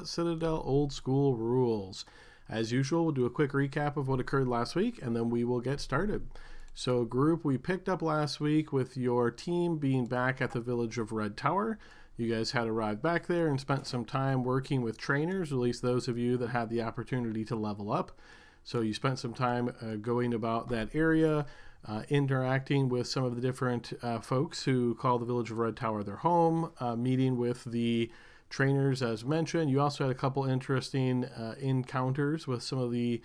Scarlet Citadel Old School Rules. As usual, we'll do a quick recap of what occurred last week, and then we will get started. So group, we picked up last week with your team being back at the village of Red Tower. You guys had arrived back there and spent some time working with trainers, at least those of you that had the opportunity to level up. So you spent some time going about that area, interacting with some of the different folks who call the village of Red Tower their home, meeting with the trainers as mentioned. You also had a couple interesting encounters with some of the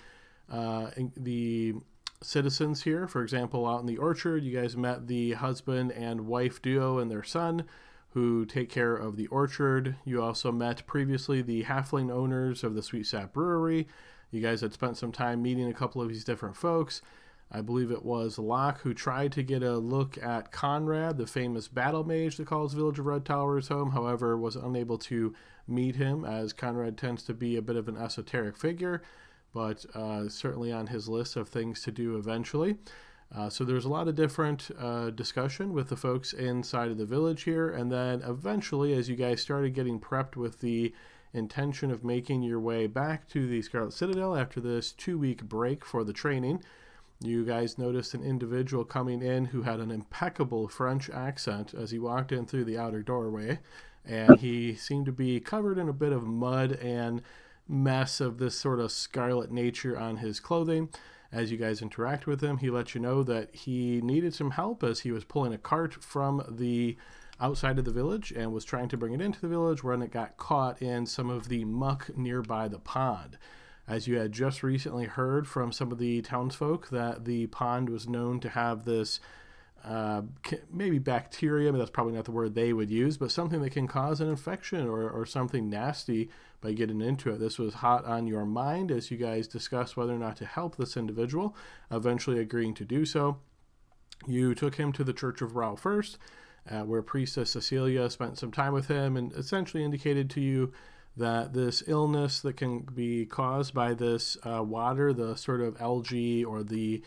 citizens here. For example, out in the orchard, you guys met the husband and wife duo and their son who take care of the orchard. You also met previously the halfling owners of the Sweet Sap Brewery. You guys had spent some time meeting a couple of these different folks. I believe it was Locke who tried to get a look at Conrad, the famous battle mage that calls Village of Red Tower his home, however, was unable to meet him as Conrad tends to be a bit of an esoteric figure, but certainly on his list of things to do eventually. So there's a lot of different discussion with the folks inside of the village here, and then eventually as you guys started getting prepped with the intention of making your way back to the Scarlet Citadel after this 2-week break for the training, you guys noticed an individual coming in who had an impeccable French accent as he walked in through the outer doorway, and he seemed to be covered in a bit of mud and mess of this sort of scarlet nature on his clothing. As you guys interact with him, he let you know that he needed some help as he was pulling a cart from the outside of the village and was trying to bring it into the village when it got caught in some of the muck nearby the pond. As you had just recently heard from some of the townsfolk that the pond was known to have this maybe bacteria, but that's probably not the word they would use, but something that can cause an infection or something nasty by getting into it. This was hot on your mind as you guys discussed whether or not to help this individual, eventually agreeing to do so. You took him to the Church of Rao first, where Priestess Cecilia spent some time with him and essentially indicated to you that this illness that can be caused by this water, the sort of algae or the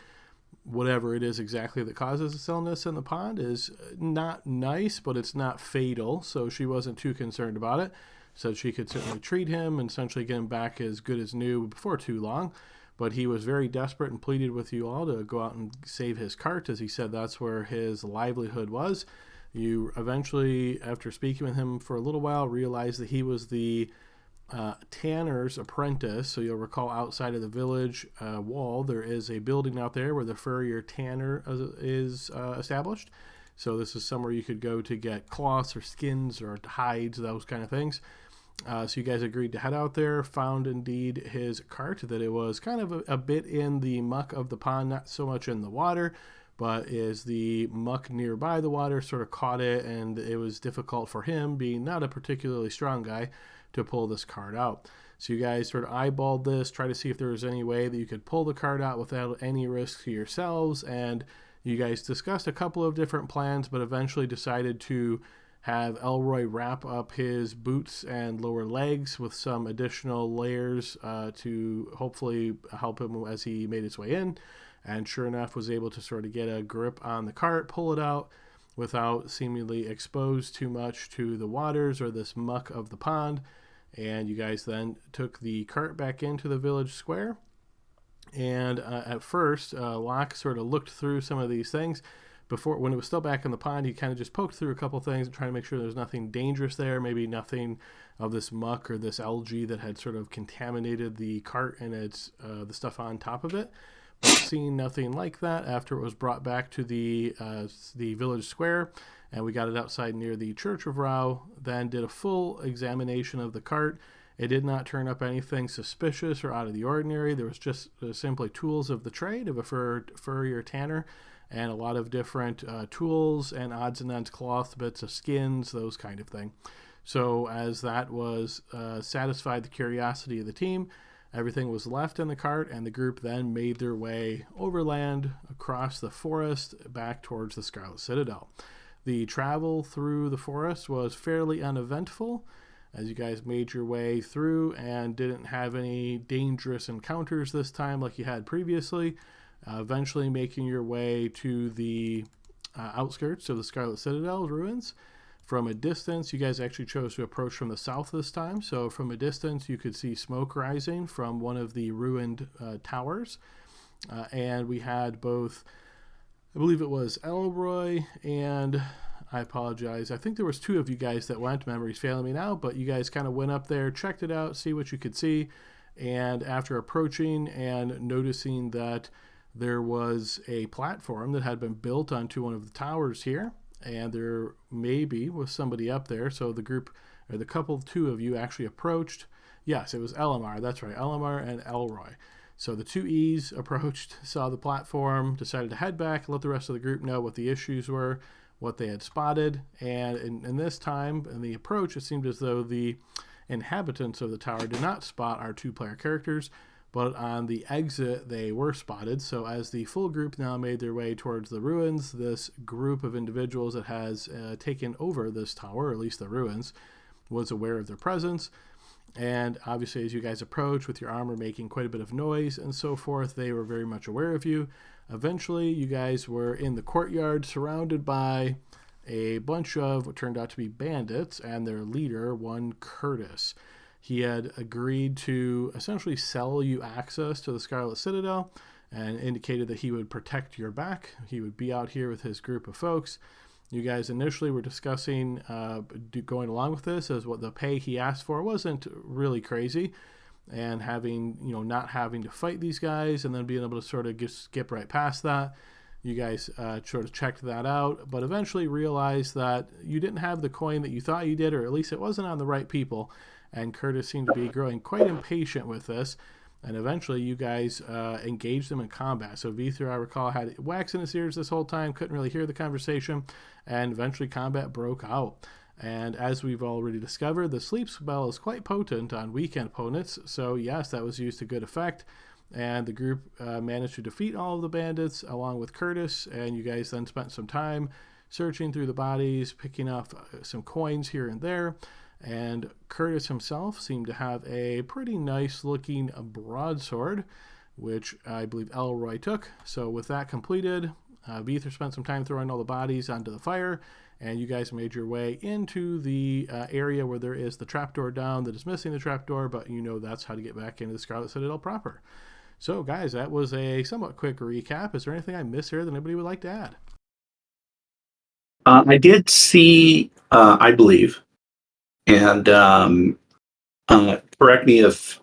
whatever it is exactly that causes this illness in the pond, is not nice, but it's not fatal. So she wasn't too concerned about it. So she could certainly treat him and essentially get him back as good as new before too long. But he was very desperate and pleaded with you all to go out and save his cart, as he said that's where his livelihood was. You eventually, after speaking with him for a little while, realized that he was the tanner's apprentice. So you'll recall outside of the village wall, there is a building out there where the furrier tanner is established. So this is somewhere you could go to get cloths or skins or hides, those kind of things. So you guys agreed to head out there, found indeed his cart, that it was kind of a bit in the muck of the pond, not so much in the water, but as the muck nearby the water sort of caught it, and it was difficult for him, being not a particularly strong guy, to pull this cart out. So you guys sort of eyeballed this, try to see if there was any way that you could pull the cart out without any risk to yourselves, and you guys discussed a couple of different plans, but eventually decided to have Elroy wrap up his boots and lower legs with some additional layers to hopefully help him as he made his way in. And sure enough, was able to sort of get a grip on the cart, pull it out without seemingly exposed too much to the waters or this muck of the pond. And you guys then took the cart back into the village square. And at first, Locke sort of looked through some of these things. Before, when it was still back in the pond, he kind of just poked through a couple things and trying to make sure there's nothing dangerous there, maybe nothing of this muck or this algae that had sort of contaminated the cart and its the stuff on top of it. But seeing nothing like that, after it was brought back to the village square, and we got it outside near the Church of Rao, then did a full examination of the cart. It did not turn up anything suspicious or out of the ordinary. There was just simply tools of the trade of a furrier tanner, and a lot of different tools and odds and ends, cloth bits of skins, those kind of thing. So as that was satisfied the curiosity of the team, everything was left in the cart, and the group then made their way overland across the forest back towards the Scarlet Citadel. The travel through the forest was fairly uneventful as you guys made your way through and didn't have any dangerous encounters this time like you had previously. Eventually making your way to the outskirts of the Scarlet Citadel ruins, From a distance, you guys actually chose to approach from the south this time. So from a distance, you could see smoke rising from one of the ruined towers. And we had both, I believe it was Elroy and I apologize. I think there was 2 of you guys that went. Memory's failing me now, but you guys kind of went up there, checked it out, see what you could see. And after approaching and noticing that there was a platform that had been built onto one of the towers here, and there maybe was somebody up there. So the group, or the couple, 2 of you actually approached. Yes, it was Elamar. That's right, Elamar and Elroy. So the 2 E's approached, saw the platform, decided to head back, let the rest of the group know what the issues were, what they had spotted. And in this time, in the approach, it seemed as though the inhabitants of the tower did not spot our 2-player characters, but on the exit, they were spotted. So as the full group now made their way towards the ruins, this group of individuals that has taken over this tower, or at least the ruins, was aware of their presence. And obviously, as you guys approach with your armor making quite a bit of noise and so forth, they were very much aware of you. Eventually, you guys were in the courtyard surrounded by a bunch of what turned out to be bandits and their leader, one Curtis. He had agreed to essentially sell you access to the Scarlet Citadel and indicated that he would protect your back. He would be out here with his group of folks. You guys initially were discussing going along with this, as what the pay he asked for wasn't really crazy, and having, not having to fight these guys and then being able to sort of just skip right past that. You guys sort of checked that out, but eventually realized that you didn't have the coin that you thought you did, or at least it wasn't on the right people. And Curtis seemed to be growing quite impatient with this. And eventually you guys engaged them in combat. So Vither, I recall, had wax in his ears this whole time, couldn't really hear the conversation, and eventually combat broke out. And as we've already discovered, the sleep spell is quite potent on weakened opponents. So yes, that was used to good effect. And the group managed to defeat all of the bandits along with Curtis. And you guys then spent some time searching through the bodies, picking up some coins here and there. And Curtis himself seemed to have a pretty nice looking broadsword, which I believe Elroy took. So with that completed, Vither spent some time throwing all the bodies onto the fire, and you guys made your way into the area where there is the trapdoor down that is missing the trapdoor, but that's how to get back into the Scarlet Citadel proper. So guys, that was a somewhat quick recap. Is there anything I missed here that anybody would like to add? I did see, I believe, and correct me if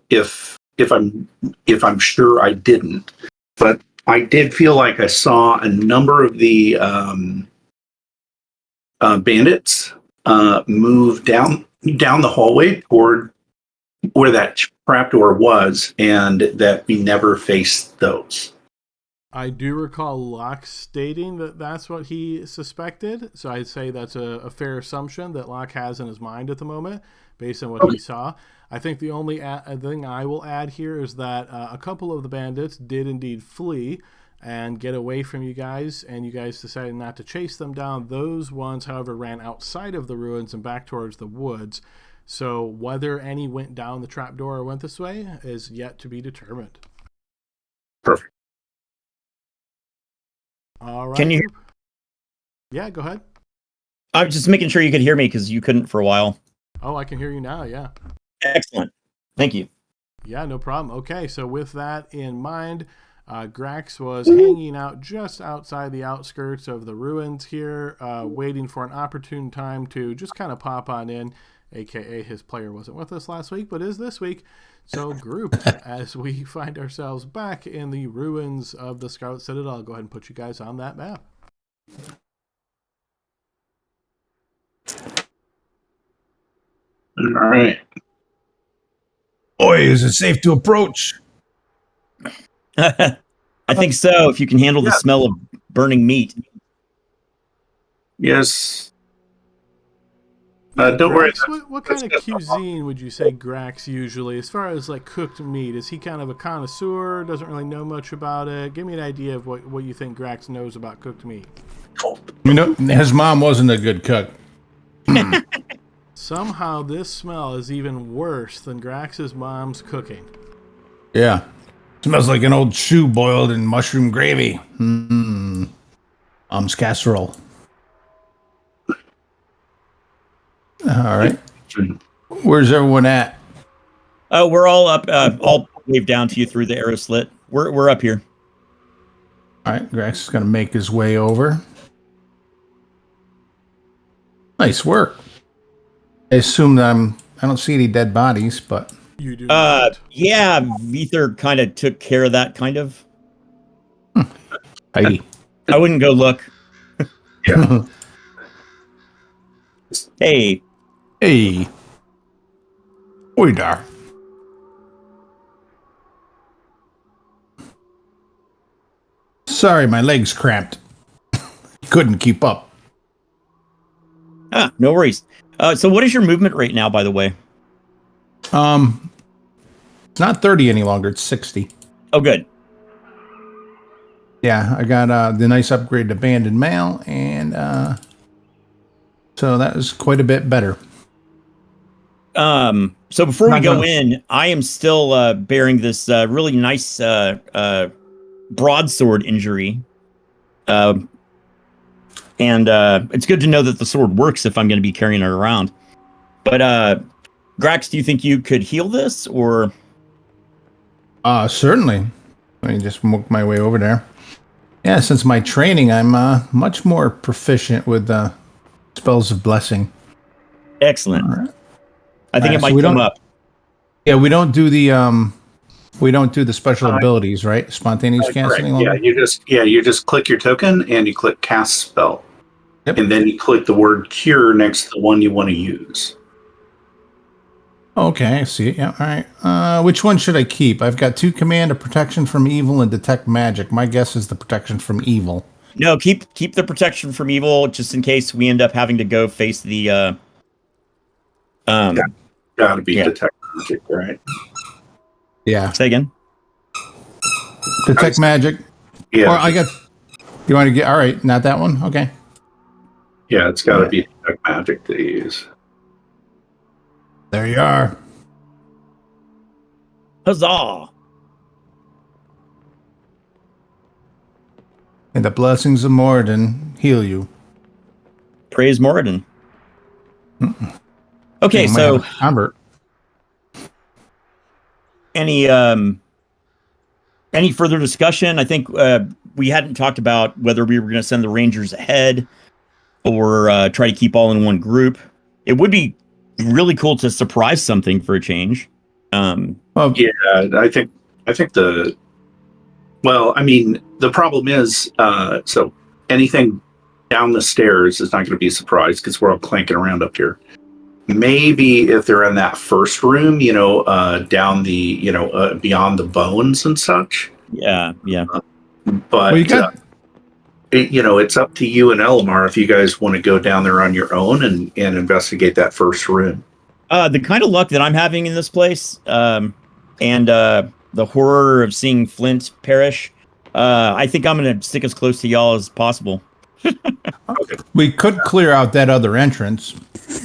I'm sure I didn't, but I did feel like I saw a number of the bandits move down the hallway toward where that trapdoor was, and that we never faced those. I do recall Locke stating that that's what he suspected, so I'd say that's a fair assumption that Locke has in his mind at the moment, based on what he saw. I think the only thing I will add here is that a couple of the bandits did indeed flee and get away from you guys, and you guys decided not to chase them down. Those ones, however, ran outside of the ruins and back towards the woods. So whether any went down the trapdoor or went this way is yet to be determined. Perfect. All right. Can you? Yeah, go ahead. I was just making sure you could hear me because you couldn't for a while. Oh, I can hear you now. Yeah. Excellent. Thank you. Yeah, no problem. Okay, so with that in mind, Grax was hanging out just outside the outskirts of the ruins here, waiting for an opportune time to just kind of pop on in, aka his player wasn't with us last week, but is this week. So group, as we find ourselves back in the ruins of the Scarlet Citadel, I'll go ahead and put you guys on that map. All right. Boy, is it safe to approach? I think so, if you can handle the smell of burning meat. Yes. Yeah, don't Grax, worry. what kind of cuisine would you say Grax usually, as far as like cooked meat? Is he kind of a connoisseur, doesn't really know much about it? Give me an idea of what you think Grax knows about cooked meat. His mom wasn't a good cook. Somehow this smell is even worse than Grax's mom's cooking. Yeah. Smells like an old shoe boiled in mushroom gravy. Mom's casserole. All right. Where's everyone at? Oh, we're all up. I'll wave down to you through the arrow slit. We're up here. All right. Grax is going to make his way over. Nice work. I assume that I don't see any dead bodies, but You do not. Yeah, Vether kind of took care of that, kind of. Heidi. I wouldn't go look. Yeah. Hey, Hey. Oi there. Sorry, my legs cramped. Couldn't keep up. no worries. So what is your movement rate now, by the way? It's not 30 any longer. It's 60. Oh, good. Yeah, I got the nice upgrade to Abandoned Mail, and so that was quite a bit better. So before we Not go gonna- in, I am still bearing this really nice broadsword injury. And it's good to know that the sword works if I'm going to be carrying it around. But Grax, do you think you could heal this, or? Certainly. Let me just work my way over there. Yeah, since my training, I'm much more proficient with spells of blessing. Excellent. All right. I think it So might we come don't- up. Yeah, we don't do the special abilities, right? Spontaneous cast Correct. any longer. You just click your token and you click cast spell. Yep. And then you click the word cure next to the one you want to use. Okay, I see it. Yeah, all right. Which one should I keep? I've got 2 command of protection from evil and detect magic. My guess is the protection from evil. No, keep the protection from evil just in case we end up having to go face the Gotta be Yeah. detect magic, right? Yeah, say again. detect magic. Yeah. Or I got. You want to get? All right, not that one. Okay. Yeah, it's gotta Alright. be detect magic to use. There you are. Huzzah! And the blessings of Moradin heal you. Praise Moradin. Okay, You might so have a convert. any further discussion? I think we hadn't talked about whether we were going to send the Rangers ahead or try to keep all in one group. It would be really cool to surprise something for a change. Well, Yeah, I think the problem is so anything down the stairs is not going to be a surprise because we're all clanking around up here. Maybe if they're in that first room, down the beyond the bones and such. Yeah. But well, you got. it's up to you and Elamar if you guys want to go down there on your own and investigate that first room. The kind of luck that I'm having in this place, and the horror of seeing Flint perish, I think I'm going to stick as close to y'all as possible. We could clear out that other entrance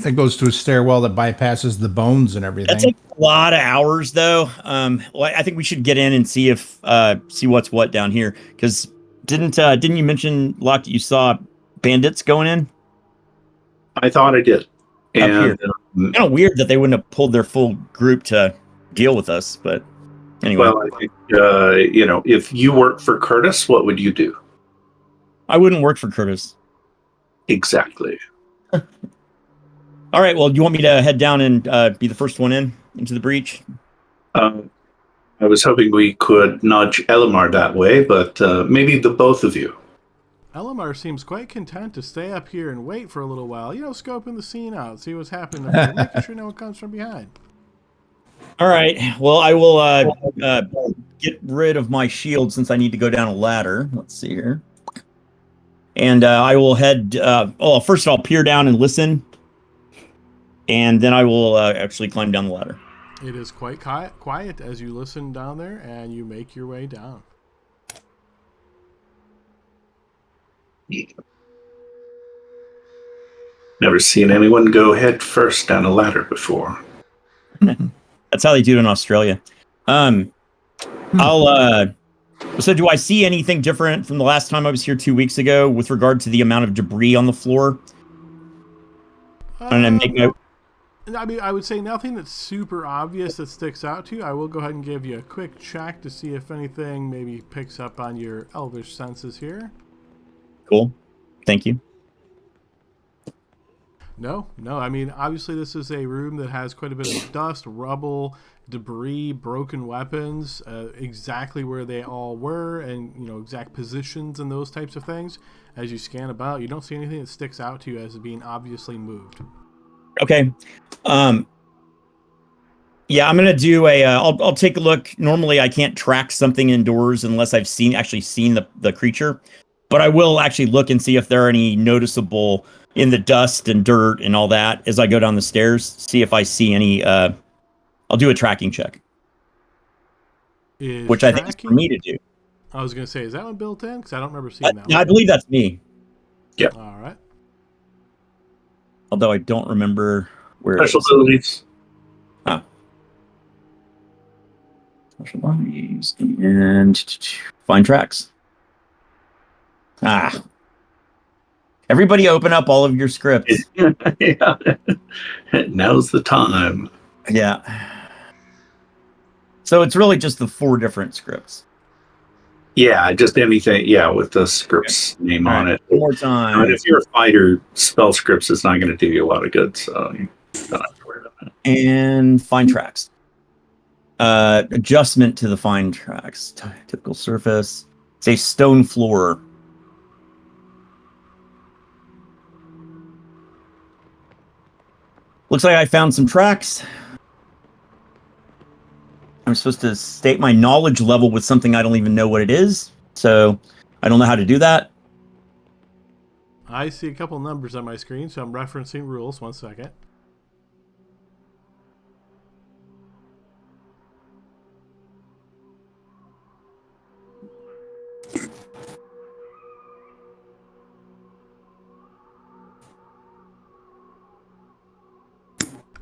that goes to a stairwell that bypasses the bones and everything. That takes a lot of hours, though. Well, I think we should get in and see what's what down here. Because didn't you mention, Locke, that you saw bandits going in? I thought I did. Up here. And Kind of weird that they wouldn't have pulled their full group to deal with us, but anyway. well, I think if you work for Curtis, what would you do? I wouldn't work for Curtis. Exactly. All right, well, do you want me to head down and be the first one into the breach? I was hoping we could nudge Elamar that way, but maybe the both of you. Elamar seems quite content to stay up here and wait for a little while. Scoping the scene out, see what's happening up there, making sure no one comes from behind. All right, well, I will get rid of my shield since I need to go down a ladder. Let's see here. And I will head... first I'll peer down and listen. And then I will actually climb down the ladder. It is quite quiet as you listen down there and you make your way down. Never seen anyone go head first down a ladder before. That's how they do it in Australia. So do I see anything different from the last time I was here 2 weeks ago with regard to the amount of debris on the floor? And I make my... I mean, I would say nothing that's super obvious that sticks out to you. I will go ahead and give you a quick check to see if anything maybe picks up on your elvish senses here. Cool. Thank you. No. I mean, obviously this is a room that has quite a bit of dust, rubble, debris, broken weapons, exactly where they all were, and exact positions and those types of things. As you scan about, you don't see anything that sticks out to you as being obviously moved. Okay. Yeah, I'm gonna do a. I'll take a look. Normally, I can't track something indoors unless I've actually seen the creature, but I will actually look and see if there are any noticeable in the dust and dirt and all that as I go down the stairs. See if I see any. I'll do a tracking check, which I think is for me to do. I was gonna say, is that one built in? Because I don't remember seeing that one. I believe that's me. Yep. All right. Although I don't remember where Special it is. abilities. Special abilities and find tracks. Everybody open up all of your scripts. Yeah. Now's the time. Yeah. So it's really just the 4 different scripts. Yeah, just anything. Yeah, with the script's name on it. One more time. But if you're a fighter, spell scripts is not going to do you a lot of good, so you don't have to worry about that. And find tracks. Adjustment to the find tracks. Typical surface. Say stone floor. Looks like I found some tracks. I'm supposed to state my knowledge level with something I don't even know what it is. So I don't know how to do that. I see a couple numbers on my screen, so I'm referencing rules. 1 second.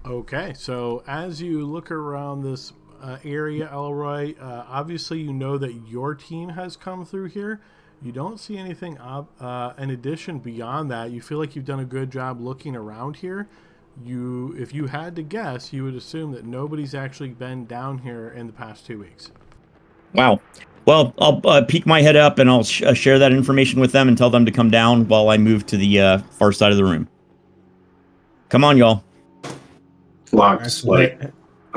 Okay, so as you look around this area, Elroy, obviously you know that your team has come through here. You don't see anything in addition beyond that. You feel like you've done a good job looking around here. If you had to guess, you would assume that nobody's actually been down here in the past 2 weeks. Wow. Well, I'll peek my head up and I'll share that information with them and tell them to come down while I move to the far side of the room. Come on, y'all. Locks, like,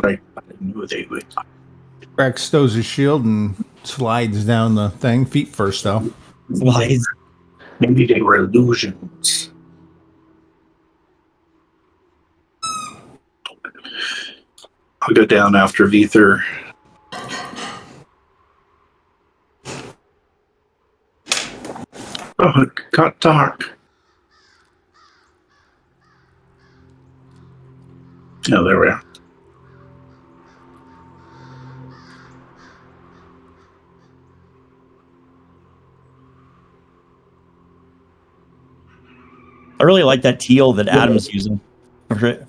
I knew they would. Rex stows his shield and slides down the thing. Feet first, though. Slides. Maybe they were illusions. I'll go down after Vether. Oh, it got dark. Oh, there we are. I really like that teal that Adam's using. It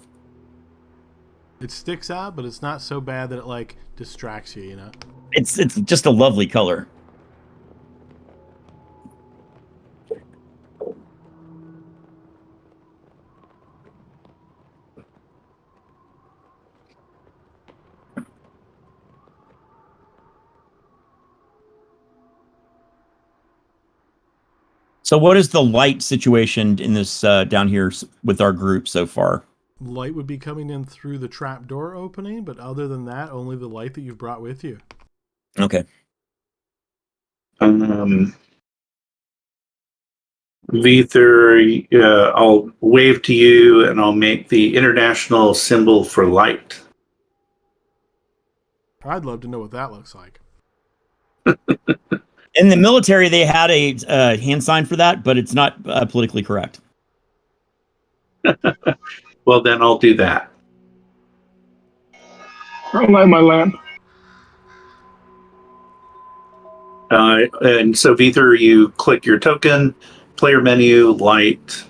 sticks out, but it's not so bad that it like distracts you, you know? It's just a lovely color. So what is the light situation in this down here with our group so far? Light would be coming in through the trap door opening, but other than that, only the light that you've brought with you. Okay. Vether, I'll wave to you and I'll make the international symbol for light. I'd love to know what that looks like. In the military, they had a hand sign for that, but it's not politically correct. Well, then I'll do that. I'll light my lamp. And so, Vether, you click your token, player menu, light,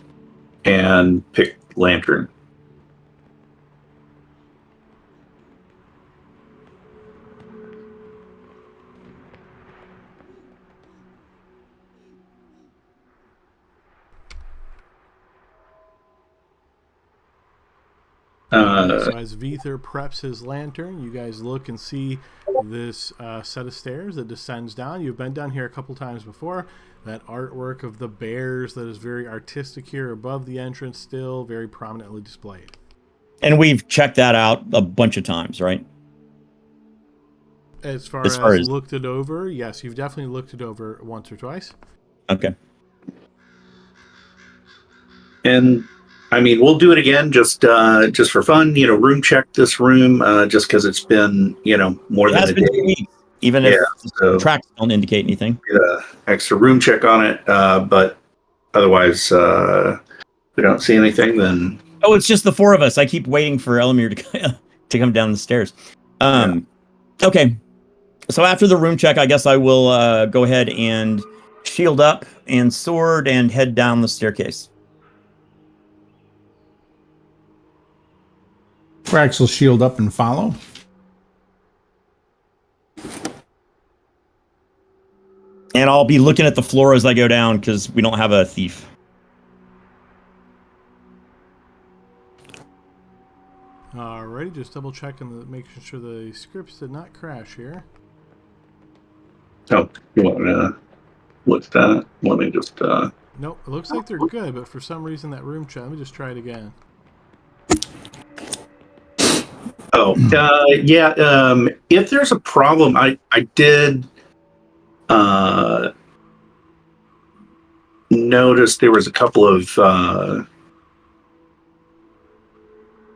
and pick lantern. So as Vether preps his lantern, you guys look and see this set of stairs that descends down. You've been down here a couple times before. That artwork of the bears that is very artistic here above the entrance, still very prominently displayed. And we've checked that out a bunch of times, right? As far as looked it over, yes, you've definitely looked it over once or twice. Okay. And I mean, we'll do it again just for fun. Room check this room just because it's been more than a day. 2 weeks, even if the tracks don't indicate anything. Extra room check on it, but otherwise, we don't see anything. Then it's just the four of us. I keep waiting for Elamir to come down the stairs. Okay. So after the room check, I guess I will go ahead and shield up and sword and head down the staircase. Grax will shield up and follow. And I'll be looking at the floor as I go down because we don't have a thief. Alrighty, just double checking, making sure the scripts did not crash here. Oh, you want what's that? Let me just. Nope, it looks like they're good, but for some reason that room check. Let me just try it again. Oh, yeah. If there's a problem, I did notice there was a couple of.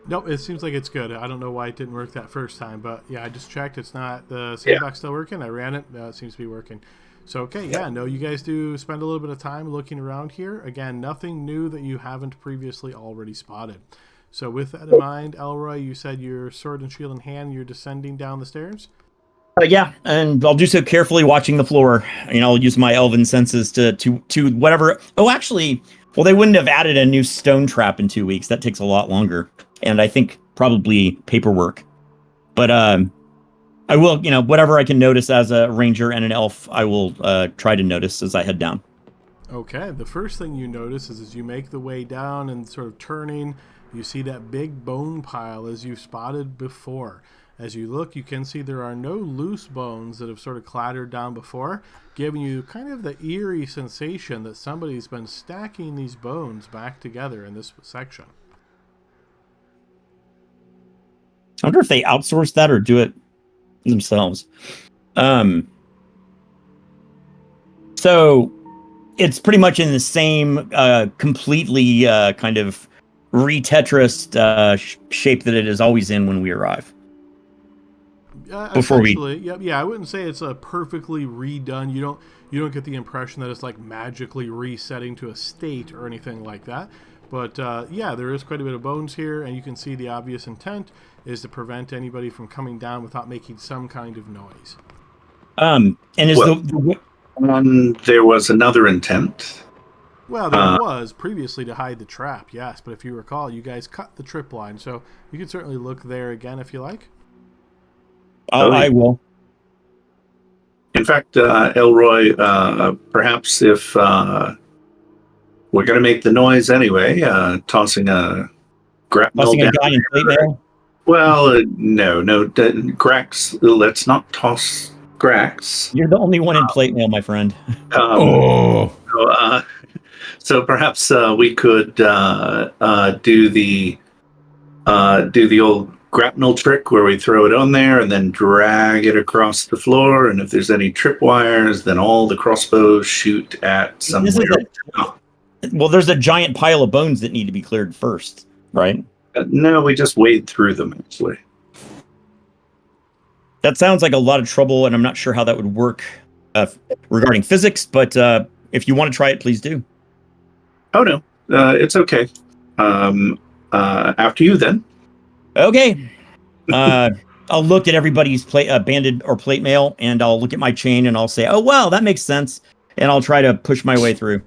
Nope, it seems like it's good. I don't know why it didn't work that first time, but yeah, I just checked. It's not the sandbox still working. I ran it. It seems to be working. So, okay, yeah, no, you guys do spend a little bit of time looking around here. Again, nothing new that you haven't previously already spotted. So with that in mind, Elroy, you said your sword and shield in hand, you're descending down the stairs? Yeah, and I'll do so carefully watching the floor. I'll use my elven senses to whatever. Oh, actually, well, they wouldn't have added a new stone trap in 2 weeks. That takes a lot longer. And I think probably paperwork. But I will, whatever I can notice as a ranger and an elf, I will try to notice as I head down. Okay, the first thing you notice is as you make the way down and sort of turning, you see that big bone pile as you spotted before. As you look, you can see there are no loose bones that have sort of clattered down before, giving you kind of the eerie sensation that somebody's been stacking these bones back together in this section. I wonder if they outsource that or do it themselves. So it's pretty much in the same completely kind of re-Tetris shape that it is always in when we arrive. Yeah, I wouldn't say it's a perfectly redone. You don't get the impression that it's like magically resetting to a state or anything like that. But yeah, there is quite a bit of bones here, and you can see the obvious intent is to prevent anybody from coming down without making some kind of noise. And is there was another intent. Well, there was previously to hide the trap, yes. But if you recall, you guys cut the trip line, so you can certainly look there again if you like. I will. In fact, Elroy, perhaps if we're going to make the noise anyway, tossing a grapnel down. Guy in plate mail? Well, no, Grax. Let's not toss Grax. You're the only one in plate mail, my friend. So perhaps we could do the old grapnel trick where we throw it on there and then drag it across the floor. And if there's any tripwires, then all the crossbows shoot at somewhere. Well, there's a giant pile of bones that need to be cleared first, right? No, we just wade through them, actually. That sounds like a lot of trouble, and I'm not sure how that would work regarding physics, but if you want to try it, please do. Oh, no. It's okay. After you, then. Okay. I'll look at everybody's banded or plate mail, and I'll look at my chain, and I'll say, oh, well, that makes sense, and I'll try to push my way through.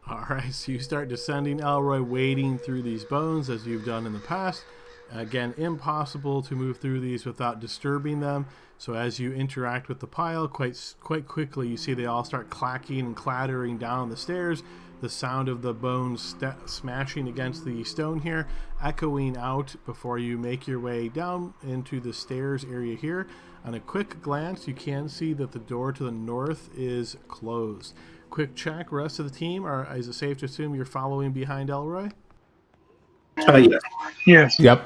All right, so you start descending, Elroy, wading through these bones as you've done in the past. Again, impossible to move through these without disturbing them. So as you interact with the pile, quite quickly, you see they all start clacking and clattering down the stairs, the sound of the bones smashing against the stone here, echoing out before you make your way down into the stairs area here. On a quick glance, you can see that the door to the north is closed. Quick check, rest of the team, is it safe to assume you're following behind Elroy? Yeah. Yes. Yep.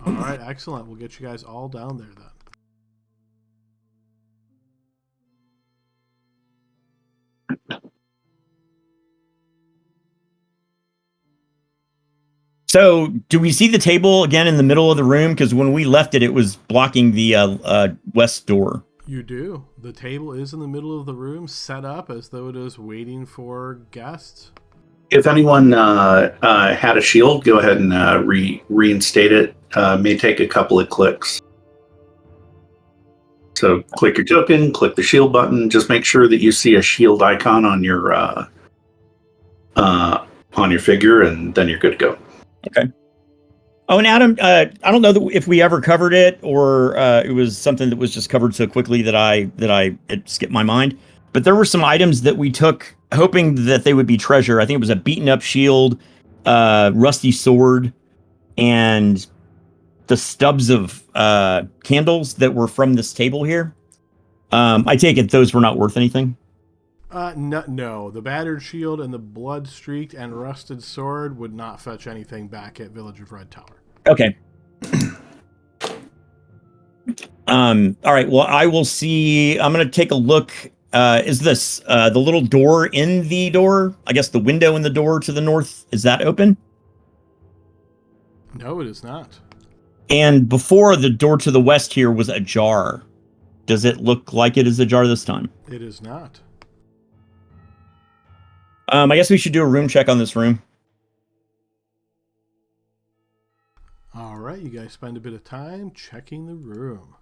All right, excellent. We'll get you guys all down there then. So, do we see the table again in the middle of the room? Because when we left it, it was blocking the west door. You do. The table is in the middle of the room, set up as though it is waiting for guests. If anyone had a shield, go ahead and reinstate it. May take a couple of clicks. So click your token, click the shield button. Just make sure that you see a shield icon on your figure, and then you're good to go. Okay. Oh, and Adam, I don't know if we ever covered it, or it was something that was just covered so quickly that it skipped my mind. But there were some items that we took, hoping that they would be treasure. I think it was a beaten up shield, rusty sword, and the stubs of candles that were from this table here. I take it those were not worth anything. No, the battered shield and the blood-streaked and rusted sword would not fetch anything back at Village of Red Tower. Okay. All right. Well, I will see. I'm going to take a look. Is this the little door in the door? I guess the window in the door to the north, is that open? No, it is not. And before, the door to the west here was ajar. Does it look like it is ajar this time? It is not. I guess we should do a room check on this room. All right, you guys spend a bit of time checking the room.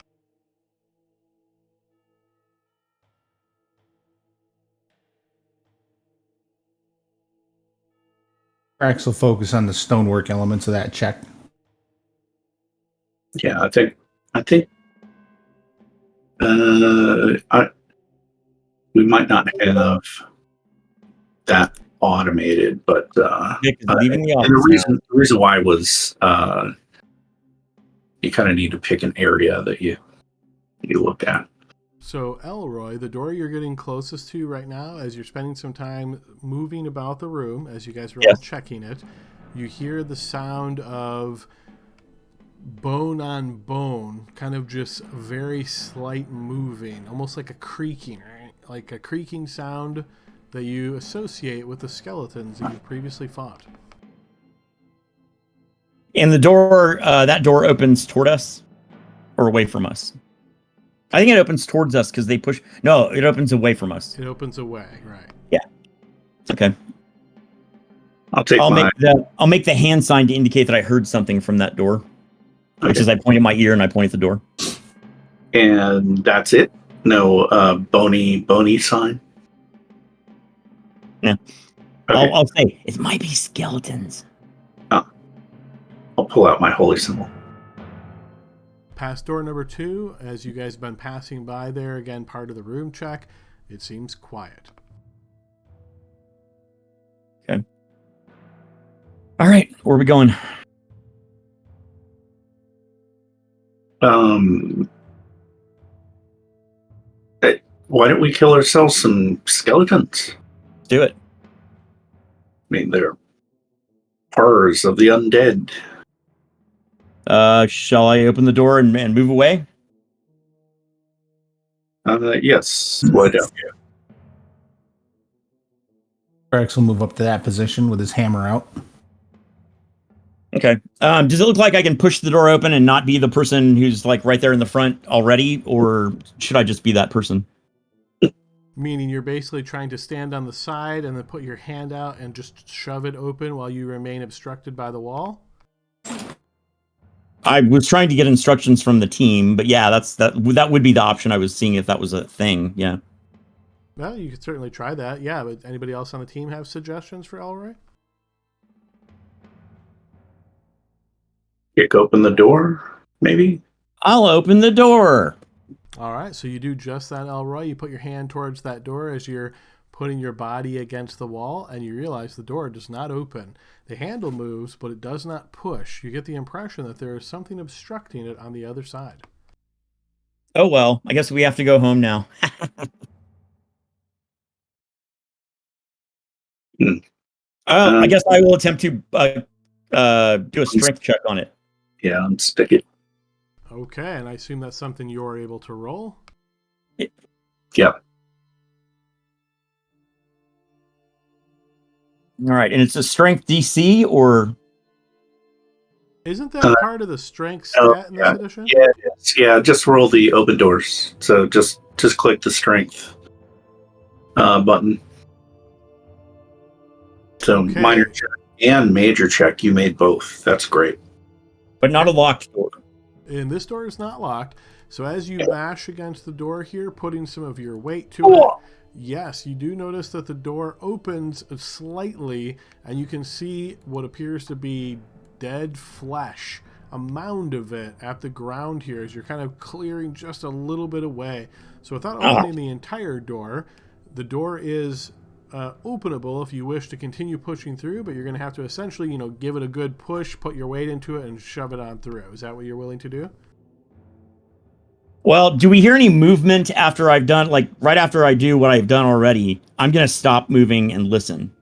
Rax will focus on the stonework elements of that check. Yeah, I think we might not have that automated, but Leaving the and office the reason why was you kind of need to pick an area that you look at. So, Elroy, the door you're getting closest to right now, as you're spending some time moving about the room, as you guys are all checking it, you hear the sound of bone on bone, kind of just very slight moving, almost like a creaking, right? Like a creaking sound that you associate with the skeletons that you've previously fought. And the door, that door opens toward us or away from us? I think it opens towards us because they push. No, it opens away from us. It opens away, right? Yeah. Okay. I'll make the hand sign to indicate that I heard something from that door, which is I point at my ear and I point at the door. And that's it. No bony sign. Yeah. Okay. I'll say it might be skeletons. I'll pull out my holy symbol. Past door number 2, as you guys have been passing by there, again, part of the room check, it seems quiet. Okay. All right, where are we going? Why don't we kill ourselves some skeletons? Let's do it. I mean, they're horrors of the undead. Shall I open the door and move away? Yes. Why don't you? Rax will move up to that position with his hammer out. Okay. Does it look like I can push the door open and not be the person who's like right there in the front already, or should I just be that person? Meaning you're basically trying to stand on the side and then put your hand out and just shove it open while you remain obstructed by the wall? I was trying to get instructions from the team, but yeah, that would be the option I was seeing if that was a thing. Yeah. Well, you could certainly try that. Yeah, but anybody else on the team have suggestions for Elroy? Kick open the door, maybe? I'll open the door. All right, so you do just that, Elroy. You put your hand towards that door as you're putting your body against the wall, and you realize the door does not open. The handle moves, but it does not push. You get the impression that there is something obstructing it on the other side. Oh, well, I guess we have to go home now. I guess I will attempt to do a strength check on it. Yeah, and stick it. Okay, and I assume that's something you're able to roll? Yeah. All right, and it's a strength DC, or Isn't that part of the strength stat in this edition? Yeah, it is. Yeah, just roll the open doors. So just click the strength button. So Okay. minor check and major check, you made both. That's great. but not a locked door. And this door is not locked. So as you bash against the door here, putting some of your weight to it, yes, you do notice that the door opens slightly, and you can see what appears to be dead flesh, a mound of it at the ground here as you're kind of clearing just a little bit away. So without opening the entire door, the door is openable if you wish to continue pushing through, but you're going to have to essentially, give it a good push, put your weight into it, and shove it on through. Is that what you're willing to do? Well, do we hear any movement after I've done, like, right after I do what I've done already? I'm going to stop moving and listen.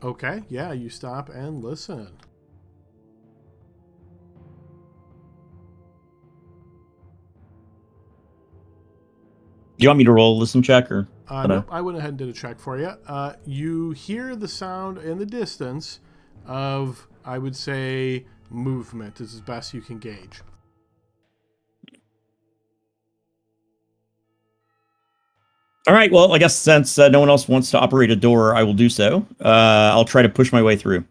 Okay, yeah, you stop and listen. Do you want me to roll a listen check, or? Nope, I went ahead and did a check for you. You hear the sound in the distance of, I would say, movement is as best you can gauge. All right, well, I guess since no one else wants to operate a door, I will do so. I'll try to push my way through.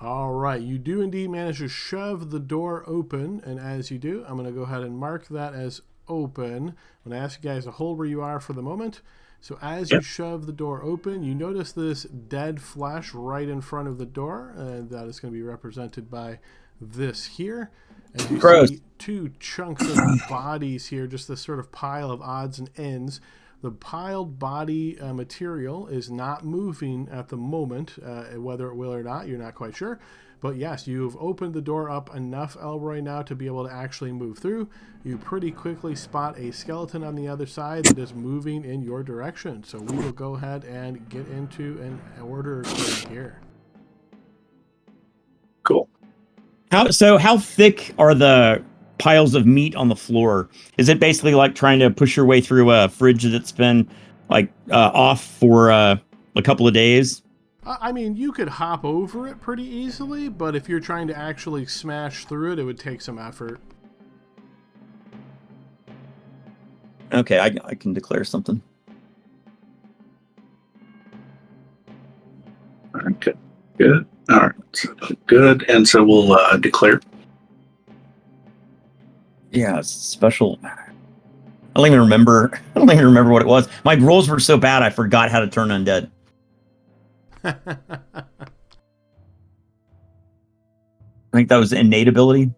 All right, you do indeed manage to shove the door open, and as you do, I'm going to go ahead and mark that as open. I'm going to ask you guys to hold where you are for the moment. So as you shove the door open, you notice this dead flesh right in front of the door, and that is going to be represented by this here. And you see two chunks of bodies here, just this sort of pile of odds and ends. The piled body material is not moving at the moment. Whether it will or not, you're not quite sure. But yes, you've opened the door up enough, Elroy, now to be able to actually move through. You pretty quickly spot a skeleton on the other side that is moving in your direction. So we will go ahead and get into an order here. Cool. How thick are the piles of meat on the floor? Is it basically like trying to push your way through a fridge that's been off for a couple of days? I mean, you could hop over it pretty easily, but if you're trying to actually smash through it, it would take some effort. Okay, I can declare something. All right, good. All right, so good. And so we'll declare. Yeah, special. I don't even remember what it was. My rolls were so bad, I forgot how to turn undead. I think that was innate ability.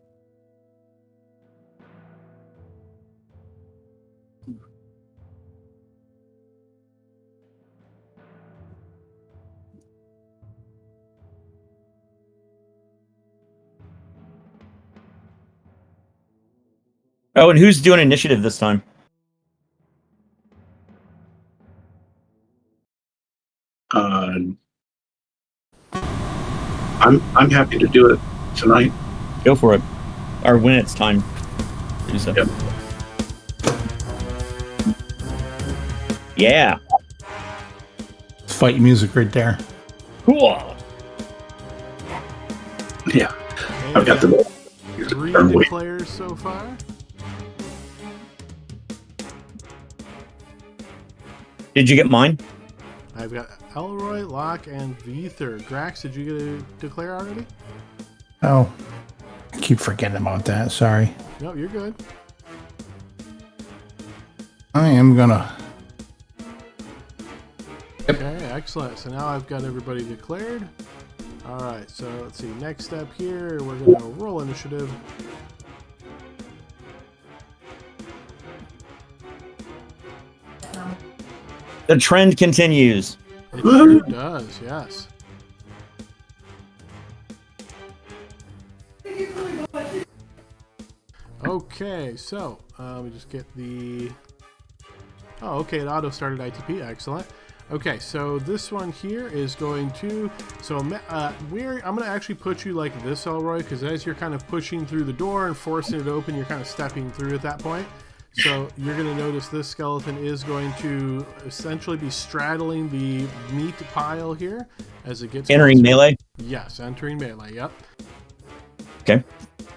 Oh, and who's doing initiative this time? I'm happy to do it tonight. Go for it. Or when it's time to do so. Yep. Yeah. Fight music right there. Cool. Yeah. Okay, I've got the 3 declares so far. Did you get mine? I've got Elroy, Locke, and Vether. Grax, did you get a declare already? Oh, I keep forgetting about that. Sorry. No, you're good. I am gonna. Yep. Okay, excellent. So now I've got everybody declared. All right, so let's see. Next step here, we're going to roll initiative. The trend continues. It sure does, yes. Okay, so we just get the... Oh, okay, it auto-started ITP, excellent. Okay, so this one here is going to... So I'm going to actually put you like this, Elroy, because as you're kind of pushing through the door and forcing it open, you're kind of stepping through at that point. So you're going to notice this skeleton is going to essentially be straddling the meat pile here as it gets... Entering closer. melee? Yes, entering melee, yep. Okay.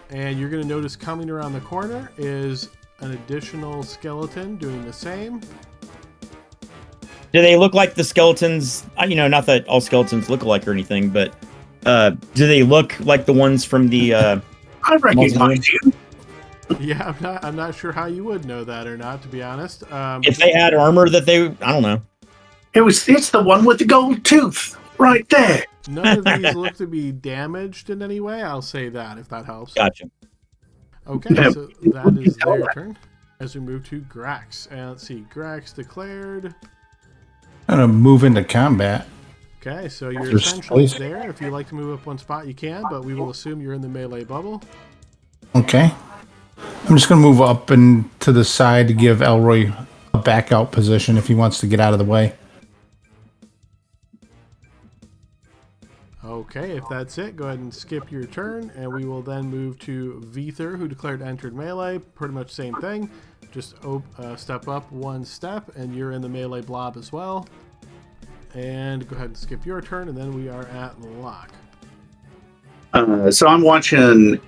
And you're going to notice coming around the corner is an additional skeleton doing the same. Do they look like the skeletons? Not that all skeletons look alike or anything, but do they look like the ones from the... I recognize you. Yeah, I'm not sure how you would know that or not, to be honest. If they had armor that they... I don't know. It's the one with the gold tooth right there. None of these look to be damaged in any way. I'll say that, if that helps. Gotcha. Okay, so that is their turn. As we move to Grax. And let's see, Grax declared. I'm gonna move into combat. Okay, so you're There's essentially space. there. If you'd like to move up one spot, you can, but we will assume you're in the melee bubble. Okay. I'm just gonna move up and to the side to give Elroy a back out position if he wants to get out of the way. Okay, if that's it, go ahead and skip your turn, and we will then move to Vether, who declared entered melee. Pretty much same thing. Just step up one step, and you're in the melee blob as well. And go ahead and skip your turn, and then we are at Locke. So I'm watching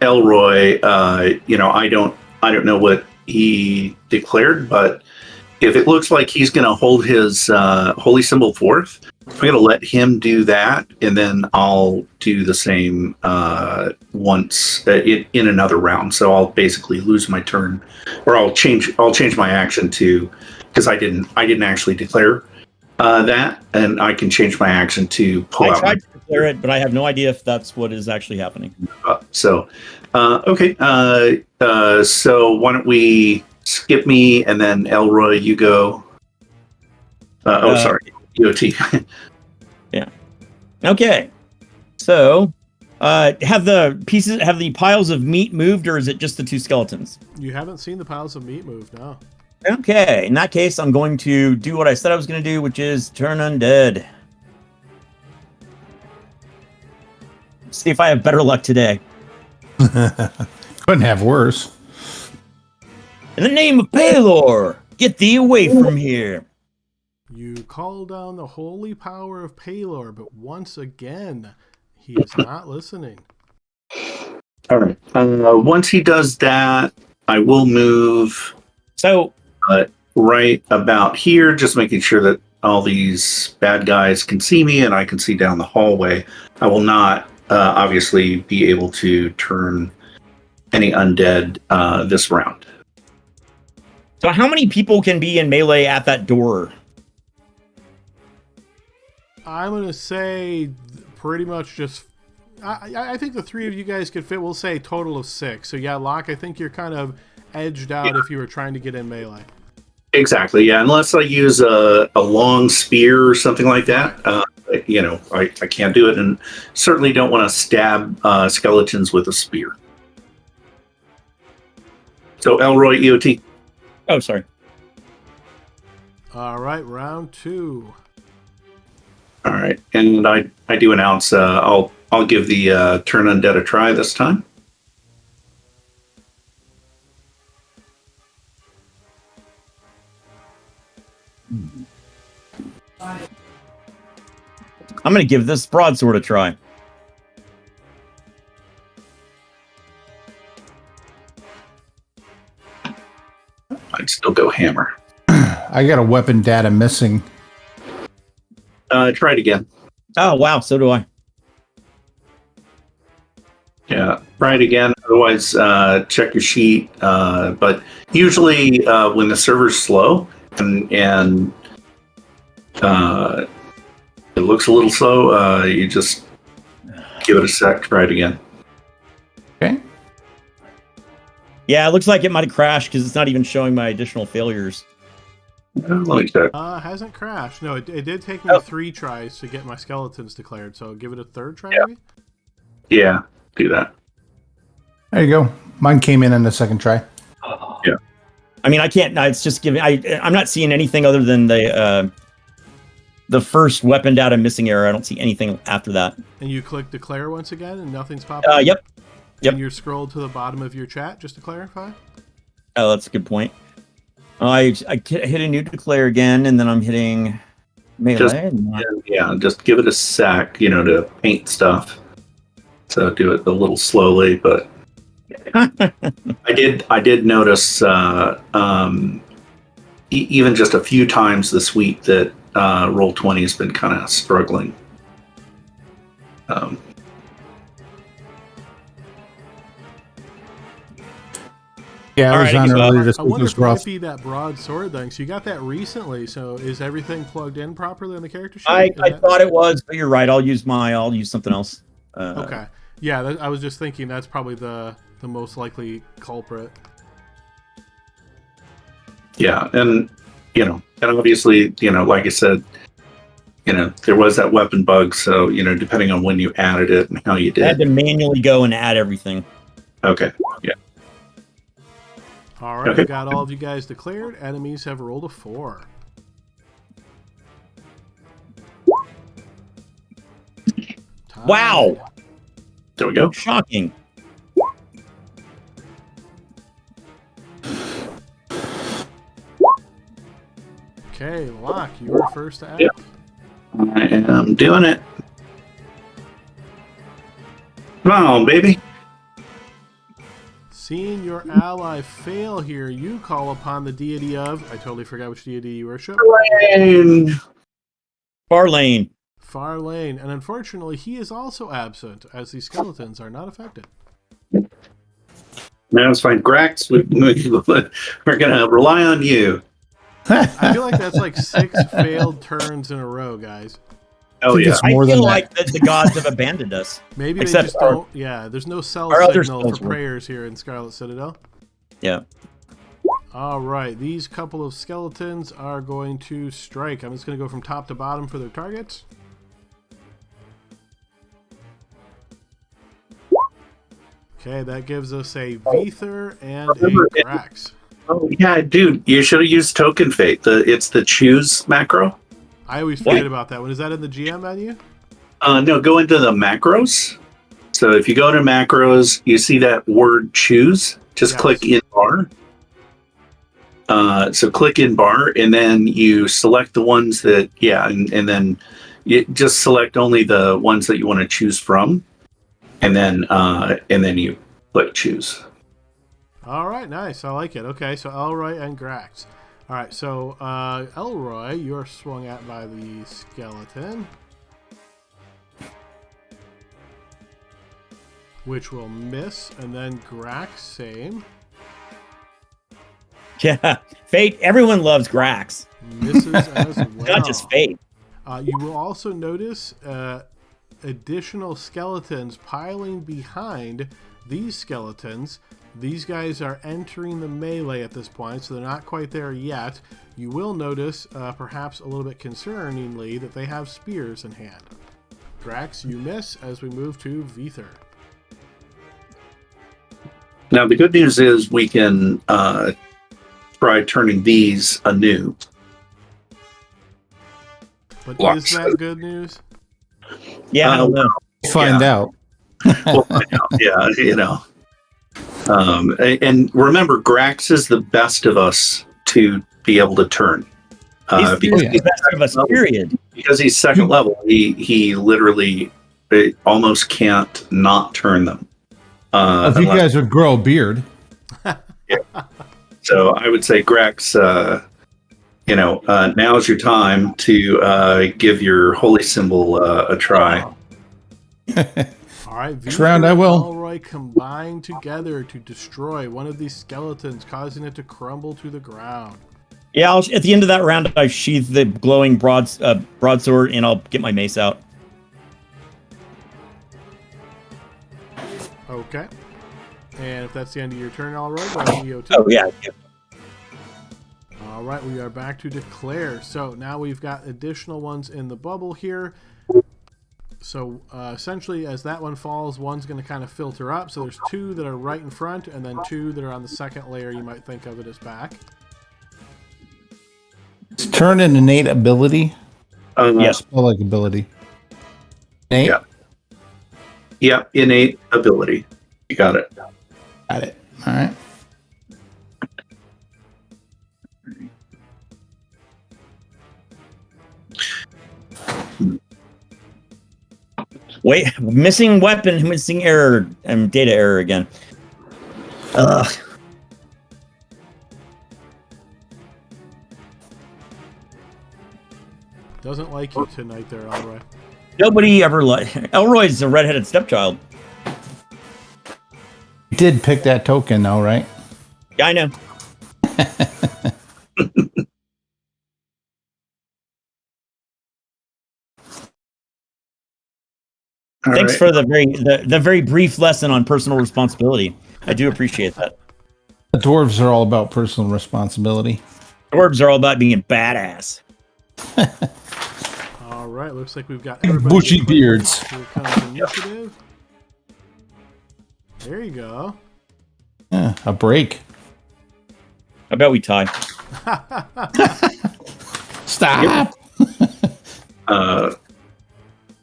Elroy. I don't know what he declared, but if it looks like he's going to hold his holy symbol forth, I'm going to let him do that, and then I'll do the same once in another round. So I'll basically lose my turn, or I'll change my action to, because I didn't actually declare that, and I can change my action to pull out. I tried to declare it, but I have no idea if that's what is actually happening. Okay. So why don't we skip me, and then Elroy, you go. Sorry. EOT. Yeah. Okay. So, have the piles of meat moved, or is it just the two skeletons? You haven't seen the piles of meat move, no. Okay. In that case, I'm going to do what I said I was going to do, which is turn undead. See if I have better luck today. Couldn't have worse. In the name of Palor, get thee away from here. You call down the holy power of Palor, but once again, he is not listening. All right. Once he does that, I will move. So, right about here, just making sure that all these bad guys can see me and I can see down the hallway. I will not obviously be able to turn any undead this round. So how many people can be in melee at that door? I'm going to say pretty much just... I think the three of you guys could fit, we'll say a total of 6. So yeah, Locke, I think you're kind of edged out if you were trying to get in melee. Exactly, yeah. Unless I use a long spear or something like that, I can't do it, and certainly don't want to stab skeletons with a spear. So Elroy, EOT. Oh, sorry. All right, round 2. All right, and I do announce I'll give the turn undead a try this time. I'm going to give this broadsword a try. I'd still go hammer. I got a weapon data missing. Try it again. Oh, wow. So do I. Yeah, try it again. Otherwise, check your sheet. But usually, when the server's slow and it looks a little slow, you just give it a sec. Try it again. Okay. Yeah, it looks like it might have crashed because it's not even showing my additional failures. Let me check. Hasn't crashed. No, it did take me 3 tries to get my skeletons declared, so give it a third try, maybe? Yeah, do that. There you go. Mine came in on the second try. Yeah. I mean, I can't. It's just giving. I'm not seeing anything other than the first weapon data missing error. I don't see anything after that. And you click declare once again, and nothing's popping up? Yep. And you're scrolled to the bottom of your chat, just to clarify? Oh, that's a good point. I hit a new declare again, and then I'm hitting melee. Just give it a sec, to paint stuff. So do it a little slowly, but I did notice even just a few times this week that Roll20 has been kind of struggling. Yeah, I was on earlier this I week. wonder Was if it might rough. be that broadsword thing. So you got that recently. So is everything plugged in properly on the character sheet? I thought it was, but you're right. I'll use something else. Okay. Yeah, I was just thinking that's probably the most likely culprit. Yeah, and obviously, like I said, there was that weapon bug. So depending on when you added it and how you did, I had to manually go and add everything. Okay. Yeah. All right, I got all of you guys declared. Enemies have rolled a 4. Wow. There we go. Shocking. Okay, Locke, you are first to act. Yep. I am doing it. Come on, baby. Seeing your ally fail here, you call upon the deity of... I totally forgot which deity you worship. Farlane. Farlane. And unfortunately, he is also absent, as the skeletons are not affected. No, it's fine. Grax, we're going to rely on you. I feel like that's like 6 failed turns in a row, guys. Oh, yeah. I More feel than like the gods have abandoned us. Maybe Except they just don't... Yeah, there's no cell our other signal spells for work. prayers here in Scarlet Citadel. Yeah. All right, these couple of skeletons are going to strike. I'm just going to go from top to bottom for their targets. Okay, that gives us a Vether and a Grax. Oh, yeah, dude. You should have used Token Fate. It's the choose macro. I always forget about that one. Is that in the GM menu? No, go into the macros. So if you go to macros, you see that word choose. Just click in bar. So click in bar, and then you select the ones that, and then you just select only the ones that you want to choose from, and then you click choose. All right, nice. I like it. Okay, so Elroy and Grax. All right, so Elroy, you're swung at by the skeleton, which will miss, and then Grax, same. Yeah. Fate. Everyone loves Grax. Misses as well. Not just Fate. You will also notice additional skeletons piling behind these skeletons. These guys are entering the melee at this point, so they're not quite there yet. You will notice, perhaps a little bit concerningly, that they have spears in hand. Grax, you miss as we move to Vether. Now the good news is we can try turning these anew. But Blocks. is that good news? Yeah, I don't know. Find out. We'll find out. Yeah, and remember, Grax is the best of us to be able to turn. He's Because the best of us, period. Because he's second level, he literally almost can't not turn them. If you guys would grow a beard. So I would say, Grax, now's your time to give your holy symbol a try. All right, Next round I will. and Elroy combine together to destroy one of these skeletons, causing it to crumble to the ground. Yeah, at the end of that round, I sheath the glowing broadsword, and I'll get my mace out. Okay. And if that's the end of your turn, Elroy, go ahead and EO2. Oh, yeah. All right, we are back to declare. So now we've got additional ones in the bubble here. So essentially, as that one falls, one's going to kind of filter up. So there's 2 that are right in front, and then 2 that are on the second layer. You might think of it as back. Is turn an innate ability? Yes. Spell-like ability. Innate? Yeah. Yeah, innate ability. You got it. Got it. All right. Wait, missing weapon, missing error, and data error again. Ugh. Doesn't like you tonight there, Elroy. Nobody ever Elroy's a redheaded stepchild. You did pick that token, though, right? Yeah, I know. Thanks for the very brief lesson on personal responsibility. I do appreciate that. The dwarves are all about personal responsibility. Dwarves are all about being badass. All right, looks like we've got everybody. Bushy beards. Here comes initiative. There you go. Yeah, a break. I bet we tie. Stop.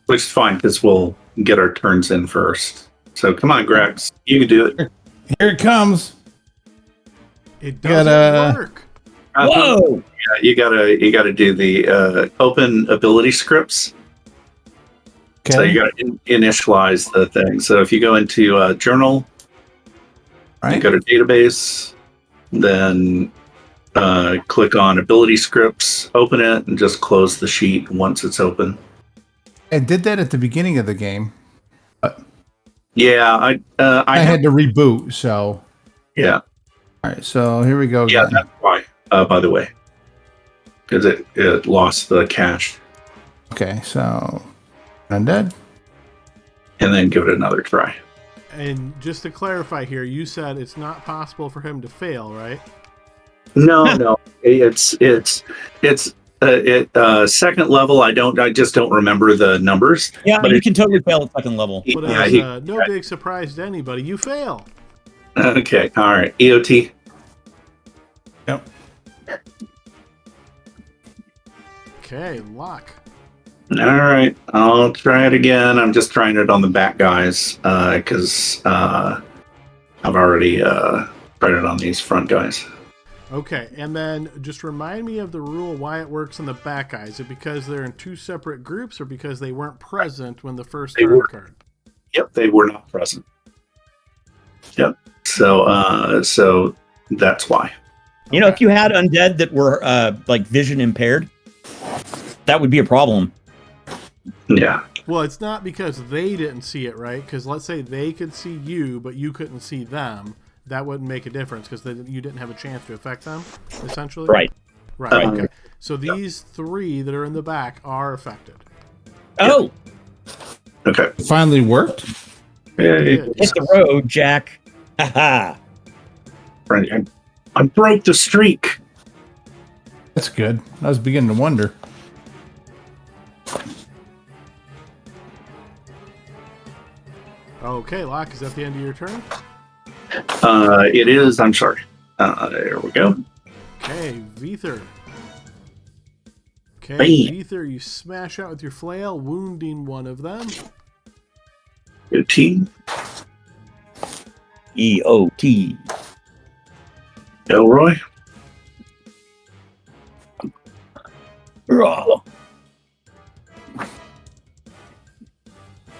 Which is fine because we'll get our turns in first. So come on, Grex, you can do it. Here it comes. It doesn't work. Whoa! Yeah, you gotta do the open ability scripts. Okay. So you gotta initialize the thing. So if you go into journal, right. you go to database, then click on ability scripts, open it, and just close the sheet once it's open. I did that at the beginning of the game. Yeah, I had to reboot, so. Yeah. All right, so here we go. Yeah, again. that's why, by the way. Because it lost the cache. Okay, so undead. And then give it another try. And just to clarify here, you said it's not possible for him to fail, right? No. It's second level. I just don't remember the numbers. Yeah, but you can totally fail at second level. But as no big surprise to anybody, you fail. Okay, all right. EOT. Yep. Okay, lock. All right, I'll try it again. I'm just trying it on the back guys because I've already tried it on these front guys. Okay, and then just remind me of the rule why it works on the back guys. Is it because they're in 2 separate groups or because they weren't present when the first card occurred? Yep, they were not present. Yep. So that's why. You know, if you had undead that were like vision impaired, that would be a problem. Yeah. Well, it's not because they didn't see it, right? Because let's say they could see you, but you couldn't see them. That wouldn't make a difference because you didn't have a chance to affect them, essentially. Right. Okay. So these 3 that are in the back are affected. Oh. Okay. It finally worked. Hey, Hit the road, Jack. Haha. I broke the streak. That's good. I was beginning to wonder. Okay, Locke, is that the end of your turn? It is. I'm sorry. There we go. Okay, Vether. Okay, Bam. Vether, you smash out with your flail, wounding one of them. EOT. EOT. Elroy. All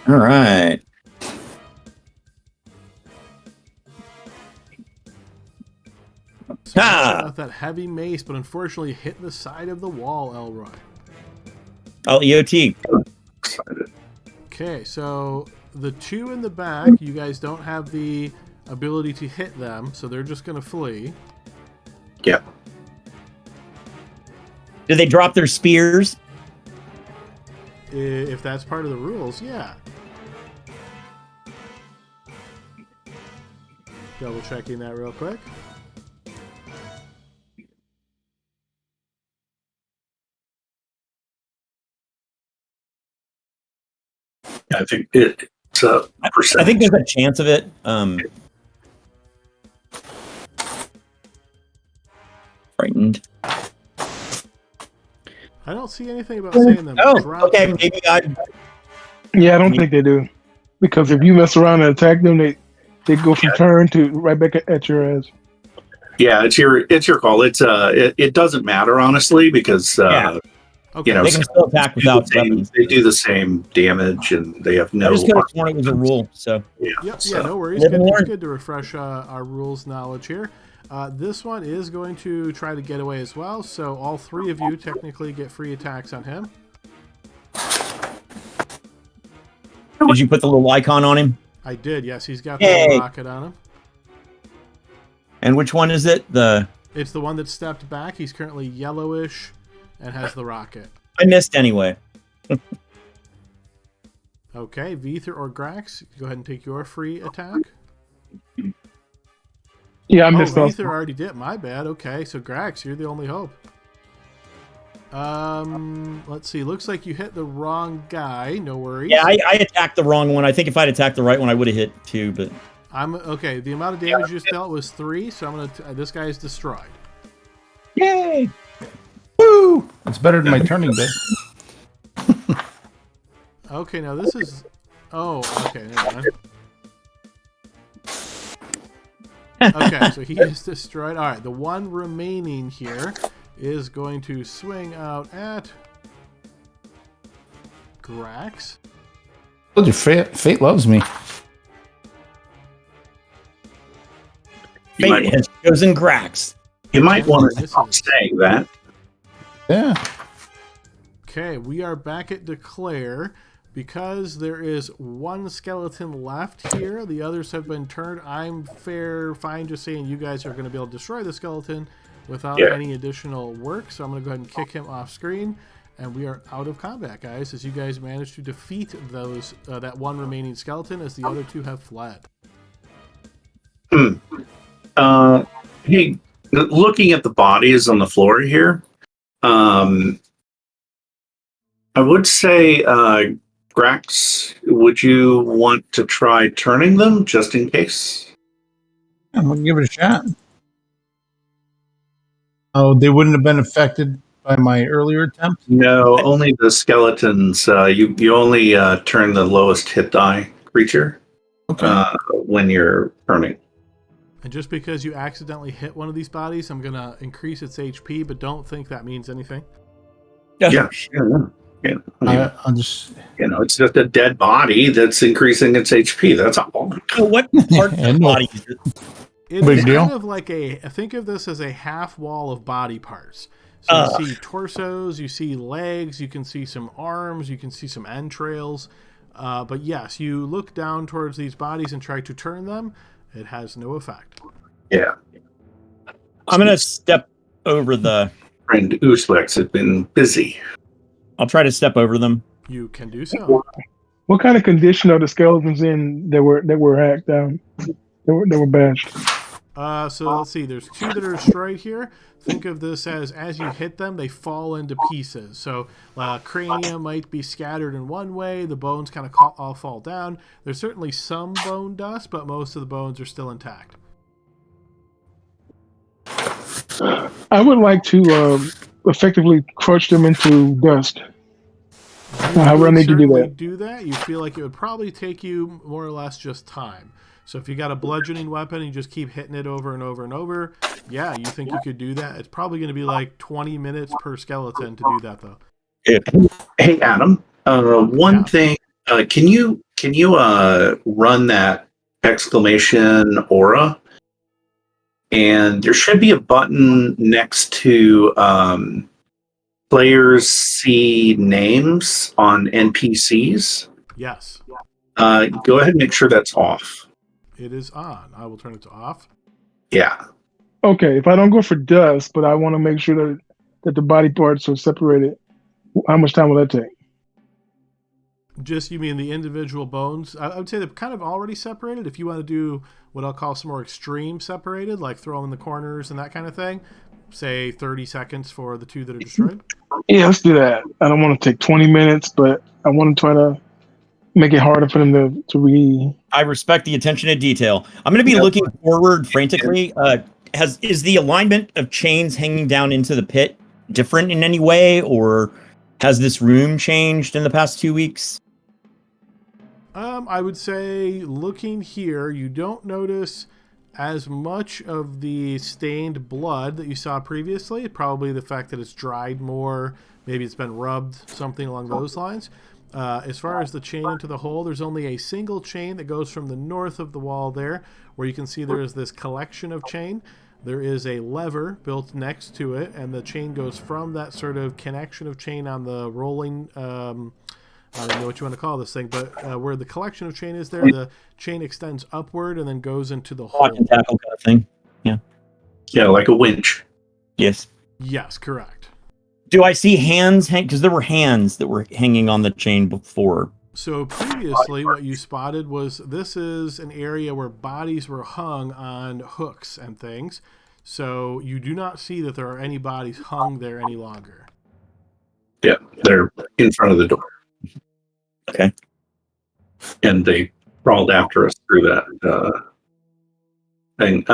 right. Smash out that heavy mace, but unfortunately hit the side of the wall, Elroy. I'll EOT. Excited. Okay, so the 2 in the back, you guys don't have the ability to hit them, so they're just going to flee. Yeah. Do they drop their spears? If that's part of the rules, yeah. Double checking that real quick. I think it's a percentage. I think there's a chance of it. Frightened. I don't see anything about saying them. Oh, drop okay. them. Maybe I. Yeah, I don't think they do. Because if you mess around and attack them, they go from turn to right back at your ass. Yeah, it's your call. It doesn't matter honestly because Okay. you know They can still attack without weapons. they do the same damage and they have I no. just could have sworn it was a rule. So Yep. Yeah. No worries. Live Good, and it's learn. good to refresh our rules knowledge here. This one is going to try to get away as well. So all three of you technically get free attacks on him. did you put the little icon on him? I did. Yes, he's got the Yay. little rocket on him. And which one is it? It's the one that stepped back. He's currently yellowish and has the rocket. I missed anyway. Okay, Veether or Grax, go ahead and take your free attack. Yeah, I missed those. Veether already did. My bad. Okay, so Grax, you're the only hope. Let's see. Looks like you hit the wrong guy. No worries. Yeah, I attacked the wrong one. I think if I'd attacked the right one, I would have hit 2. But I'm okay. The amount of damage you just dealt was 3, so I'm gonna. This guy is destroyed. yay! Woo! It's better than my turning day. Okay, now this is. Oh, okay. Never mind. Okay, so he is destroyed. All right, the one remaining here is going to swing out at Grax. Told you, fate loves me. You might, Fate has chosen Grax. you might want to This stop is- saying that. Yeah. Okay, we are back at Declare. Because there is one skeleton left here, the others have been turned. I'm fine just saying you guys are going to be able to destroy the skeleton without any additional work. So I'm going to go ahead and kick him off screen. And we are out of combat, guys, as you guys managed to defeat those that one remaining skeleton as the other two have fled. Hey, looking at the bodies on the floor here, I would say, Grax, would you want to try turning them just in case? Yeah, we'll give it a shot. Oh, they wouldn't have been affected by my earlier attempt? No, only the skeletons. You only turn the lowest hit die creature Okay. when you're turning. And just because you accidentally hit one of these bodies, I'm going to increase its HP, but don't think that means anything. Yeah. I'll just. It's just a dead body that's increasing its HP. That's all. So what part of the body is it? It's Big deal. kind of like think of this as a half wall of body parts. So you see torsos, you see legs, you can see some arms, you can see some entrails. But yes, you look down towards these bodies and try to turn them. It has no effect. Yeah. I'm going to step over the... Friend Uslex has been busy. I'll try to step over them. You can do so. What kind of condition are the skeletons in that were hacked down? They were bashed. So let's see. There's 2 that are destroyed here. Think of this as you hit them, they fall into pieces. So cranium might be scattered in one way. The bones kind of all fall down. There's certainly some bone dust, but most of the bones are still intact. I would like to effectively crush them into dust. However, I need to do that. Do that. You feel like it would probably take you more or less just time. So if you got a bludgeoning weapon and you just keep hitting it over and over and over, yeah, you think you could do that. It's probably going to be like 20 minutes per skeleton to do that, though. Hey, Adam. One thing. Can you run that exclamation aura? And there should be a button next to players see names on NPCs. Yes. Go ahead and make sure that's off. It is on. I will turn it to off. Yeah. Okay, if I don't go for dust, but I want to make sure that the body parts are separated, how much time will that take? Just, you mean the individual bones? I would say they're kind of already separated. If you want to do what I'll call some more extreme separated, like throw them in the corners and that kind of thing, say 30 seconds for the 2 that are destroyed. Yeah, let's do that. I don't want to take 20 minutes, but I want to try to make it harder for them to read. I respect the attention to detail. I'm going to be looking forward frantically. Is the alignment of chains hanging down into the pit different in any way, or has this room changed in the past 2 weeks? I would say looking here, you don't notice as much of the stained blood that you saw previously. Probably the fact that it's dried more, maybe it's been rubbed, something along those lines. As far as the chain into the hole, there's only a single chain that goes from the north of the wall there, where you can see there is this collection of chain. There is a lever built next to it, and the chain goes from that sort of connection of chain on the rolling, I don't know what you want to call this thing, but where the collection of chain is there, the chain extends upward and then goes into the hole. Lock and tackle kind of thing. Yeah. Yeah, like a winch. Yes. Yes, correct. Do I see hands hang? Because there were hands that were hanging on the chain before. So previously what you spotted was this is an area where bodies were hung on hooks and things. So you do not see that there are any bodies hung there any longer. Yeah, they're in front of the door. Okay. And they crawled after us through that thing.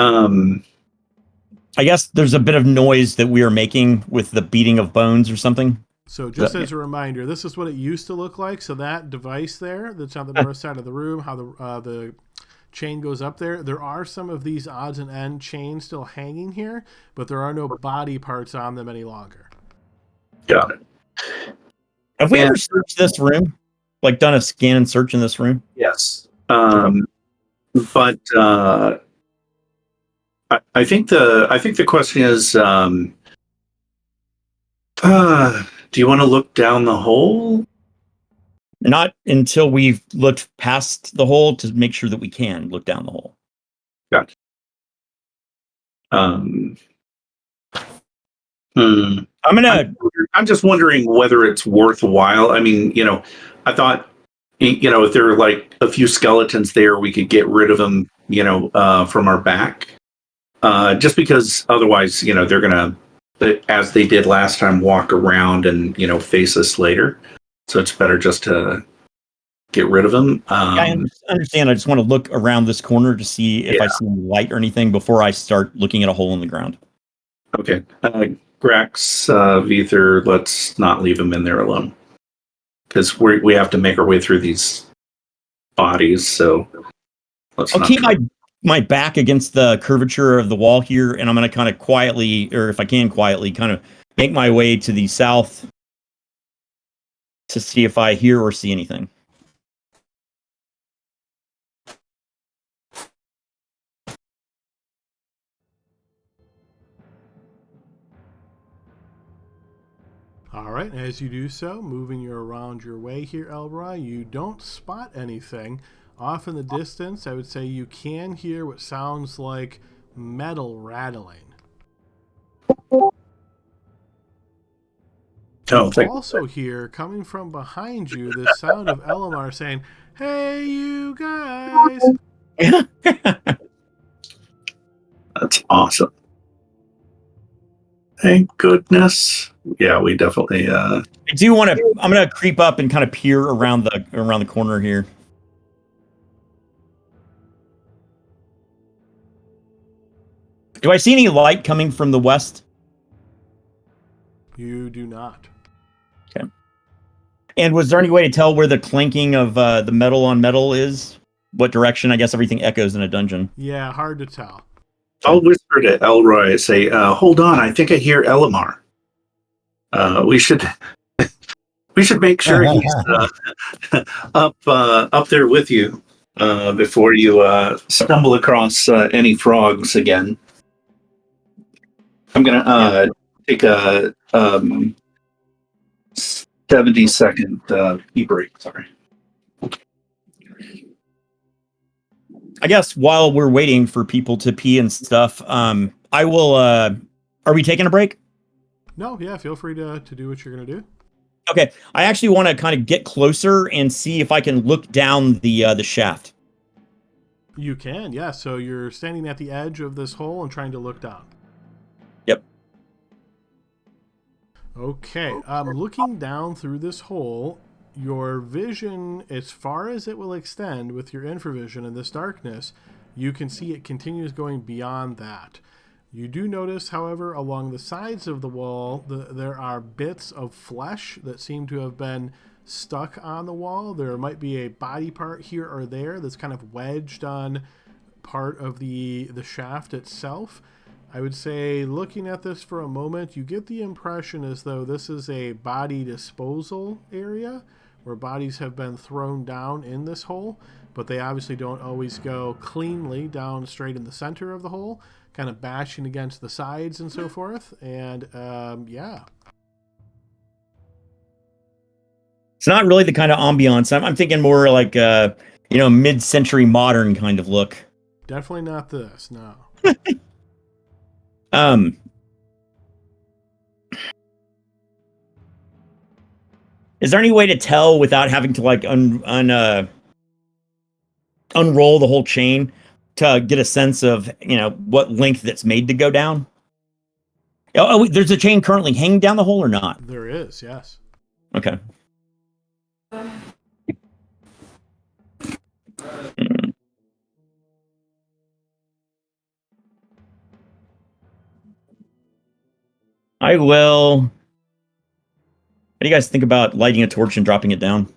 I guess there's a bit of noise that we are making with the beating of bones or something. So just as a reminder, this is what it used to look like. So that device there that's on the north side of the room, how the chain goes up there. There are some of these odds and end chains still hanging here, but there are no body parts on them any longer. Got it. Have we ever searched this room? Like done a scan and search in this room? Yes. But I think the question is, do you want to look down the hole? Not until we've looked past the hole to make sure that we can look down the hole. Gotcha. I'm just wondering whether it's worthwhile. I mean, I thought, if there were like a few skeletons there, we could get rid of them, from our back. Just because otherwise, they're gonna, as they did last time, walk around and face us later. So it's better just to get rid of them. I understand. I just want to look around this corner to see if I see any light or anything before I start looking at a hole in the ground. Okay. Grax, Vether, let's not leave them in there alone. Because we have to make our way through these bodies, so I'll keep my back against the curvature of the wall here, and I'm going to kind of quietly, or if I can quietly, kind of make my way to the south to see if I hear or see anything. All right, as you do so, moving you around your way here, Elroy, you don't spot anything. Off in the distance, I would say you can hear what sounds like metal rattling. You also hear, coming from behind you, the sound of Elamar saying, "Hey, you guys!" That's awesome. Thank goodness. Yeah, we definitely. I do want to. I'm going to creep up and kind of peer around the corner here. Do I see any light coming from the west? You do not. Okay. And was there any way to tell where the clinking of the metal on metal is? What direction? I guess everything echoes in a dungeon. Yeah, hard to tell. I'll whisper to Elroy, say, "Hold on, I think I hear Elamar. We should make sure he's up there with you before you stumble across any frogs again." I'm gonna take a 70-second pee break. Sorry. I guess while we're waiting for people to pee and stuff, I will. Are we taking a break? No, yeah, feel free to do what you're gonna do. Okay, I actually want to kind of get closer and see if I can look down the shaft. You can, yeah. So you're standing at the edge of this hole and trying to look down. Yep. Okay, looking down through this hole, your vision, as far as it will extend with your infravision in this darkness, you can see it continues going beyond that. You do notice, however, along the sides of the wall, there are bits of flesh that seem to have been stuck on the wall. There might be a body part here or there that's kind of wedged on part of the shaft itself. I would say, looking at this for a moment, you get the impression as though this is a body disposal area where bodies have been thrown down in this hole, but they obviously don't always go cleanly down straight in the center of the hole, kind of bashing against the sides and so forth. And yeah. It's not really the kind of ambiance. I'm thinking more like mid-century modern kind of look. Definitely not this, no. Is there any way to tell without having to like unroll the whole chain to get a sense of, what length it's made to go down? Oh, there's a chain currently hanging down the hole or not? There is, yes. Okay. I will. What do you guys think about lighting a torch and dropping it down?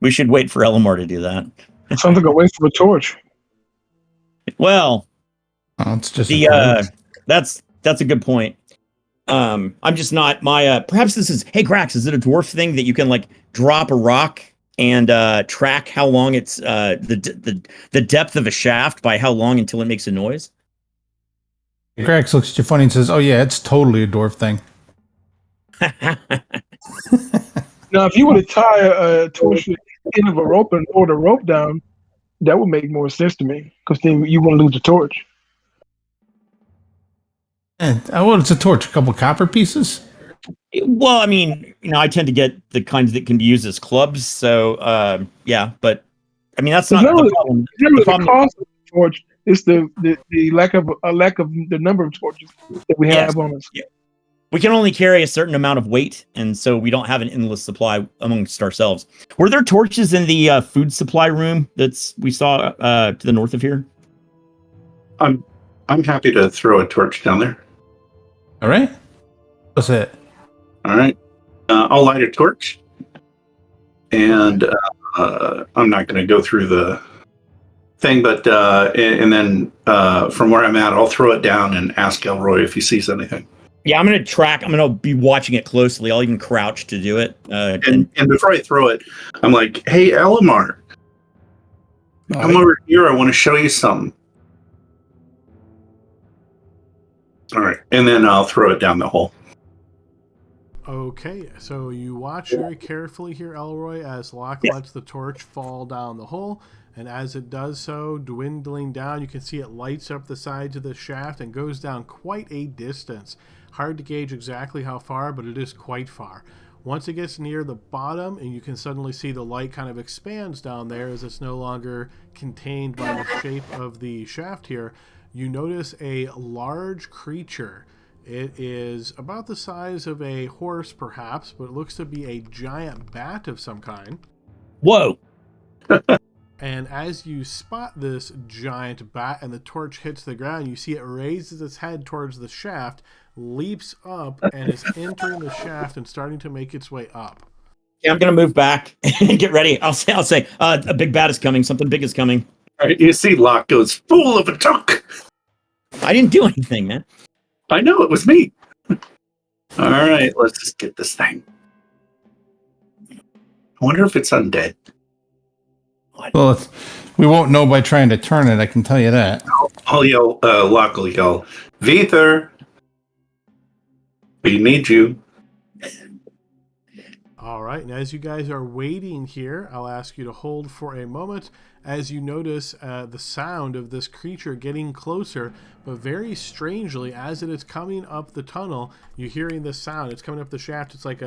We should wait for Elamar to do that. Sounds like a waste of a torch. Well, it's just that's a good point. I'm just not perhaps this is, hey Grax, is it a dwarf thing that you can like drop a rock and track how long it's the depth of a shaft by how long until it makes a noise? Grax looks at you funny and says, "Oh yeah, it's totally a dwarf thing." Now, if you were to tie a torch to the end of a rope and pull the rope down, that would make more sense to me, because then you won't lose the torch. Well, it's a torch. A couple copper pieces. Well, I mean, I tend to get the kinds that can be used as clubs. So, yeah, but I mean, that's not the problem. The cost of the torch is the lack of the number of torches that we have on us. Yeah. We can only carry a certain amount of weight, and so we don't have an endless supply amongst ourselves. Were there torches in the food supply room we saw to the north of here? I'm happy to throw a torch down there. All right. What's it? All right. I'll light a torch, and I'm not going to go through the thing, but and then from where I'm at, I'll throw it down and ask Elroy if he sees anything. Yeah, I'm going to be watching it closely. I'll even crouch to do it. And before I throw it, I'm like, "Hey, Elamar, come over here. I want to show you something." All right, and then I'll throw it down the hole. Okay, so you watch very carefully here, Elroy, as Locke lets the torch fall down the hole, and as it does so, dwindling down, you can see it lights up the sides of the shaft and goes down quite a distance. Hard to gauge exactly how far, but it is quite far. Once it gets near the bottom, and you can suddenly see the light kind of expands down there as it's no longer contained by the shape of the shaft here, you notice a large creature. It is about the size of a horse, perhaps, but it looks to be a giant bat of some kind. Whoa! And as you spot this giant bat and the torch hits the ground, you see it raises its head towards the shaft, leaps up, and is entering the shaft and starting to make its way up. Yeah, I'm going to move back and get ready. I'll say, a big bat is coming. Something big is coming. All right, you see Locke goes, "Fool of a tuck!" I didn't do anything, man. I know, it was me. All right, let's just get this thing. I wonder if it's undead. Well, we won't know by trying to turn it, I can tell you that. I'll yell, Locke will yell, "Veether, we need you." All right, and as you guys are waiting here, I'll ask you to hold for a moment as you notice the sound of this creature getting closer, but very strangely, as it is coming up the tunnel, you're hearing this sound. It's coming up the shaft. It's like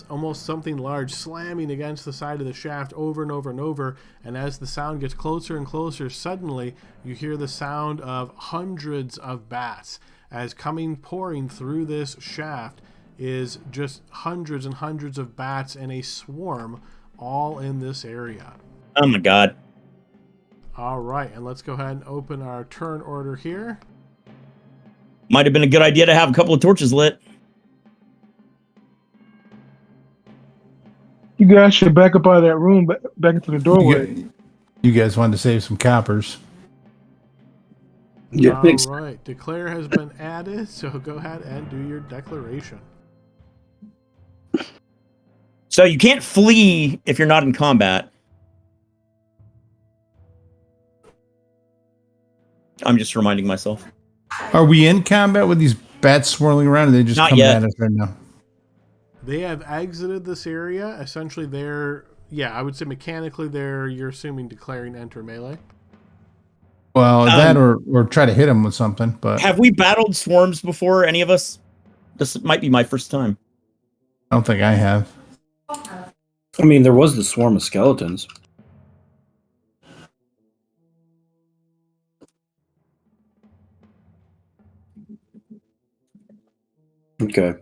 almost something large slamming against the side of the shaft over and over and over, and as the sound gets closer and closer, suddenly you hear the sound of hundreds of bats as pouring through this shaft. is just hundreds and hundreds of bats in a swarm all in this area. Oh my god. All right, and let's go ahead and open our turn order here. Might have been a good idea to have a couple of torches lit. You guys should back up out of that room, back into the doorway. You guys wanted to save some coppers. Yeah, All thanks. right, declare has been added, so go ahead and do your declaration. So you can't flee if you're not in combat. I'm just reminding myself. Are we in combat with these bats swirling around? Or they just Not come yet. at us right now? They have exited this area. Essentially, I would say mechanically, you're assuming declaring enter melee. Well, that or try to hit them with something. But Have we battled swarms before, any of us? This might be my first time. I don't think I have. I mean, there was the swarm of skeletons. Okay.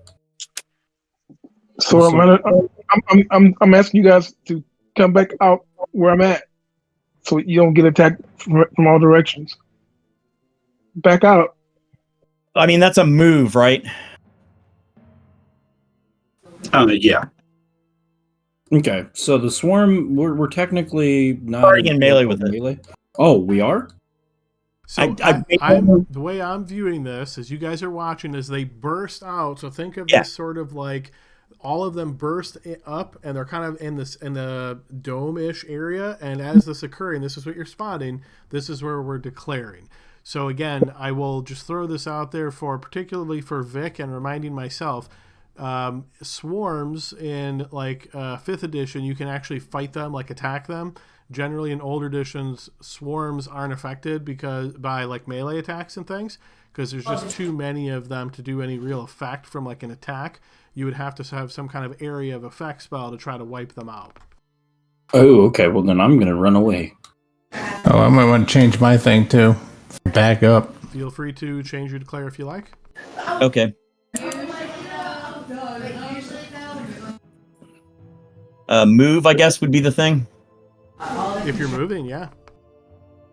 So I'm asking you guys to come back out where I'm at, so you don't get attacked from all directions. Back out. I mean, that's a move, right? Yeah. Okay. So the swarm, we're technically not Already in melee with it. melee. Oh, we are? So the way I'm viewing this, as you guys are watching, is they burst out. So think of Yeah. this sort of like all of them burst up, and they're kind of in the dome-ish area. And as this occurring, this is what you're spotting. This is where we're declaring. So again, I will just throw this out there particularly for Vic and reminding myself. Swarms in like 5th edition, you can actually fight them, like attack them. Generally in older editions, swarms aren't affected by like melee attacks and things, because there's just too many of them to do any real effect from like an attack. You would have to have some kind of area of effect spell to try to wipe them out. Oh, okay. Well, then I'm going to run away. Oh, I might want to change my thing too. Back up. Feel free to change your declare if you like. Okay. Move, I guess, would be the thing. If you're moving, yeah.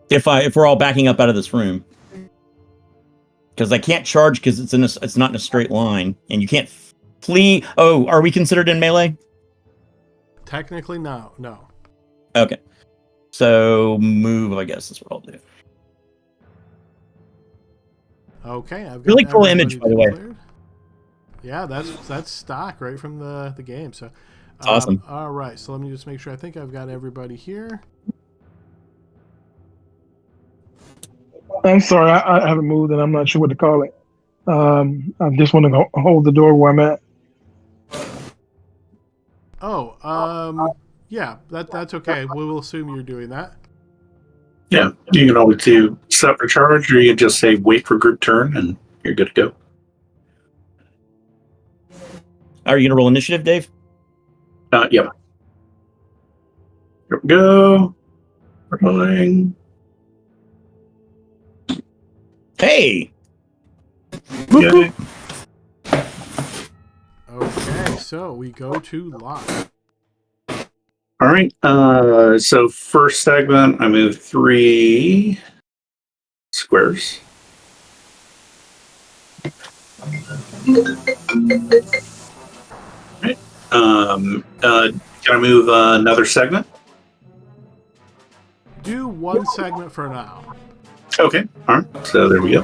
If we're all backing up out of this room, because I can't charge because it's not in a straight line, and you can't flee. Oh, are we considered in melee? Technically, no. Okay, so move, I guess, is what I'll do. Okay, I've got Really cool everybody image, by the way. declared. Yeah, that's stock right from the game. So It's awesome. All right, so let me just make sure. I think I've got everybody here. I'm sorry, I haven't moved, and I'm not sure what to call it. I just want to hold the door where I'm at. Yeah, that's okay. We will assume you're doing that. Yeah. You can always do set for charge, or you can just say wait for group turn, and you're good to go. Are you gonna roll initiative, Dave? Yep. Here we go. Rolling. Hey. Okay. Okay, so we go to lock. All right. So first segment, I move 3 squares. Right. Can I move another segment? Do one segment for now. Okay. All right. So there we go.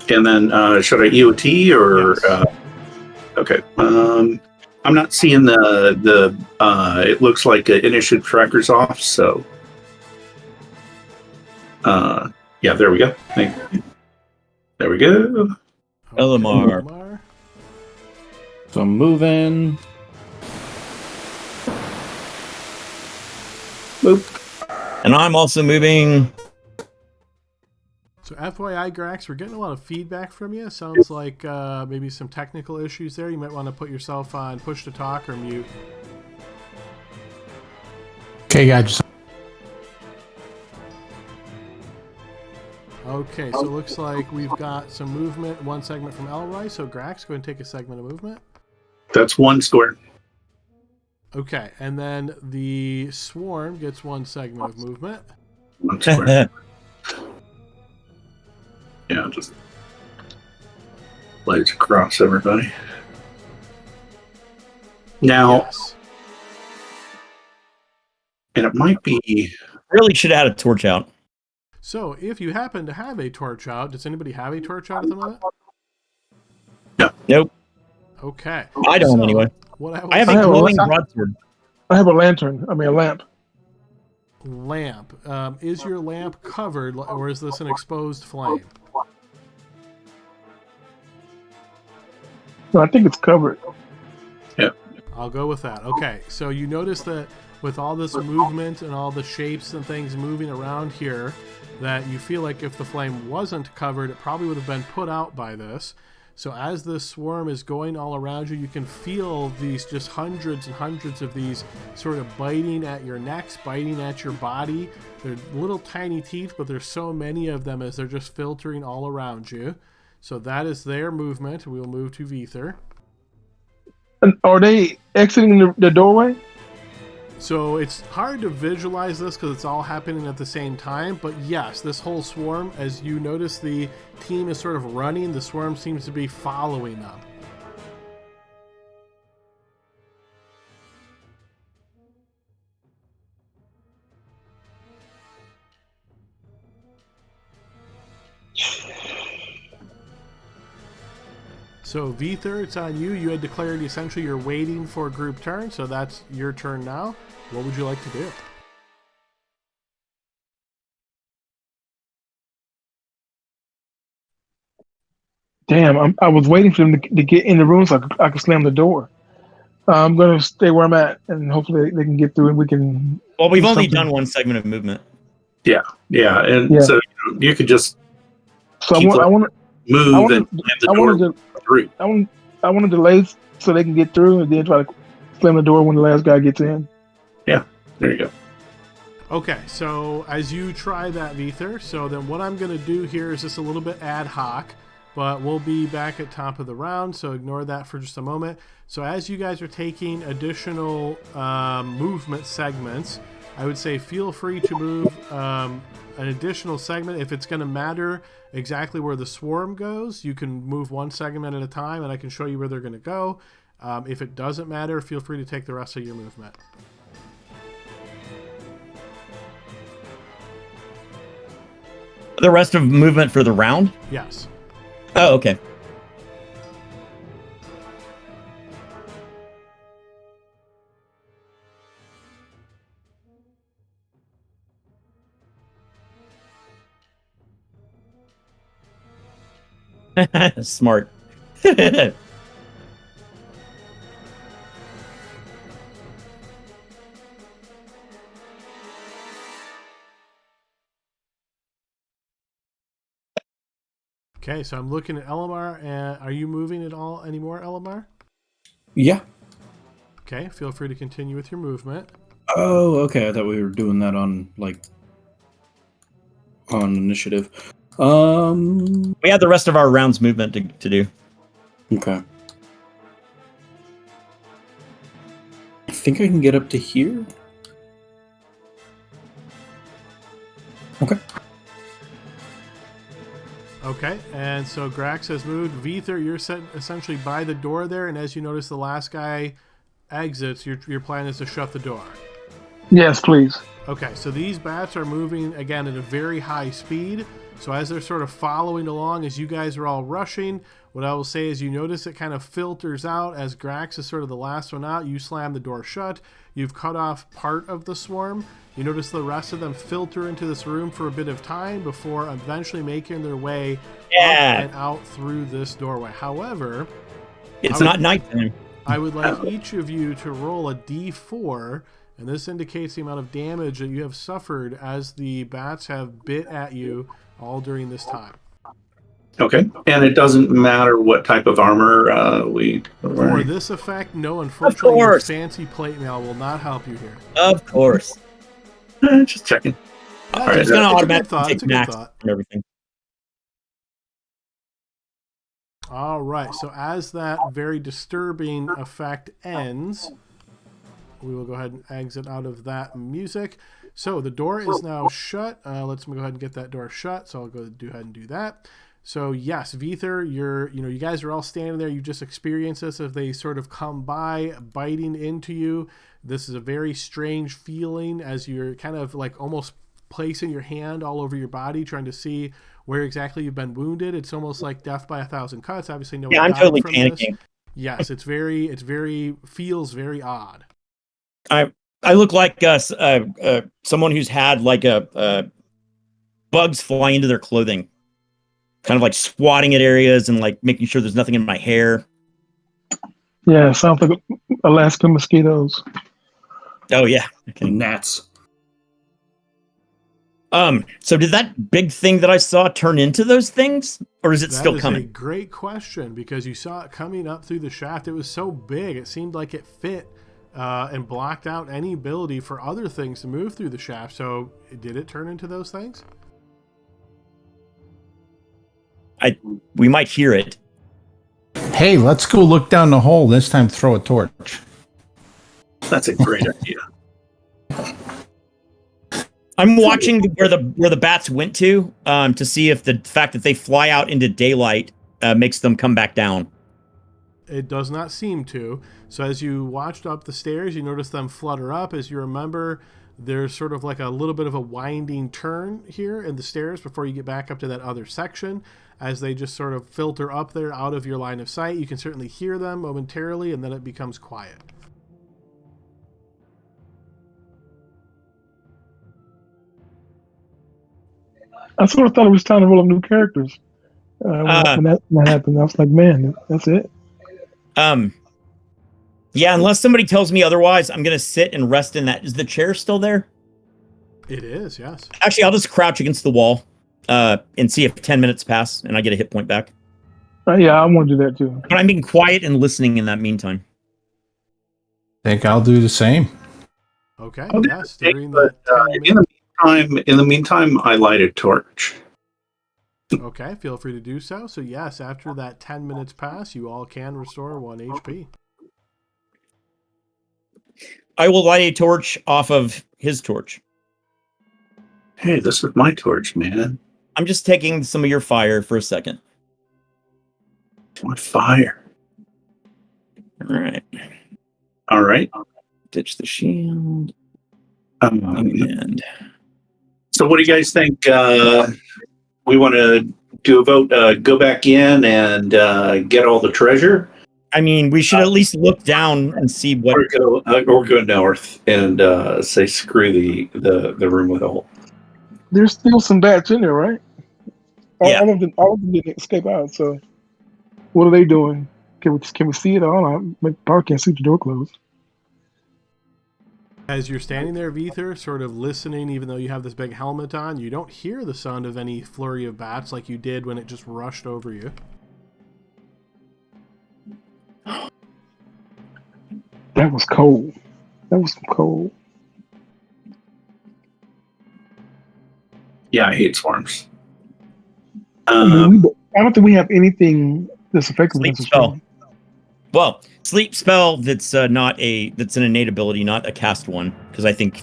And then should I EOT or? Yes. Okay. I'm not seeing the. It looks like initiative tracker's off. So. Yeah. There we go. There we go. Elamar. So I'm moving. Boop. And I'm also moving. So FYI, Grax, we're getting a lot of feedback from you. Sounds like maybe some technical issues there. You might want to put yourself on push to talk or mute. Okay, guys. Okay, so it looks like we've got some movement, one segment from Elroy. So Grax, go ahead and take a segment of movement. That's one square. Okay, and then the swarm gets one segment of movement. One square. Yeah, just lays across everybody. Now, Yes. and it might be. Really should have had a torch out. So if you happen to have a torch out, does anybody have a torch out at the moment? Nope. Okay. I don't So, anyway. What I have I a have a glowing lamp. broadsword. I have a lantern. I mean, a lamp. lamp. Is your lamp covered, or is this an exposed flame? No, I think it's covered. I'll go with that. Okay, so you notice that with all this movement and all the shapes and things moving around here, that you feel like if the flame wasn't covered, it probably would have been put out by this. So as this swarm is going all around you, you can feel these just hundreds and hundreds of these sort of biting at your necks, biting at your body. They're little tiny teeth, but there's so many of them as they're just filtering all around you. So that is their movement. We'll move to Vether. And are they exiting the doorway? So it's hard to visualize this because it's all happening at the same time. But yes, this whole swarm, as you notice the team is sort of running, the swarm seems to be following them. So Vether, it's on you. You had declared essentially you're waiting for a group turn, so that's your turn now. What would you like to do? Damn, I was waiting for them to get in the room so I could slam the door. I'm going to stay where I'm at, and hopefully they can get through and we can... Well, we've do only something. done one segment of movement. Yeah, and Yeah. so you could just So keep I want move and slam the door through. I want to delay so they can get through and then try to slam the door when the last guy gets in. There you go. Okay, so as you try that, Vether, so then what I'm going to do here is just a little bit ad hoc, but we'll be back at top of the round, so ignore that for just a moment. So as you guys are taking additional movement segments, I would say feel free to move an additional segment. If it's going to matter exactly where the swarm goes, you can move one segment at a time, and I can show you where they're going to go. If it doesn't matter, feel free to take the rest of your movement. The rest of movement for the round? Yes. Oh, okay. Smart. Okay, so I'm looking at Elamar, and are you moving at all anymore, Elamar? Yeah. Okay, feel free to continue with your movement. Oh, okay. I thought we were doing that on initiative. We had the rest of our round's movement to do. Okay. I think I can get up to here. Okay. Okay, and so Grax has moved. Vether, you're set essentially by the door there, and as you notice the last guy exits, your plan is to shut the door. Yes, please. Okay, so these bats are moving, again, at a very high speed. So as they're sort of following along, as you guys are all rushing, what I will say is you notice it kind of filters out as Grax is sort of the last one out. You slam the door shut. You've cut off part of the swarm. You notice the rest of them filter into this room for a bit of time before eventually making their way up and out through this doorway. However, It's not nighttime. I would like each of you to roll a d4, and this indicates the amount of damage that you have suffered as the bats have bit at you all during this time. Okay, and it doesn't matter what type of armor we are For wearing. this effect, no, unfortunately, your course. fancy plate mail will not help you here. Of course. Just checking. Yeah, right, It's going to it's a good automatically thought. take It's a good max thought. and everything. All right. So as that very disturbing effect ends, we will go ahead and exit out of that music. So the door is now shut. Let's go ahead and get that door shut. So I'll go ahead and do that. So yes, Vether, you guys are all standing there. You just experience this as they sort of come by, biting into you. This is a very strange feeling as you're kind of like almost placing your hand all over your body, trying to see where exactly you've been wounded. It's almost like death by 1,000 cuts. Obviously, no one I'm died totally from panicking. this. Yes, feels very odd. I look like someone who's had like bugs fly into their clothing, kind of like swatting at areas and like making sure there's nothing in my hair. Yeah, it sounds like Alaska mosquitoes. Oh yeah, okay. Gnats. So did that big thing that I saw turn into those things, or is it still coming? That is a great question, because you saw it coming up through the shaft. It was so big, it seemed like it fit and blocked out any ability for other things to move through the shaft. So did it turn into those things? We might hear it. Hey, let's go look down the hole. This time throw a torch. That's a great idea. I'm watching where the bats went to see if the fact that they fly out into daylight makes them come back down. It does not seem to. So as you watched up the stairs, you notice them flutter up. As you remember, there's sort of like a little bit of a winding turn here in the stairs before you get back up to that other section. As they just sort of filter up there out of your line of sight, you can certainly hear them momentarily, and then it becomes quiet. I sort of thought it was time to roll up new characters. When that happened, I was like, man, that's it. Yeah, unless somebody tells me otherwise, I'm going to sit and rest in that. Is the chair still there? It is, yes. Actually, I'll just crouch against the wall and see if 10 minutes pass and I get a hit point back. Yeah, I want to do that too. But I'm being quiet and listening in that meantime. Think I'll do the same. Okay, Okay, yes. During but, that in the meantime, I light a torch. Okay, feel free to do so. So yes, after that 10 minutes pass, you all can restore 1 HP. I will light a torch off of his torch. Hey, this is my torch, man. I'm just taking some of your fire for a second. My fire. All right. All right. Ditch the shield. And so what do you guys think? We want to do a vote, go back in and get all the treasure? I mean, we should at least look down and see what... Or go north and say screw the room with a hole. There's still some bats in there, right? Yeah. All of them didn't escape out. So, what are they doing? Can we see it all? I probably can't see the door closed. As you're standing there, Vether, sort of listening, even though you have this big helmet on, you don't hear the sound of any flurry of bats like you did when it just rushed over you. That was cold. That was cold. Yeah, I hate swarms. I don't think we have anything that's effective Sleep against a spell. storm. Well, sleep spell that's an innate ability, not a cast one, because I think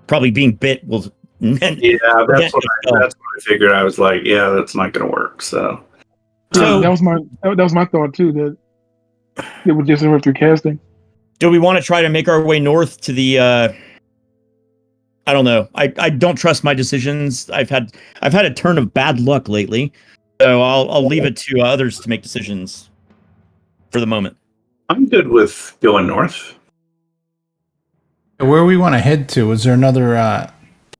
probably being bit will. Yeah, that's what I figured. I was like, yeah, that's not going to work. So that was my thought too. That it would just interrupt your casting. Do we want to try to make our way north to the? I don't know. I don't trust my decisions. I've had a turn of bad luck lately, so I'll leave it to others to make decisions for the moment. I'm good with going north. Where we want to head to? Is there another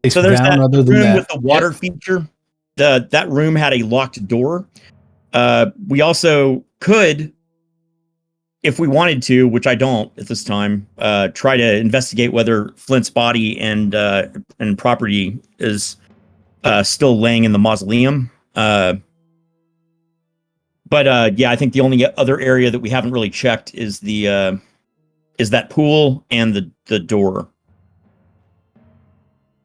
place So there's down that other than room that? with the water feature. That room had a locked door. We also could, if we wanted to, which I don't at this time, try to investigate whether Flint's body and property is still laying in the mausoleum. But yeah, I think the only other area that we haven't really checked is that pool and the door.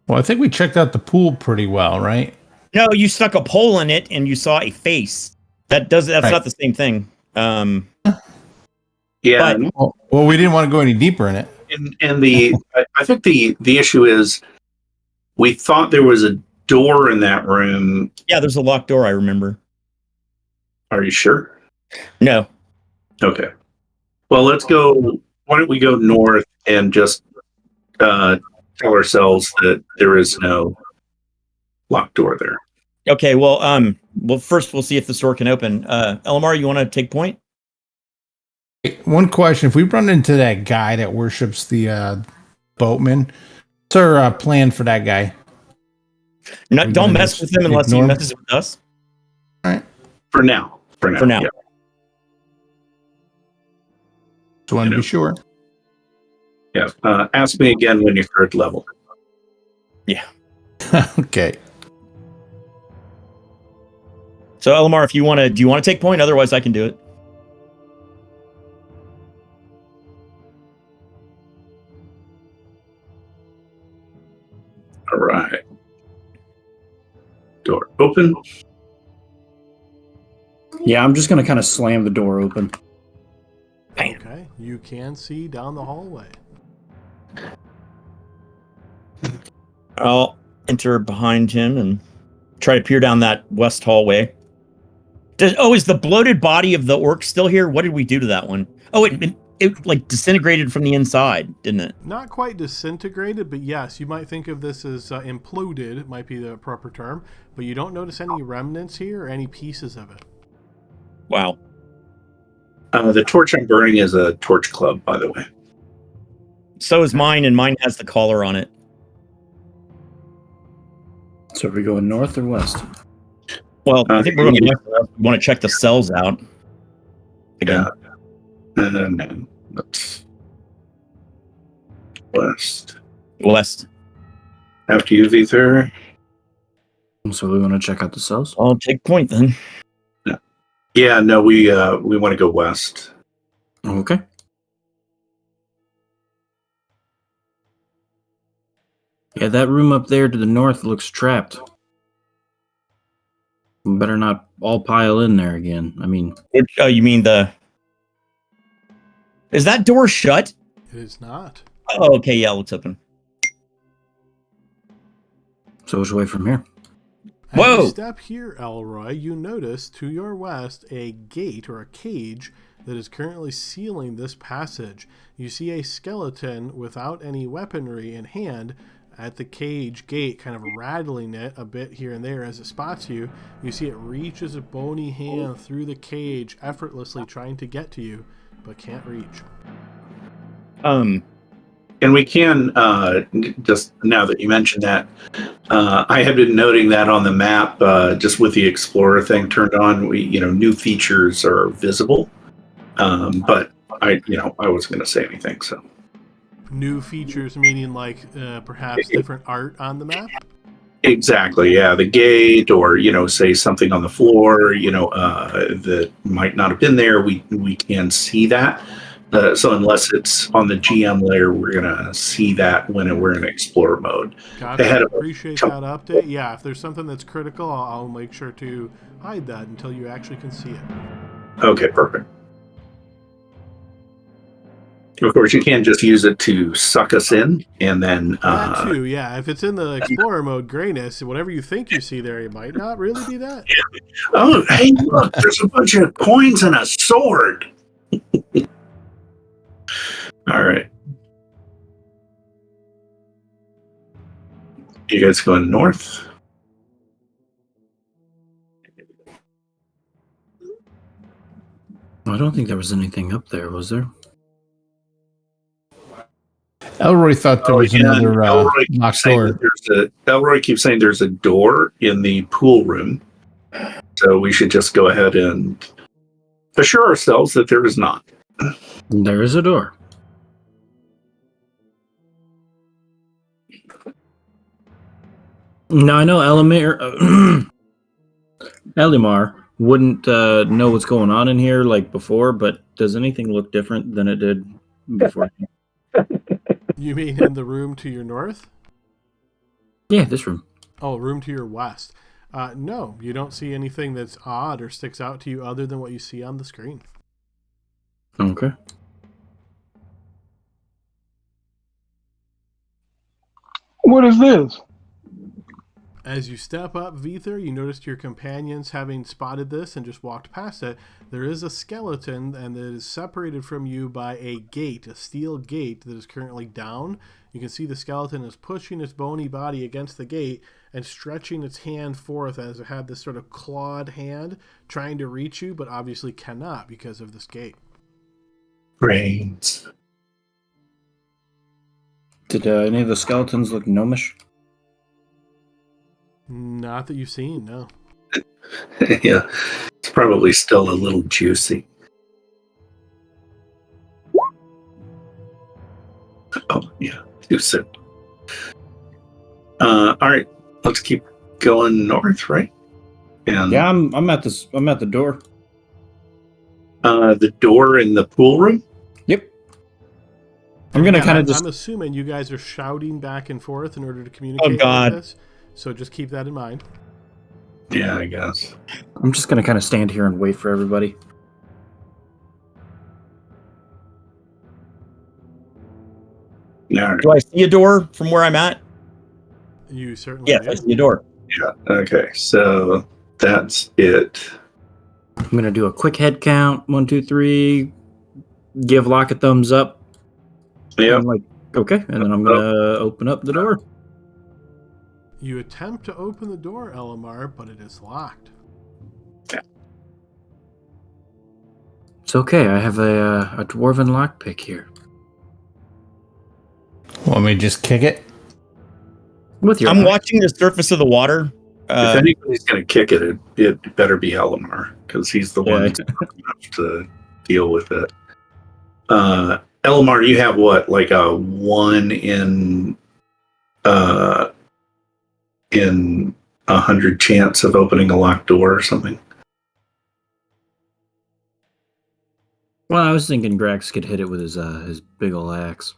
Well, I think we checked out the pool pretty well, right? No, you stuck a pole in it and you saw a face That's Right. not the same thing. Yeah, But- Well, we didn't want to go any deeper in it. and I think the issue is we thought there was a door in that room. Yeah, there's a locked door, I remember. Are you sure? No. Okay. Well, let's go. Why don't we go north and just tell ourselves that there is no locked door there. Okay, well, first we'll see if this door can open. Elamar, you want to take point? One question: if we run into that guy that worships the boatman, what's our plan for that guy? No, We're don't gonna mess just with him unless he ignore him? messes with us. For now. For now. Yeah. Just want to be sure. Yeah. Ask me again when you're third level. Okay. So Elamar, if you want to, do you want to take point? Otherwise, I can do it. All right. Door open. Yeah, I'm just gonna kind of slam the door open. Okay, you can see down the hallway. I'll enter behind him and try to peer down that west hallway. Is the bloated body of the orc still here? What did we do to that one? Oh, it like disintegrated from the inside, didn't it? Not quite disintegrated, but yes, you might think of this as imploded, might be the proper term, but you don't notice any remnants here or any pieces of it. Wow. The torch I'm burning is a torch club, by the way. So is mine, and mine has the collar on it. So are we going north or west? Well, I think we're going yeah. to want to check the cells out. Again. No. That's west. West. After you, Ether. So we want to check out the cells. I'll take point then. Yeah, no, we want to go west. Okay. Yeah, that room up there to the north looks trapped. We better not all pile in there again. I mean, Oh, you mean the... Is that door shut? It is not. Oh, okay, yeah, let's open. so which way from here? As Whoa! you step here, Elroy, you notice to your west a gate or a cage that is currently sealing this passage. You see a skeleton without any weaponry in hand at the cage gate, kind of rattling it a bit here and there as it spots you. You see it reaches a bony hand through the cage, effortlessly trying to get to you, but can't reach. And we can, just now that you mentioned that, I have been noting that on the map, just with the Explorer thing turned on, new features are visible. But I wasn't going to say anything, so. New features meaning like perhaps different art on the map? Exactly, yeah. The gate or, say something on the floor, that might not have been there, we can see that. So unless it's on the GM layer, we're going to see that when we're in Explorer mode. Gotcha. Appreciate that update. Yeah, if there's something that's critical, I'll make sure to hide that until you actually can see it. Okay, perfect. Of course, you can't just use it to suck us in, and then... That too, yeah. If it's in the Explorer mode, grayness, whatever you think you see there, it might not really be that. Oh, hey, look, there's a bunch of coins and a sword. All right. You guys going north? I don't think there was anything up there, was there? Elroy thought there was another locked door. Elroy keeps saying there's a door in the pool room. So we should just go ahead and assure ourselves that there is not. There is a door. Now I know Elimar wouldn't know what's going on in here like before, but does anything look different than it did before? You mean in the room to your north? Yeah, this room. Oh, room to your west. No, you don't see anything that's odd or sticks out to you other than what you see on the screen. Okay. What is this? As you step up, Vether, you noticed your companions having spotted this and just walked past it. There is a skeleton, and it is separated from you by a gate, a steel gate that is currently down. You can see the skeleton is pushing its bony body against the gate and stretching its hand forth as it had this sort of clawed hand trying to reach you, but obviously cannot because of this gate. Brains. Did any of the skeletons look gnomish? Not that you've seen, no. Yeah, it's probably still a little juicy. Oh, yeah, too soon. All right, let's keep going north, right? And Yeah, I'm at this. I'm at the door. the door in the pool room. Yep. I'm gonna kind of just. I'm assuming you guys are shouting back and forth in order to communicate like God. this. So just keep that in mind. Yeah, I guess. I'm just gonna kind of stand here and wait for everybody. All right. Do I see a door from where I'm at? You certainly Yes, do. I see a door. Yeah. Okay. So that's it. I'm gonna do a quick head count. 1, 2, 3. Give Locke a thumbs up. Yep. I'm like, okay, and then I'm gonna open up the door. You attempt to open the door, Elamar, but it is locked. It's okay. I have a dwarven lockpick here. Want me to just kick it? With your I'm watching the surface of the water. If anybody's going to kick it, it better be Elamar, because he's the one Yeah. who's enough to deal with it. Elamar, you have what, like a 1 in 100 chance of opening a locked door or something? Well, I was thinking Grax could hit it with his big ol' axe.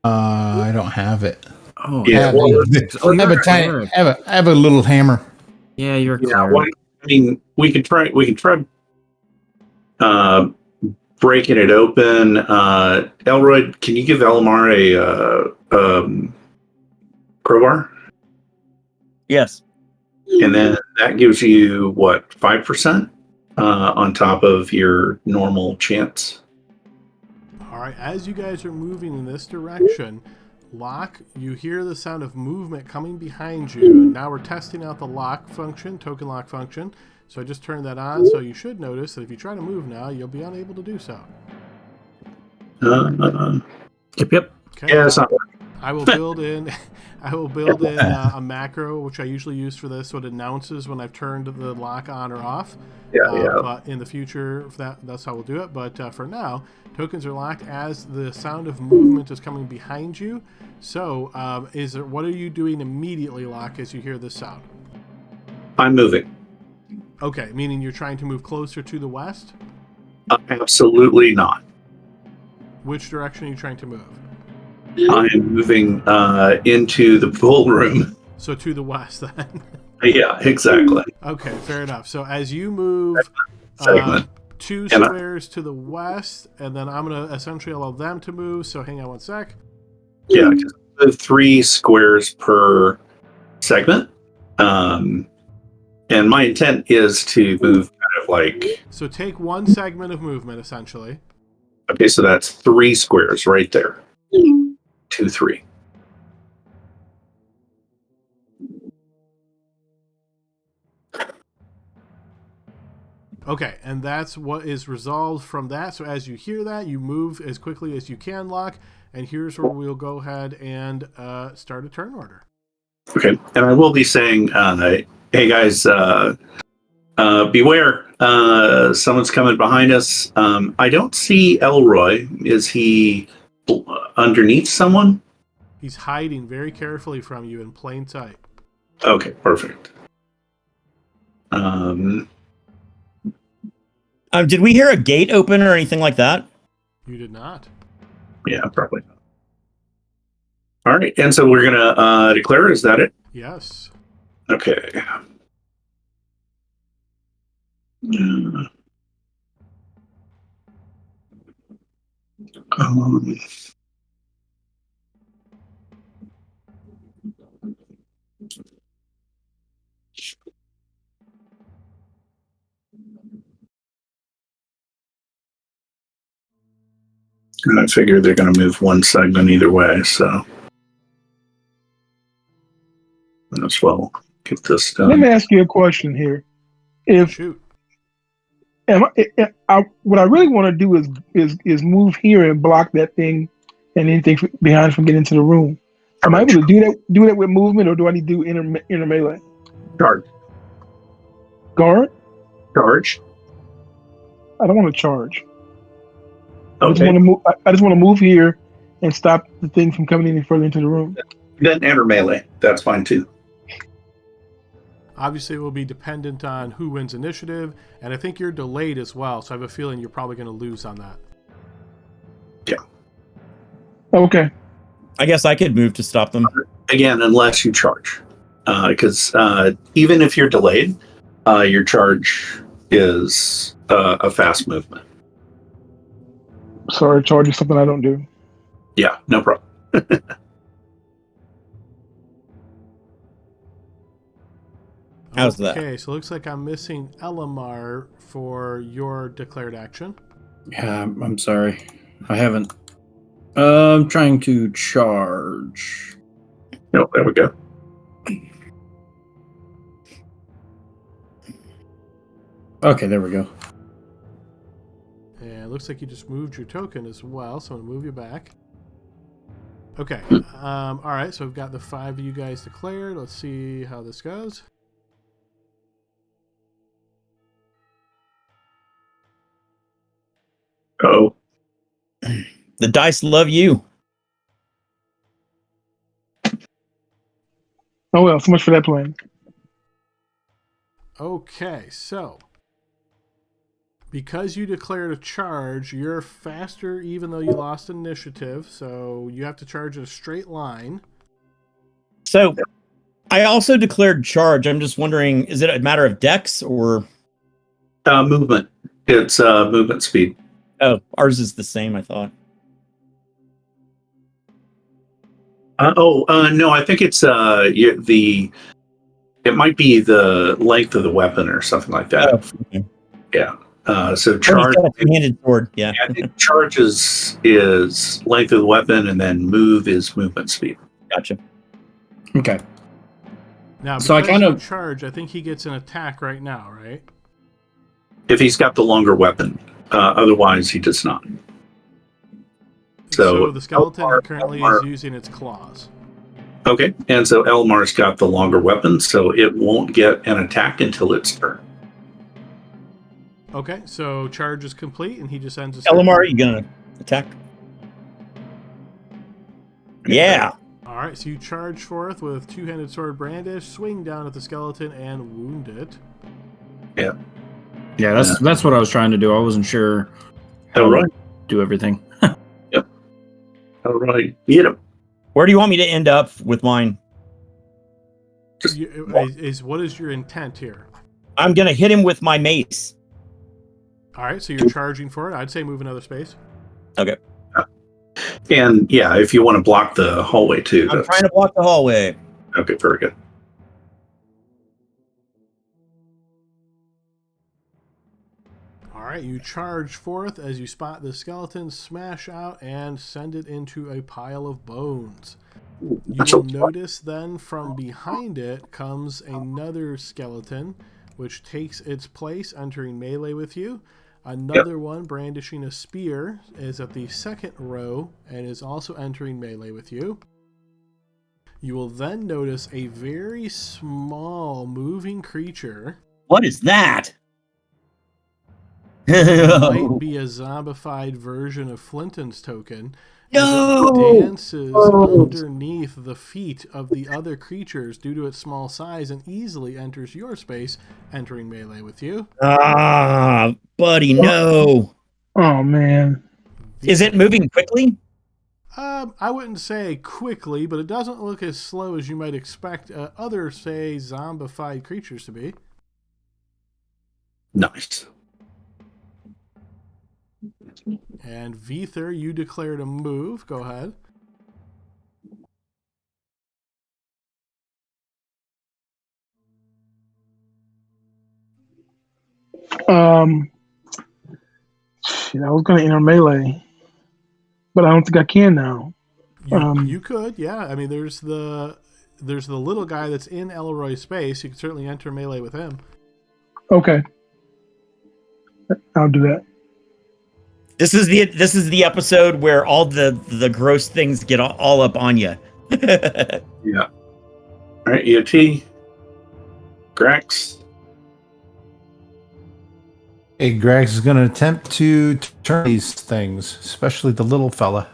I don't have it. Oh, Yeah, I have, well, I have a tiny, I have a little hammer. Yeah, you're a Yeah, cleric. well, I mean, we can try breaking it open. Elroy, can you give Elamar a crowbar? Yes. And then that gives you what, 5% on top of your normal chance. All right, as you guys are moving in this direction, Locke, you hear the sound of movement coming behind you. Now we're testing out the lock function, token lock function. So I just turned that on, so you should notice that if you try to move now, you'll be unable to do so. Yep. Okay. Yeah, it's not working. I will build in a macro, which I usually use for this, so it announces when I've turned the lock on or off. Yeah. But in the future, that's how we'll do it. But for now, tokens are locked as the sound of movement is coming behind you. So, what are you doing immediately, Locke, as you hear this sound? I'm moving. Okay, meaning you're trying to move closer to the west? Absolutely not. Which direction are you trying to move? I'm moving into the pool room. So to the west, then. Yeah, exactly. Okay, fair enough. So as you move Segment. 2 squares to the west, and then I'm going to essentially allow them to move. So hang on one sec. Yeah, just 3 squares per segment. And my intent is to move kind of like... So take 1 segment of movement, essentially. Okay, so that's 3 squares right there. 2, 3. Okay, and that's what is resolved from that. So as you hear that, you move as quickly as you can, Locke. And here's where we'll go ahead and start a turn order. Okay, and I will be saying, hey guys, beware. Someone's coming behind us. I don't see Elroy. Is he underneath someone? He's hiding very carefully from you in plain sight. Okay, perfect. Did we hear a gate open or anything like that? You did not. Yeah, probably not. All right, and so we're gonna declare. Is that it? Yes. Okay. Um, and I figure they're going to move one segment either way, so might as well get this Let me done. ask you a question here. If Shoot. what I really want to do is move here and block that thing and anything behind from getting into the room. Am I able to do that with movement, or do I need to do inner melee? Charge. Guard? Charge. I don't want to charge. I just Okay. want to move. I just want to move here and stop the thing from coming any further into the room. Then enter melee. That's fine too. Obviously, it will be dependent on who wins initiative, and I think you're delayed as well, so I have a feeling you're probably going to lose on that. Yeah. Okay. I guess I could move to stop them. Again, unless you charge. Because even if you're delayed, your charge is a fast movement. Sorry, charge is something I don't do. Yeah, no problem. How's that? Okay, so it looks like I'm missing Elamar for your declared action. Yeah, I'm sorry. I haven't. I'm trying to charge. No, there we go. Okay, there we go. And it looks like you just moved your token as well, so I'm going to move you back. Okay, all right, so we've got the 5 of you guys declared. Let's see how this goes. Oh, The dice love you. Oh well, so much for that plan. Okay, so because you declared a charge, you're faster even though you lost initiative, so you have to charge in a straight line. So I also declared charge. I'm just wondering, is it a matter of dex or? movement. It's movement speed. Oh, ours is the same, I thought. No, I think it's it might be the length of the weapon or something like that. Oh, okay. Yeah. So Oh, he's charge. got a two-handed sword. Yeah. Charge is length of the weapon, and then move is movement speed. Gotcha. Okay. Now, So I because kind you of- charge, I think he gets an attack right now, right? If he's got the longer weapon, otherwise he does not. So the skeleton Elmar- currently Elmar- is using its claws. Okay, and so Elmar's got the longer weapon, so it won't get an attack until its turn. Okay, so charge is complete, and he just ends his turn. Elamar, are you gonna attack? Yeah. All right, so you charge forth with two-handed sword brandish, swing down at the skeleton, and wound it. Yeah, that's what I was trying to do. I wasn't sure how All right. to do everything. All right, hit him. Where do you want me to end up with mine? Just What is your intent here? I'm gonna hit him with my mace. All right, so you're charging for it. I'd say move another space. Okay. and yeah, if you want to block the hallway too. I'm trying to block the hallway. Okay, very good. All right, you charge forth as you spot the skeleton, smash out, and send it into a pile of bones. You will notice then from behind it comes another skeleton, which takes its place, entering melee with you. Another one brandishing a spear is at the second row and is also entering melee with you. You will then notice a very small moving creature. What is that? Might be a zombified version of Flinton's token. No! As it dances underneath the feet of the other creatures due to its small size and easily enters your space, entering melee with you. Ah, buddy, no. Oh man. Is it moving quickly? I wouldn't say quickly, but it doesn't look as slow as you might expect other, say, zombified creatures to be. Nice. And Vether, you declared a move. Go ahead. Shit, I was gonna enter melee, but I don't think I can now. You could, yeah. I mean, there's the little guy that's in Elroy's space. You can certainly enter melee with him. Okay, I'll do that. This is the episode where all the gross things get all up on you. Yeah. All right, EOT. Grax. Hey, Gregs is going to attempt to turn these things, especially the little fella.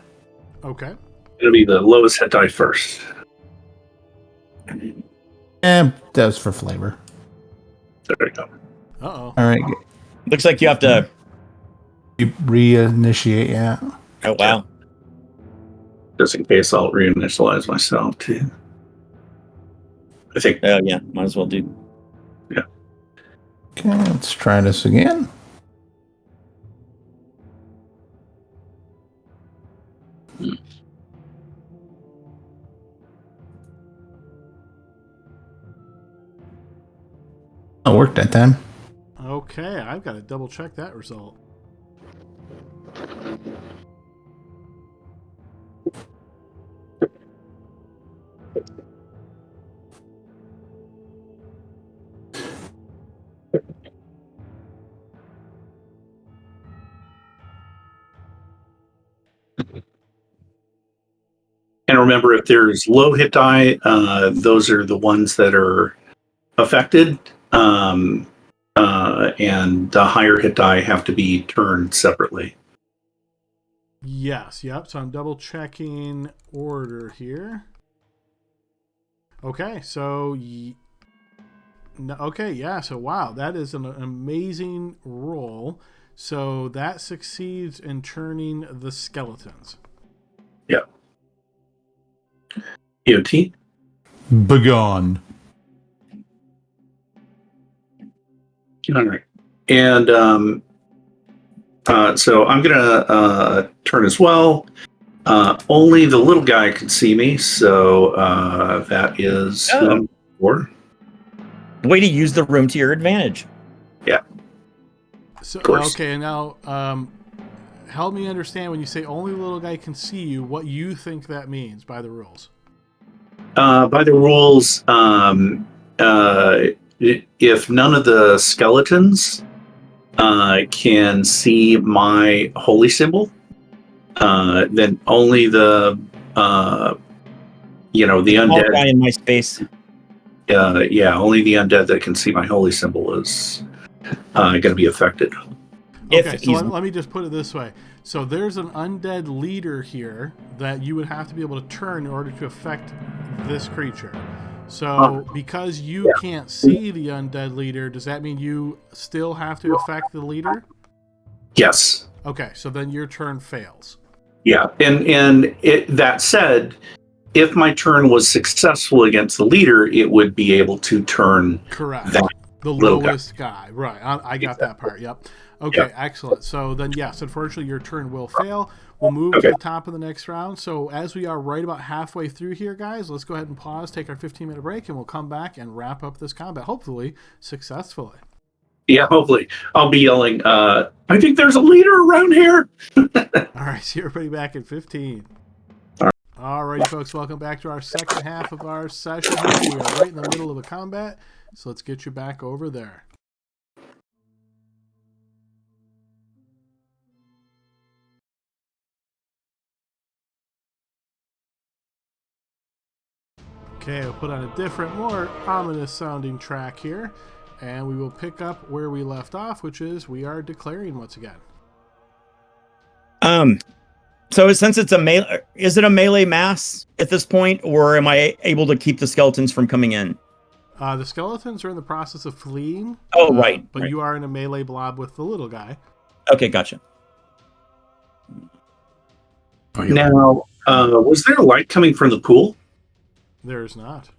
Okay. It'll be the lowest hit die first. And that was for flavor. There we go. Uh-oh. All right. Looks like you have to. You reinitiate, yeah. Oh wow. Just in case, I'll reinitialize myself too. I think. Oh yeah, might as well do. Yeah. Okay, let's try this again. It worked that time. Okay, I've got to double check that result. And remember, if there's low hit die, those are the ones that are affected. And the higher hit die have to be turned separately. Yes, yep. So I'm double checking order here. Okay, so okay, yeah. So wow, that is an amazing roll. So that succeeds in turning the skeletons. Yeah. EOT. Begone. All right. And so I'm going to turn as well. Only the little guy can see me, so that is who I'm for. Way to use the room to your advantage. Yeah. So Of course. okay, now help me understand when you say only the little guy can see you, what you think that means by the rules. By the rules, if none of the skeletons can see my holy symbol, then only the the Small undead. guy in my space. Only the undead that can see my holy symbol is going to be affected. Okay, so let me just put it this way. So there's an undead leader here that you would have to be able to turn in order to affect this creature. So because you can't see the undead leader, does that mean you still have to affect the leader? Yes. Okay, so then your turn fails. Yeah, and that said, if my turn was successful against the leader, it would be able to turn Correct. that The little lowest guy. Right. I got that part. Yep. Okay, excellent. So then, yes, unfortunately, your turn will fail. We'll move to the top of the next round. So as we are right about halfway through here, guys, let's go ahead and pause, take our 15-minute break, and we'll come back and wrap up this combat, hopefully successfully. Yeah, hopefully. I'll be yelling, I think there's a leader around here. All right, see everybody back in 15. All righty, folks, welcome back to our second half of our session. We are right in the middle of a combat, so let's get you back over there. Okay, I'll put on a different, more ominous sounding track here, and we will pick up where we left off, which is we are declaring once again. So since it's is it a melee mass at this point, or am I able to keep the skeletons from coming in? The skeletons are in the process of fleeing. Oh, right. But you are in a melee blob with the little guy. Okay, gotcha. Oh, yeah. Now, was there light coming from the pool? There is not.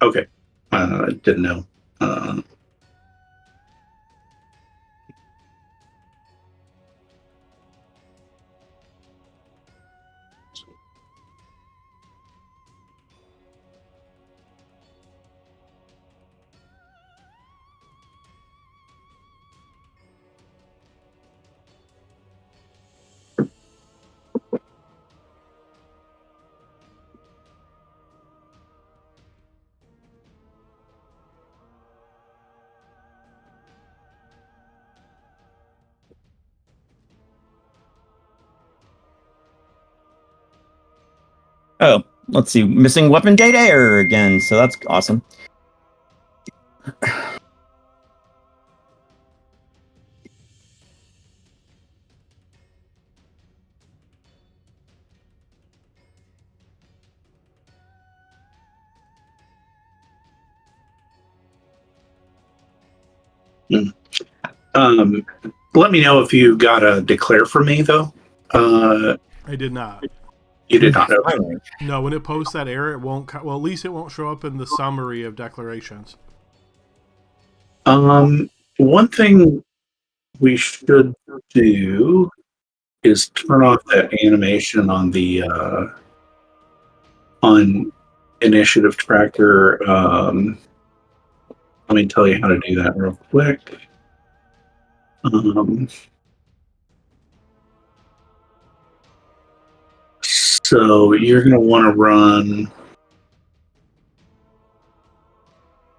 Okay. Didn't know. Oh, let's see. Missing weapon data error again. So that's awesome. Let me know if you got a declare for me, though. I did not. You did not. Finally. No, when it posts that error, it won't. Well, at least it won't show up in the summary of declarations. One thing we should do is turn off that animation on the on initiative tracker. Let me tell you how to do that real quick. So you're going to want to run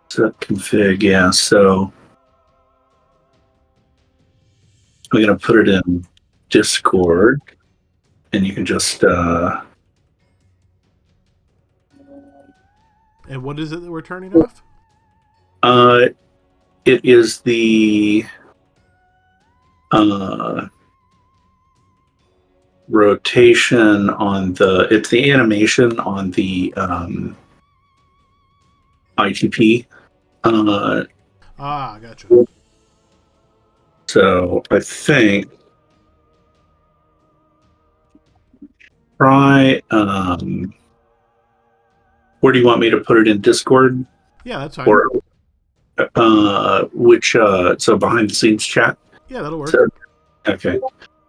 set config. Yeah. So I'm going to put it in Discord, and you can just And what is it that we're turning off? it is the rotation on it's the animation on the ITP. Gotcha. So I think try where do you want me to put it in Discord? Yeah, that's fine. Or which so behind the scenes chat? Yeah, that'll work. So, okay.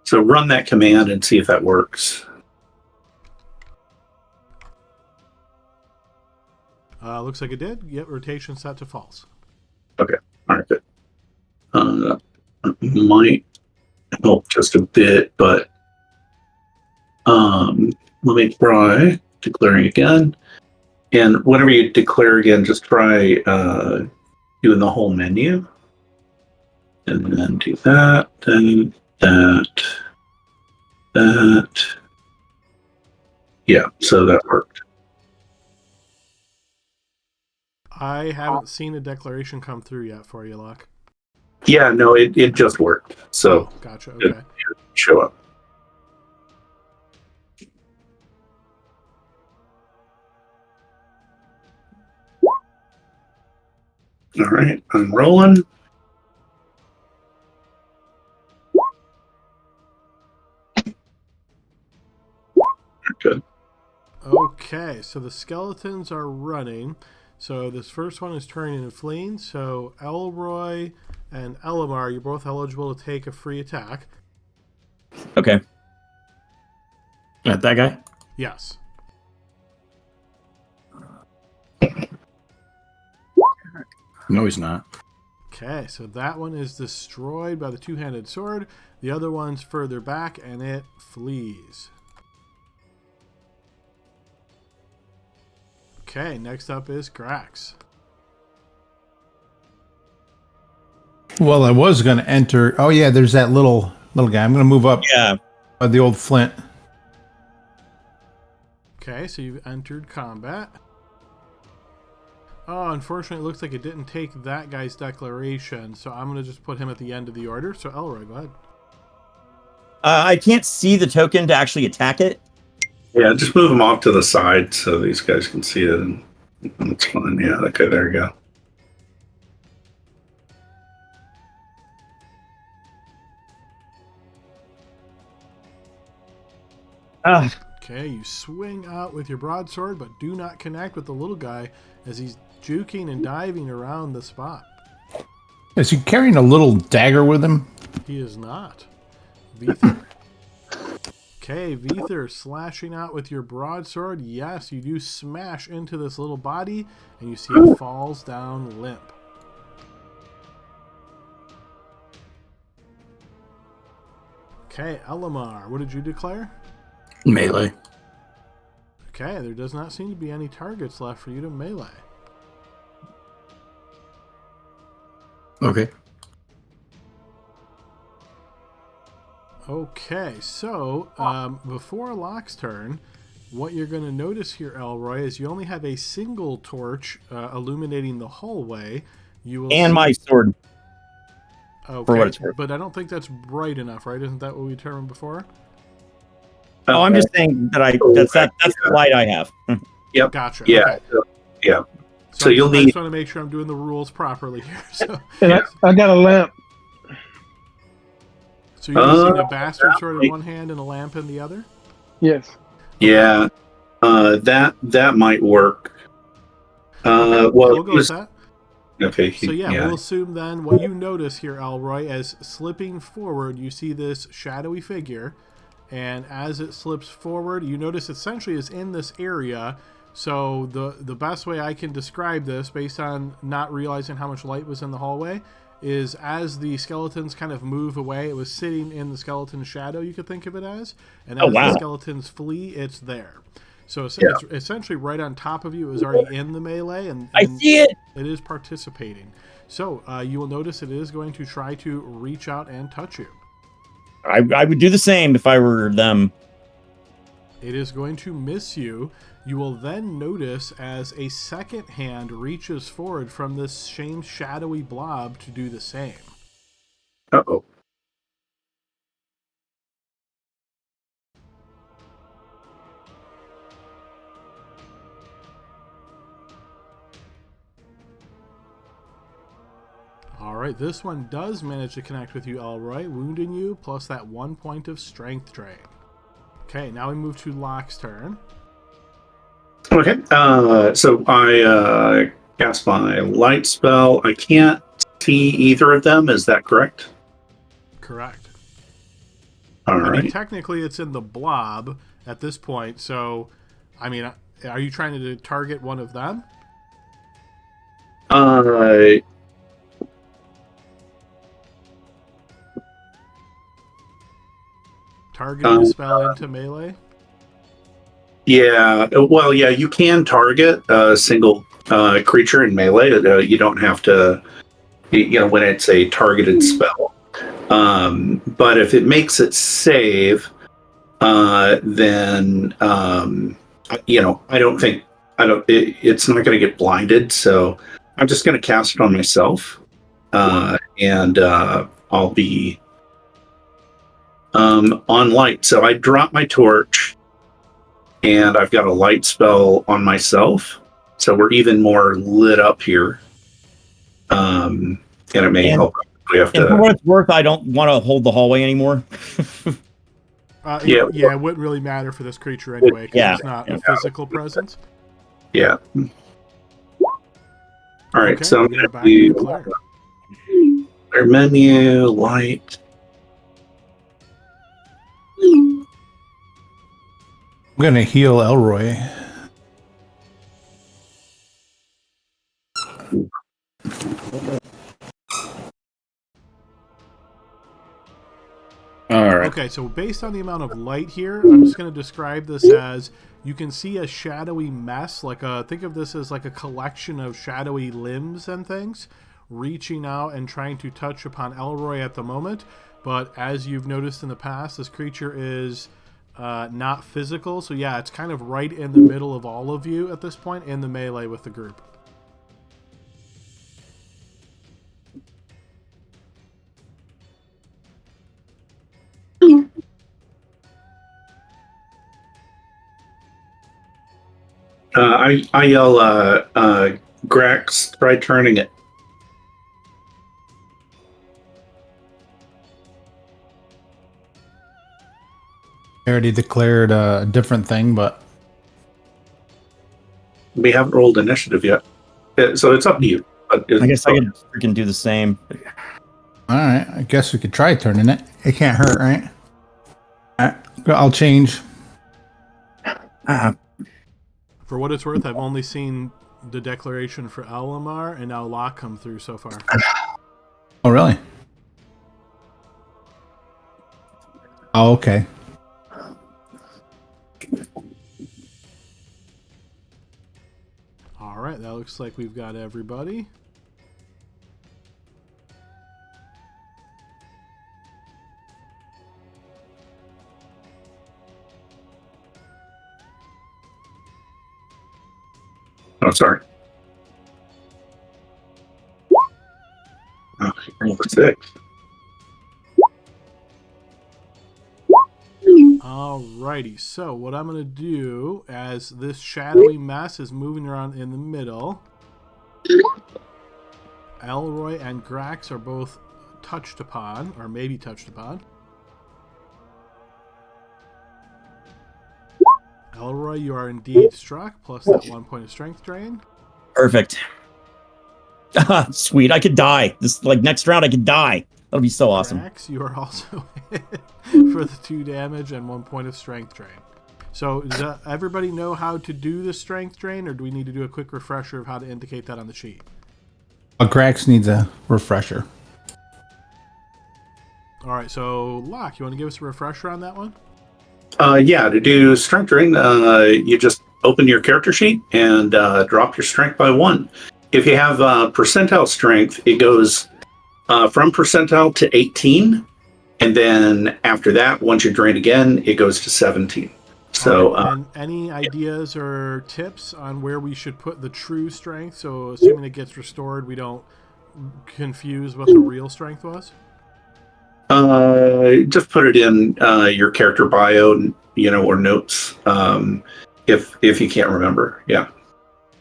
So run that command and see if that works. Looks like it did. Yep, rotation set to false. Okay. All right, good. Might help just a bit, but let me try declaring again. And whenever you declare again, just try doing the whole menu. And then do that, then that. Yeah, so that worked. I haven't seen a declaration come through yet for you, Locke. Yeah, no, it just worked. So gotcha. it Okay. should show up. All right, I'm rolling. Good. Okay, so the skeletons are running. So this first one is turning and fleeing. So Elroy and Elamar, you're both eligible to take a free attack. Okay. At that guy? Yes. No, he's not. Okay, so that one is destroyed by the two-handed sword. The other one's further back, and it flees. Okay, next up is Grax. Well, I was going to enter. Oh yeah, there's that little guy. I'm going to move up. Yeah. The old flint. Okay, so you've entered combat. Oh, unfortunately, it looks like it didn't take that guy's declaration, so I'm going to just put him at the end of the order. So, Elroy, go ahead. I can't see the token to actually attack it. Yeah, just move them off to the side so these guys can see it. And that's fine. Yeah, okay, there you go. Okay, you swing out with your broadsword, but do not connect with the little guy as he's juking and diving around the spot. Is he carrying a little dagger with him? He is not. Vether. Okay, Vether, slashing out with your broadsword. Yes, you do smash into this little body, and you see it falls down limp. Okay, Elamar, what did you declare? Melee. Okay, there does not seem to be any targets left for you to melee. Okay. Okay, so before Locke's turn, what you're going to notice here, Elroy, is you only have a single torch illuminating the hallway. You will And my sword. Okay, for what it's worth. but I don't think that's bright enough, right? Isn't that what we determined before? Oh, I'm just saying that that's the light I have. Yep. Gotcha. Yeah. Okay. Yeah. So you'll I need. just want to make sure I'm doing the rules properly here. So, And I got a lamp. so you're using a bastard sword in one hand and a lamp in the other? Yes. Yeah. That might work. Okay, Well, we'll go with that. Okay. So we'll assume then what you notice here, Elroy, as slipping forward, you see this shadowy figure, and as it slips forward, you notice essentially is in this area. So the best way I can describe this, based on not realizing how much light was in the hallway, is as the skeletons kind of move away, it was sitting in the skeleton shadow, you could think of it as, and as the skeletons flee, it's there. So it's essentially right on top of you. It was already in the melee, and I see it. It is participating. So you will notice it is going to try to reach out and touch you. I would do the same if I were them. It is going to miss you. You will then notice as a second hand reaches forward from this same shadowy blob to do the same. Uh-oh. Alright, this one does manage to connect with you, Elroy, wounding you, plus that 1 point of strength drain. Okay, now we move to Locke's turn. Okay. So I cast my light spell. I can't see either of them. Is that correct? Correct. All I mean, right. technically it's in the blob at this point, so, I mean, are you trying to target one of them? Targeting the spell into melee? Yeah. Well, yeah, you can target a single creature in melee. You don't have to, when it's a targeted spell. But if it makes it save, then, I don't think, it's not going to get blinded. So I'm just going to cast it on myself. And I'll be on light. So I drop my torch, and I've got a light spell on myself. So we're even more lit up here. And it may help. We have for what it's worth, I don't want to hold the hallway anymore. It wouldn't really matter for this creature anyway, because it's not a physical presence. Yeah. All right, Okay, so I'm we're going back to to do declare. our menu, light. I'm gonna heal Elroy. All right. Okay, so based on the amount of light here, I'm just going to describe this as you can see a shadowy mess, think of this as like a collection of shadowy limbs and things reaching out and trying to touch upon Elroy at the moment. But as you've noticed in the past, this creature is not physical. So yeah, it's kind of right in the middle of all of you at this point in the melee with the group. I yell, Grax, try turning it. I already declared a different thing, but We haven't rolled initiative yet, so it's up to you. I guess I could freaking do the same. all right. I guess we could try turning it. It can't hurt, right? All right, I'll change. For what it's worth, I've only seen the declaration for Elamar and now Locke come through so far. Oh, really? Oh, okay. All right, that looks like we've got everybody. Oh, sorry. Oh, you're number 6. Alrighty, so what I'm going to do, as this shadowy mess is moving around in the middle, Elroy and Grax are both touched upon, or maybe touched upon. Elroy, you are indeed struck, plus that 1 point of strength drain. Perfect. Sweet. I could die. This next round I could die. That'll be so awesome. Grax, you are also hit for the 2 damage and 1 point of strength drain. So does everybody know how to do the strength drain, or do we need to do a quick refresher of how to indicate that on the sheet? Grax needs a refresher. All right, so Locke, you want to give us a refresher on that one? Yeah, to do strength drain, you just open your character sheet and drop your strength by 1. If you have percentile strength, it goes from percentile to 18, and then after that, once you drain again, it goes to 17. So, right, and any ideas or tips on where we should put the true strength? So, assuming it gets restored, we don't confuse what the real strength was. just put it in your character bio, or notes, if you can't remember. Yeah.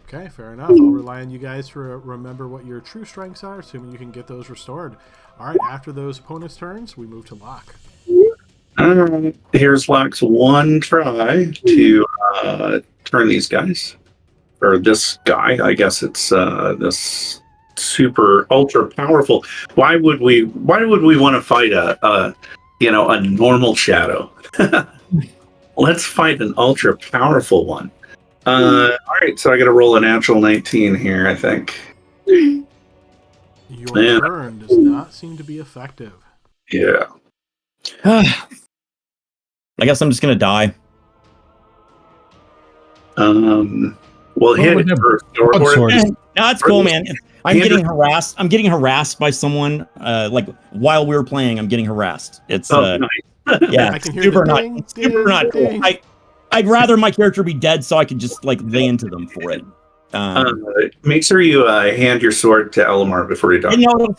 Okay, fair enough. I'll rely on you guys to remember what your true strengths are, assuming you can get those restored. All right, after those opponents' turns, we move to Locke. Here's Locke's one try to turn these guys, or this guy. I guess it's this super ultra powerful. Why would we want to fight a normal shadow? Let's fight an ultra powerful one. All right, so I got to roll a natural 19 here, I think. Your turn does not seem to be effective. Yeah. I guess I'm just gonna die. Well, hit it first. No, it's cool, man. I'm getting harassed. I'm getting harassed by someone. While we were playing, I'm getting harassed. It's nice. Yeah, I can hear super the not ding, super ding, not cool. ding. I'd rather my character be dead so I could just lay into them for it. Make sure you hand your sword to Elamar before you die.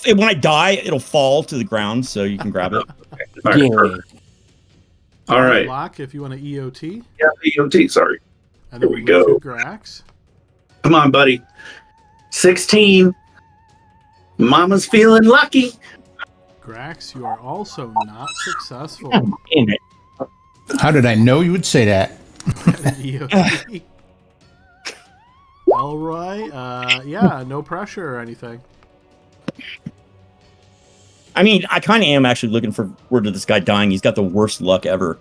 When I die, it'll fall to the ground, so you can grab it. All right, perfect. All right. Locke, if you want to EOT. Yeah, EOT, sorry. And then Here we go. move to Grax. Come on, buddy. 16. Mama's feeling lucky. Grax, you are also not successful. Damn it. How did I know you would say that? EOT. Elroy, no pressure or anything. I mean, I kind of am actually looking forward to this guy dying. He's got the worst luck ever.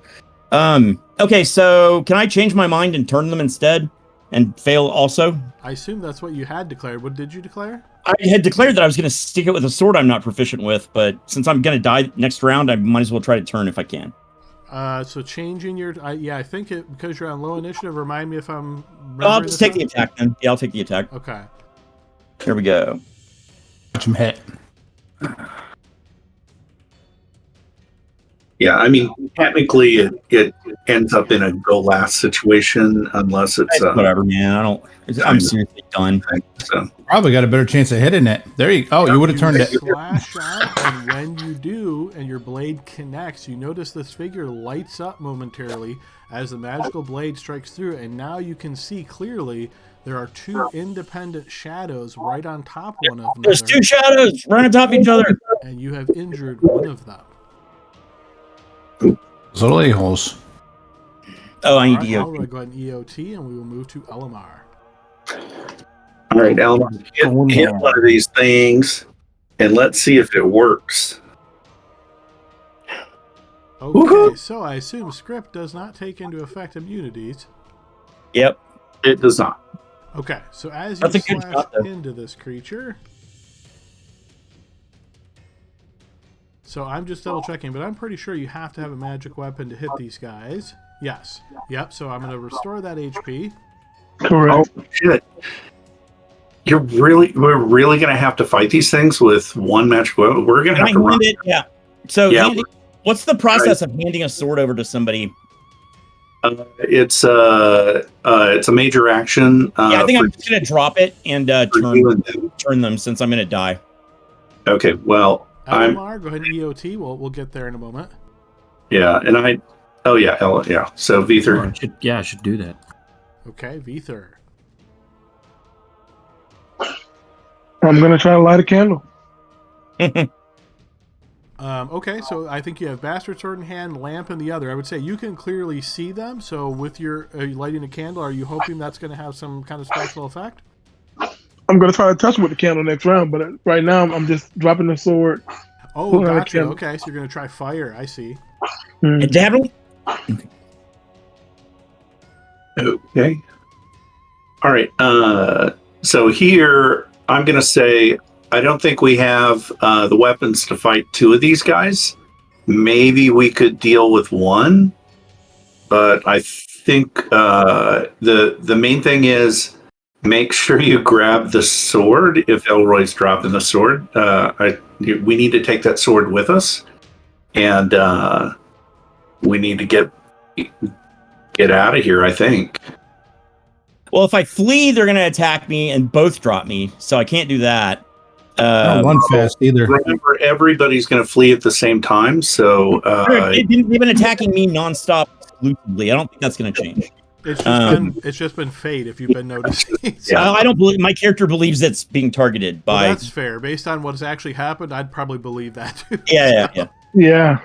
Okay, so can I change my mind and turn them instead and fail also? I assume that's what you had declared. What did you declare? I had declared that I was going to stick it with a sword I'm not proficient with, but since I'm going to die next round, I might as well try to turn if I can. So changing your... I think because you're on low initiative, remind me if I'm... I'll just take the attack then. Yeah, I'll take the attack. Okay. Here we go. Watch him hit. Yeah, I mean, technically it ends up in a go last situation unless it's... whatever, man. I'm seriously done. So. Probably got a better chance of hitting it. There you go. Oh, you would have turned it. Slash out, and when you do, and your blade connects, you notice this figure lights up momentarily as the magical blade strikes through, and now you can see clearly there are two independent shadows right on top of one another. There's two shadows right on top of each other. And you have injured one of them. Those little a-holes. Oh, I need Alright, I'll EOT. go ahead and EOT, and we will move to Elamar. All right, Elmar, hit one of these things, and let's see if it works. Okay, Woohoo! so I assume script does not take into effect immunities. Yep. It does not. Okay, so as That's you a good slash shot, though. into this creature... So I'm just double checking, but I'm pretty sure you have to have a magic weapon to hit these guys. Yes. Yep, so I'm going to restore that HP. Correct. Oh shit! We're really gonna have to fight these things with one magic weapon. We're gonna Can have I to run. hand it? Yeah. So, Yeah, what's the process of handing a sword over to somebody? It's a major action. Yeah, I think for- I'm just gonna drop it and for you and them. turn them since I'm gonna die. Okay, well, Elamar, go ahead and EOT. We'll get there in a moment. and I. Oh yeah, yeah. So Oh, Vether. I should do that. Okay, Vether. I'm gonna try to light a candle. Okay, so I think you have Bastard Sword in hand, lamp in the other. I would say you can clearly see them, so with your lighting a candle, are you hoping that's going to have some kind of special effect? I'm gonna try to touch with the candle next round, but right now I'm just dropping the sword. Oh, Pulling out a gotcha. candle. Okay, so you're going to try fire. I see. Mm. Dabble? Okay. All right. So here I'm gonna say I don't think we have the weapons to fight two of these guys. Maybe we could deal with one, but I think the main thing is make sure you grab the sword if Elroy's dropping the sword. We need to take that sword with us, and we need to get out of here, I think. Well, if I flee, they're gonna attack me and both drop me, so I can't do that. Not one fast either. Remember, everybody's going to flee at the same time, so they've been attacking me nonstop exclusively. I don't think that's gonna change. It's just been fate, if you've been noticing. So, I don't believe my character believes it's being targeted well, by. that's fair. Based on what's actually happened, I'd probably believe that too. Yeah. Yeah.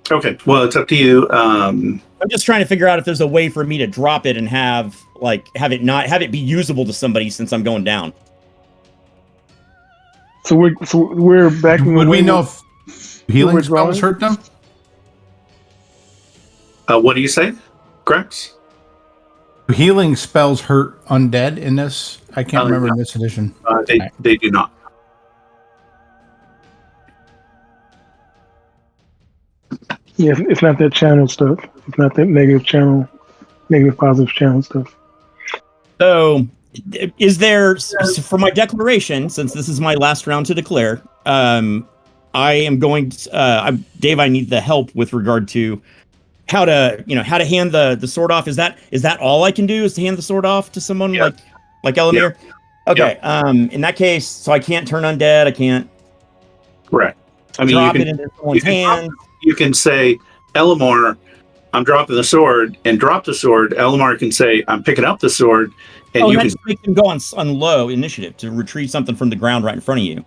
okay. Well, it's up to you. I'm just trying to figure out if there's a way for me to drop it and have it be usable to somebody since I'm going down. So we're backing. Would we away know with- if healing we're spells drawing? hurt them? What do you say, Grex? Do healing spells hurt undead in this? I can't remember no. in this edition. They do not. Yeah, it's not that channel stuff. It's not that negative positive channel stuff. So, is there for my declaration? Since this is my last round to declare, I am going. Dave, I need the help with regard to how to hand the sword off. Is that all I can do? Is to hand the sword off to someone like Elamir? Yeah. Okay. In that case, so I can't turn undead. I can't. Correct. I mean, drop you it into someone's hand. You can say, Elamar, I'm dropping the sword, and drop the sword. Elamar can say, I'm picking up the sword, and you that can. just makes them go on low initiative to retrieve something from the ground right in front of you.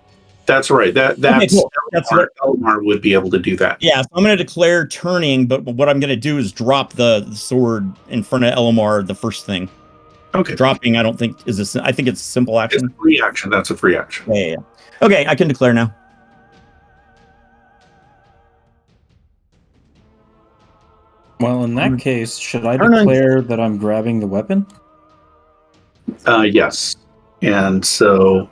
That's right. That's cool. That's Elamar, Elamar would be able to do that. Yeah, so I'm going to declare turning, but what I'm going to do is drop the sword in front of Elamar, the first thing. Okay. Dropping, I don't think is this. I think it's a simple It's action. a free action. That's a free action. Yeah. Okay, I can declare now. Well, in that case, should I Turn on- declare that I'm grabbing the weapon? Yes. And so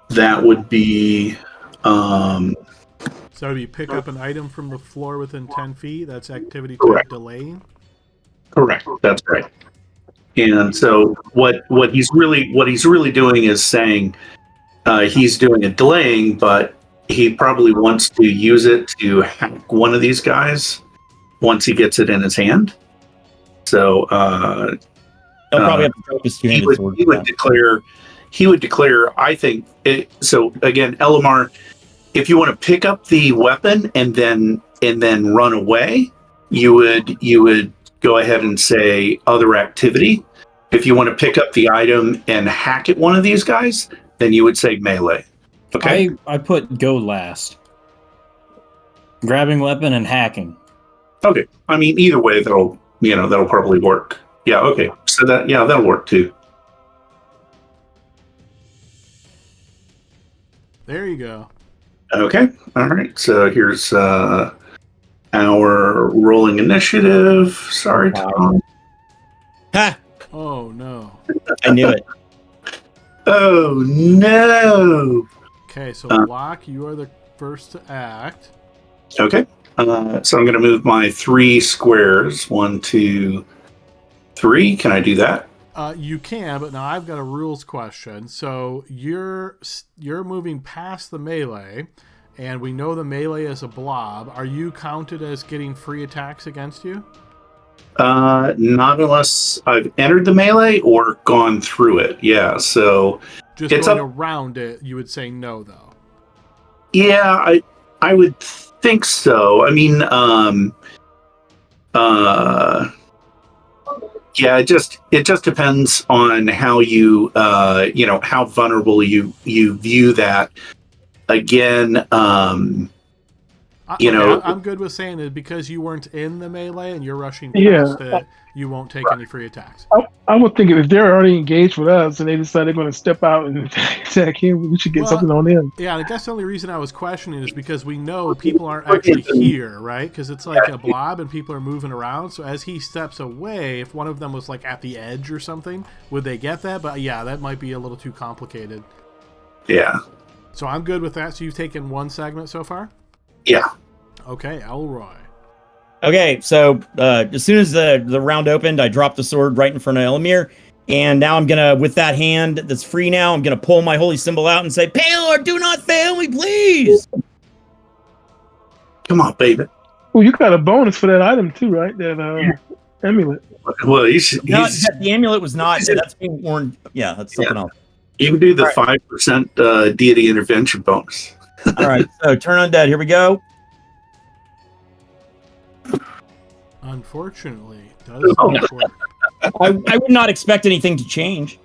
that would be. So you pick up an item from the floor within 10 feet. That's activity type Correct. delaying. Correct. That's right. And so what he's really doing is saying he's doing a delaying, but he probably wants to use it to hack one of these guys once he gets it in his hand. So He'll probably have to drop his two-handed sword. he would declare. I think so. Again, Elamar, if you want to pick up the weapon and then run away, you would go ahead and say other activity. If you want to pick up the item and hack at one of these guys, then you would say melee. Okay. I put go last. Grabbing weapon and hacking. Okay. I mean, either way, that'll probably work. Yeah. Okay. So that'll work too. There you go. Okay. All right. So here's our rolling initiative. Sorry, Tom. Ha! Oh no. I knew it. Oh no. Okay, so Locke, you are the first to act. Okay. So I'm going to move my 3 squares. 1, 2, 3. Can I do that? You can, but now I've got a rules question. So you're moving past the melee, and we know the melee is a blob. Are you counted as getting free attacks against you? Not unless I've entered the melee or gone through it. Yeah. So Just it's going up. around it, you would say no, though. Yeah, I would think so. I mean, yeah, it just depends on how you how vulnerable you view that. Again, I'm good with saying that because you weren't in the melee and you're rushing past it, you won't take any free attacks. I would think if they're already engaged with us and they decide they're going to step out and attack him, we should get something on them. Yeah, I guess the only reason I was questioning is because we know people aren't actually here, right? Because it's like a blob and people are moving around. So as he steps away, if one of them was like at the edge or something, would they get that? But yeah, that might be a little too complicated. Yeah. So I'm good with that. So you've taken 1 segment so far? Yeah. Okay, Elroy. Okay, so as soon as the round opened, I dropped the sword right in front of Elamir, and now I'm gonna, with that hand that's free now, I'm gonna pull my holy symbol out and say, "Paylor, do not fail me, please." Come on, baby. Well, you got a bonus for that item too, right? That amulet. Well, The amulet was not. That's being worn. Yeah, that's something else. You can do the 5% deity intervention bonus. All right, so turn undead. Here we go. Unfortunately, does not work. I would not expect anything to change.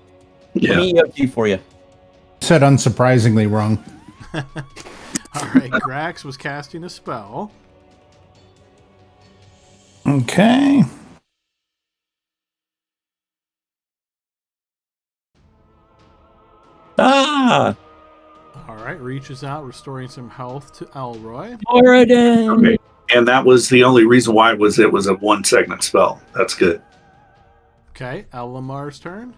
Yeah. Let me do for you. Said unsurprisingly wrong. All right, Grax was casting a spell. Okay. Ah, All right, reaches out, restoring some health to Elroy. already. Okay. And that was the only reason why it was a 1-segment spell. That's good. Okay, Elamar's turn.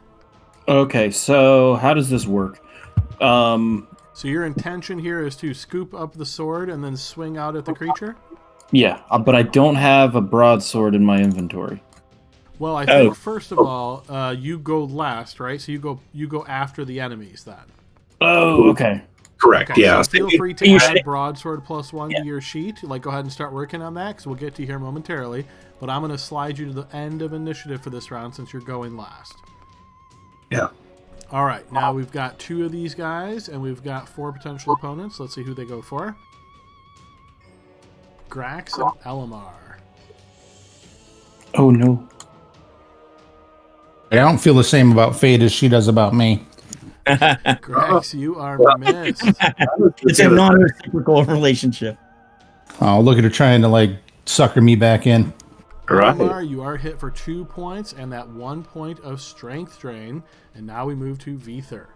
Okay, so how does this work? So your intention here is to scoop up the sword and then swing out at the creature? Yeah, but I don't have a broadsword in my inventory. Well, I think first of all, you go last, right? So you go after the enemies then. Oh, okay. Correct. Okay, Yeah. so feel free to add broadsword +1 to your sheet. Like, go ahead and start working on that because we'll get to you here momentarily. But I'm going to slide you to the end of initiative for this round since you're going last. Yeah. All right, now we've got 2 of these guys and we've got 4 potential opponents. Let's see who they go for. Grax and Elamar. Oh no. I don't feel the same about Fate as she does about me. Grax, you are missed. It's a non-reciprocal relationship. Oh, look at her trying to like sucker me back in. Right. Elamar, you are hit for 2 points and that 1 point of strength drain. And now we move to Vether.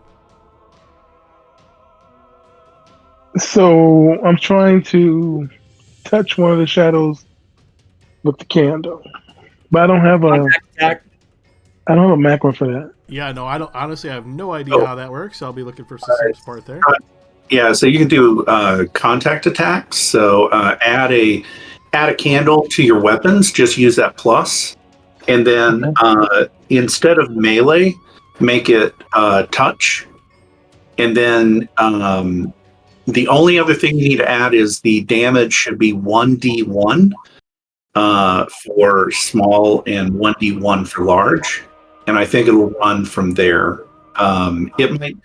So I'm trying to touch one of the shadows with the candle, but I don't have a macro for that. Yeah, no, I don't. Honestly, I have no idea how that works. I'll be looking for system support there. Yeah, so you can do contact attacks. So add a candle to your weapons. Just use that plus, and then instead of melee, make it touch, and then the only other thing you need to add is the damage should be 1d1 for small and 1d1 for large, and I think it'll run from there. It might,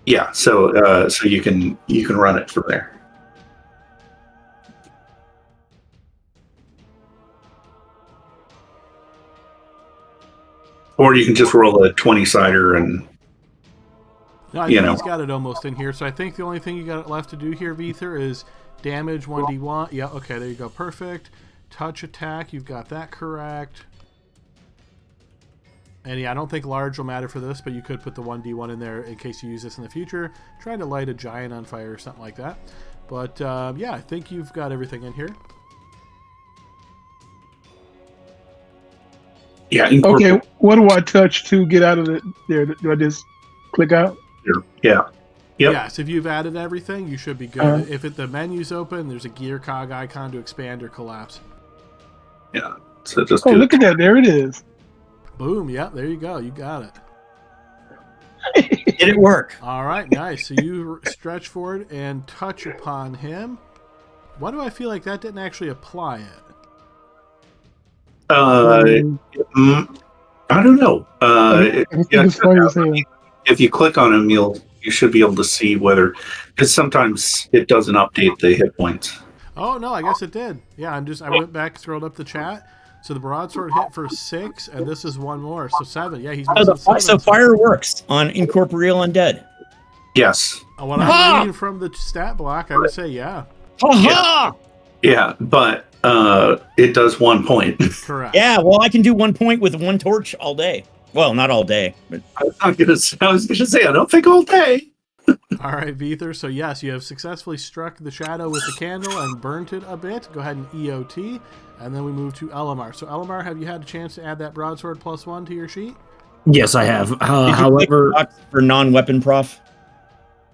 yeah. So you can run it from there. Or you can just roll a 20-sider and No, I think he's got it almost in here. So I think the only thing you got left to do here, Vether, is damage 1d1. Yeah, okay, there you go. Perfect. touch attack, you've got that correct. And yeah, I don't think large will matter for this, but you could put the 1d1 in there in case you use this in the future. Trying to light a giant on fire or something like that. But yeah, I think you've got everything in here. Yeah. Okay, what do I touch to get out of it there? Do I just click out? Yeah. Yep. Yes, if you've added everything, you should be good. If the menu's open, there's a gear cog icon to expand or collapse. Yeah. So just Look at that. There it is. Boom. Yep, there you go. You got it. Did it work? All right, nice. So you stretch forward and touch upon him. Why do I feel like that didn't actually apply it? I don't know. I think it's funny as hell. If you click on him, you should be able to see whether, because sometimes it doesn't update the hit points. Oh no, I guess it did. Yeah, I went back, scrolled up the chat. So the broadsword hit for 6, and this is one more, so 7. Yeah, he's missing 7. So fire works on incorporeal undead. Yes. What I'm reading from the stat block, I would say yeah. Yeah, but it does 1 point. Correct. Yeah, well, I can do 1 point with 1 torch all day. Well, not all day, but I was gonna say I don't think all day. All right, Veether. So yes, you have successfully struck the shadow with the candle and burnt it a bit. Go ahead and EOT, and then we move to Elamar. So Elamar, have you had a chance to add that broadsword +1 to your sheet? Yes, I have. However, for non-weapon prof.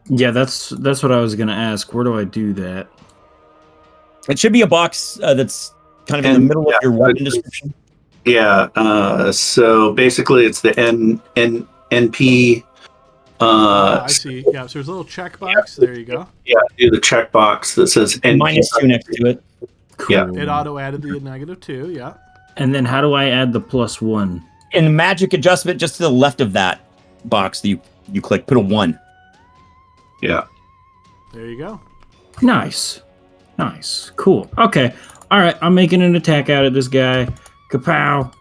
Yeah, that's what I was gonna ask. Where do I do that? It should be a box that's kind of in the middle of your weapon description. Yeah. So basically, it's the NP. I see. Yeah, so there's a little checkbox. There you go. Yeah, do the checkbox that says NP. -2 next to it. Cool. Yeah. It auto added the -2. Yeah. And then how do I add the +1? In the magic adjustment, just to the left of that box that you click, put a 1. Yeah. There you go. Nice. Cool. Okay. All right. I'm making an attack out of this guy. Kapow.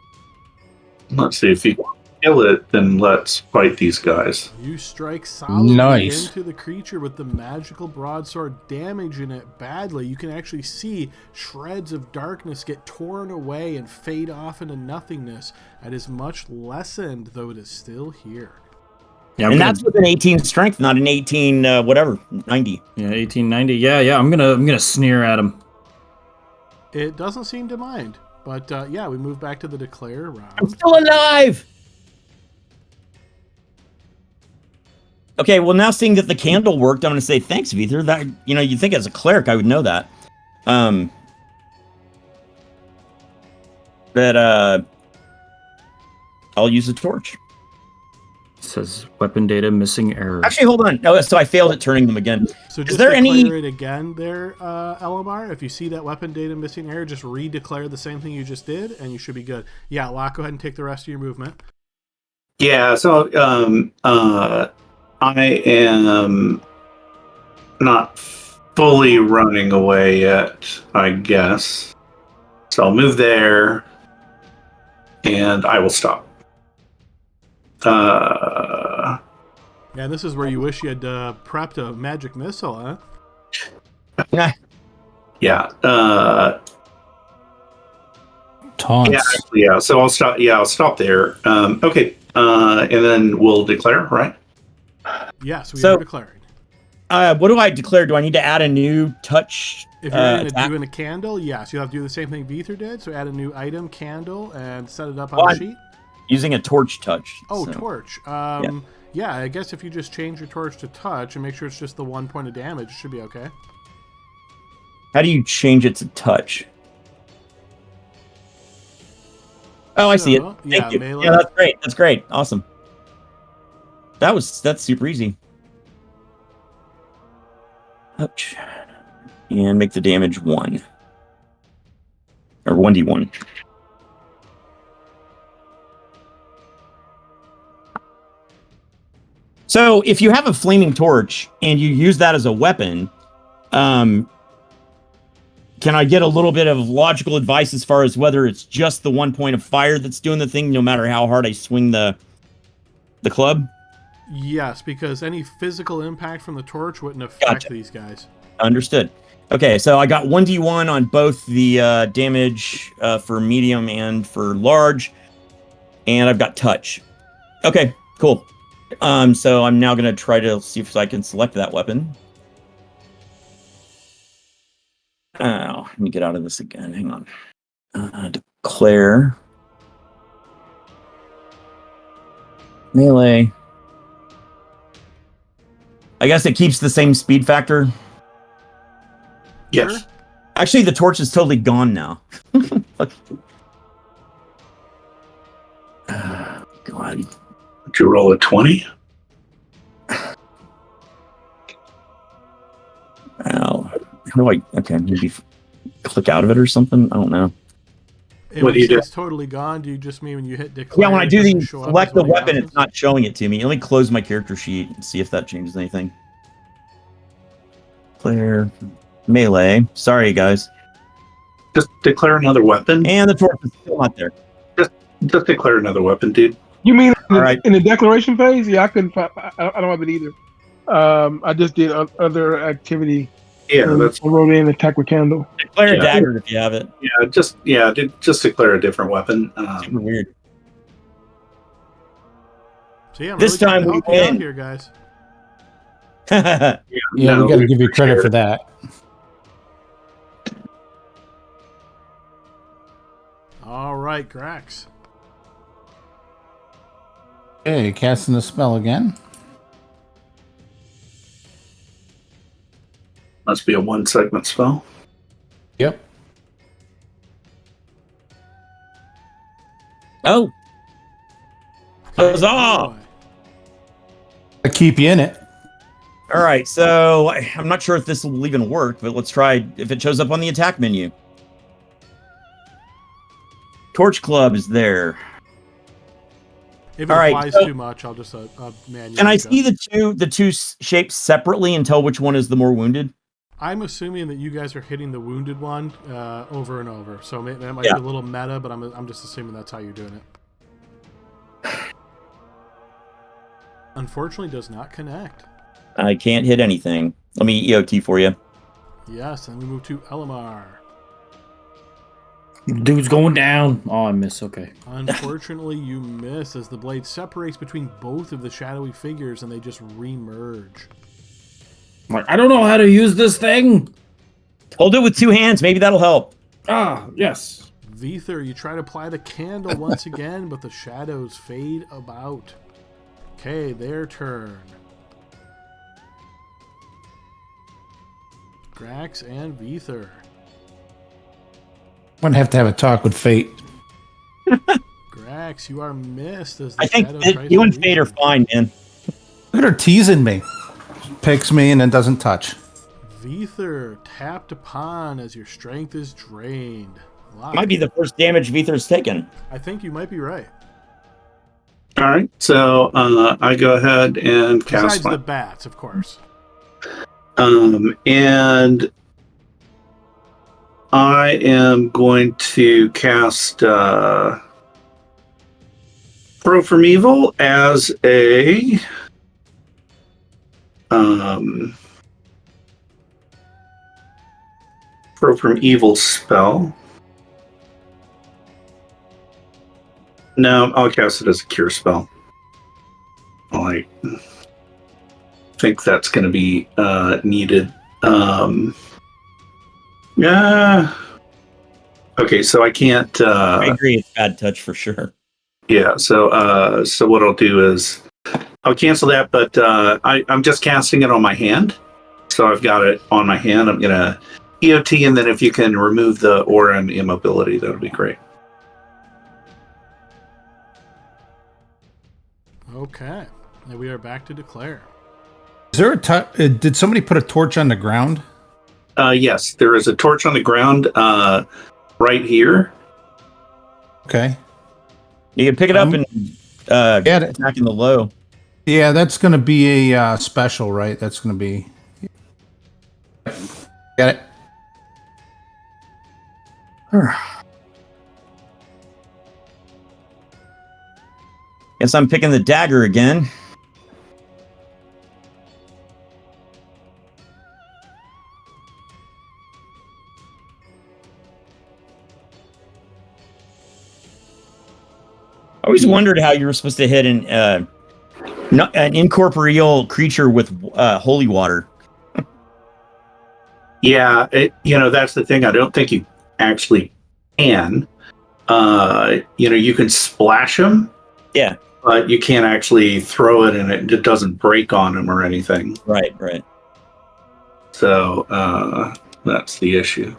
Let's see if you kill it, then let's fight these guys. You strike solidly Nice. into the creature with the magical broadsword, damaging it badly. You can actually see shreds of darkness get torn away and fade off into nothingness. It is much lessened, though it is still here. Yeah, And that's with an 18 strength, not an 18 whatever, 90. Yeah, 1890. Yeah. I'm gonna sneer at him. It doesn't seem to mind. But yeah, we move back to the declare round. I'm still alive! Okay, well now seeing that the candle worked, I'm going to say thanks, Veether. That, you'd think as a cleric I would know that. I'll use a torch. It says weapon data missing error. Actually, hold on. No, so I failed at turning them again. So just Is there declare it again there, Elamar. If you see that weapon data missing error, just re-declare the same thing you just did, and you should be good. Yeah, Locke, go ahead and take the rest of your movement. Yeah. So I am not fully running away yet, I guess. So I'll move there, and I will stop. Yeah, this is where you wish you had prepped a magic missile, huh? Yeah. Taunts. Yeah. So I'll stop. Yeah, I'll stop there. Okay. And then we'll declare, right? Yes, we So- are declaring. What do I declare? Do I need to add a new touch? If you're going to attack? do in a candle, yes, you'll have to do the same thing Veether did. So add a new item, candle, and set it up on Well, the I'm sheet. Using a torch touch. Oh, so. torch. Yeah, I guess if you just change your torch to touch and make sure it's just the 1 point of damage, it should be okay. How do you change it to touch? Oh, I see it. So, Thank yeah, you. melee. Yeah, that's great. That's great. Awesome. That's super easy. Touch. And make the damage 1. Or 1d1. So if you have a flaming torch and you use that as a weapon, can I get a little bit of logical advice as far as whether it's just the 1 point of fire that's doing the thing, no matter how hard I swing the club? Yes, because any physical impact from the torch wouldn't affect these guys. Understood. Okay, so I got 1d1 on both the damage for medium and for large, and I've got touch. Okay, cool. So I'm now going to try to see if I can select that weapon. Oh, let me get out of this again. Hang on. Declare. Melee. I guess it keeps the same speed factor. Yes. Actually, the torch is totally gone now. God. Did you roll a 20? Ow. How do I... Okay, maybe click out of it or something? I don't know. And What do you do? It's totally gone. Do you just mean when you hit declare? Yeah, when I it do doesn't the show up select as the one of weapon, options? it's not showing it to me. Let me close my character sheet and see if that changes anything. Clear. Melee. Sorry, guys. Just declare another weapon. And the torch is still not there. Just declare another weapon, dude. You mean All right. in the declaration phase? Yeah, I couldn't find. I don't have it either. I just did other activity. Yeah, and that's I wrote in attack with candle. Declare a Yeah. dagger if you have it. just declare a different weapon. Super weird. So yeah, I'm This really trying time to we help you out win. here, guys. Yeah, No, we got to we give you credit appreciate for it. that. All right, Grax. Okay, casting the spell again. Must be a 1-segment spell. Yep. Oh. Huzzah! Boy. I keep you in it. All right, so I'm not sure if this will even work, but let's try if it shows up on the attack menu. Torch Club is there. If it All right, applies so- too much, I'll just manually. Can I adjust. see the two shapes separately and tell which one is the more wounded? I'm assuming that you guys are hitting the wounded one over and over, so that might Yeah. be a little meta, but I'm just assuming that's how you're doing it. Unfortunately, does not connect. I can't hit anything. Let me EOT for you. Yes, and we move to Elamar. Dude's going down. Oh, I miss. Okay. Unfortunately, you miss as the blade separates between both of the shadowy figures, and they just remerge. I'm like, I don't know how to use this thing. Hold it with two hands. Maybe that'll help. Ah, yes. Vether, you try to apply the candle once again, but the shadows fade about. Okay, their turn. Grax and Vether. I'm gonna have to have a talk with Fate. Grax, you are missed as the I think shadow that tries you to and reach Fate are you. fine, man. Look at her teasing me. Picks me and then doesn't touch. Vether, tapped upon as your strength is drained. Wow. Might be the first damage Vether's taken. I think you might be right. All right, so I go ahead and Besides cast the my, bats, of course. and I am going to cast Pro from Evil as a Pro from Evil spell. No, I'll cast it as a cure spell. I think that's going to be needed. Yeah. Okay, so I can't. I agree. It's bad touch for sure. Yeah. So what I'll do is I'll cancel that, but I'm just casting it on my hand. So I've got it on my hand. I'm gonna EOT, and then if you can remove the aura and immobility, that would be great. Okay. And we are back to declare. Is there did somebody put a torch on the ground? Yes, there is a torch on the ground right here. Okay. You can pick it up and Get it. attack in the low. Yeah, that's going to be a special, right? That's going to be. Get it? Guess I'm picking the dagger again. always wondered how you were supposed to hit an incorporeal creature with holy water. Yeah, that's the thing. I don't think you actually can. You can splash them. Yeah. But you can't actually throw it and it doesn't break on them or anything. Right. So that's the issue.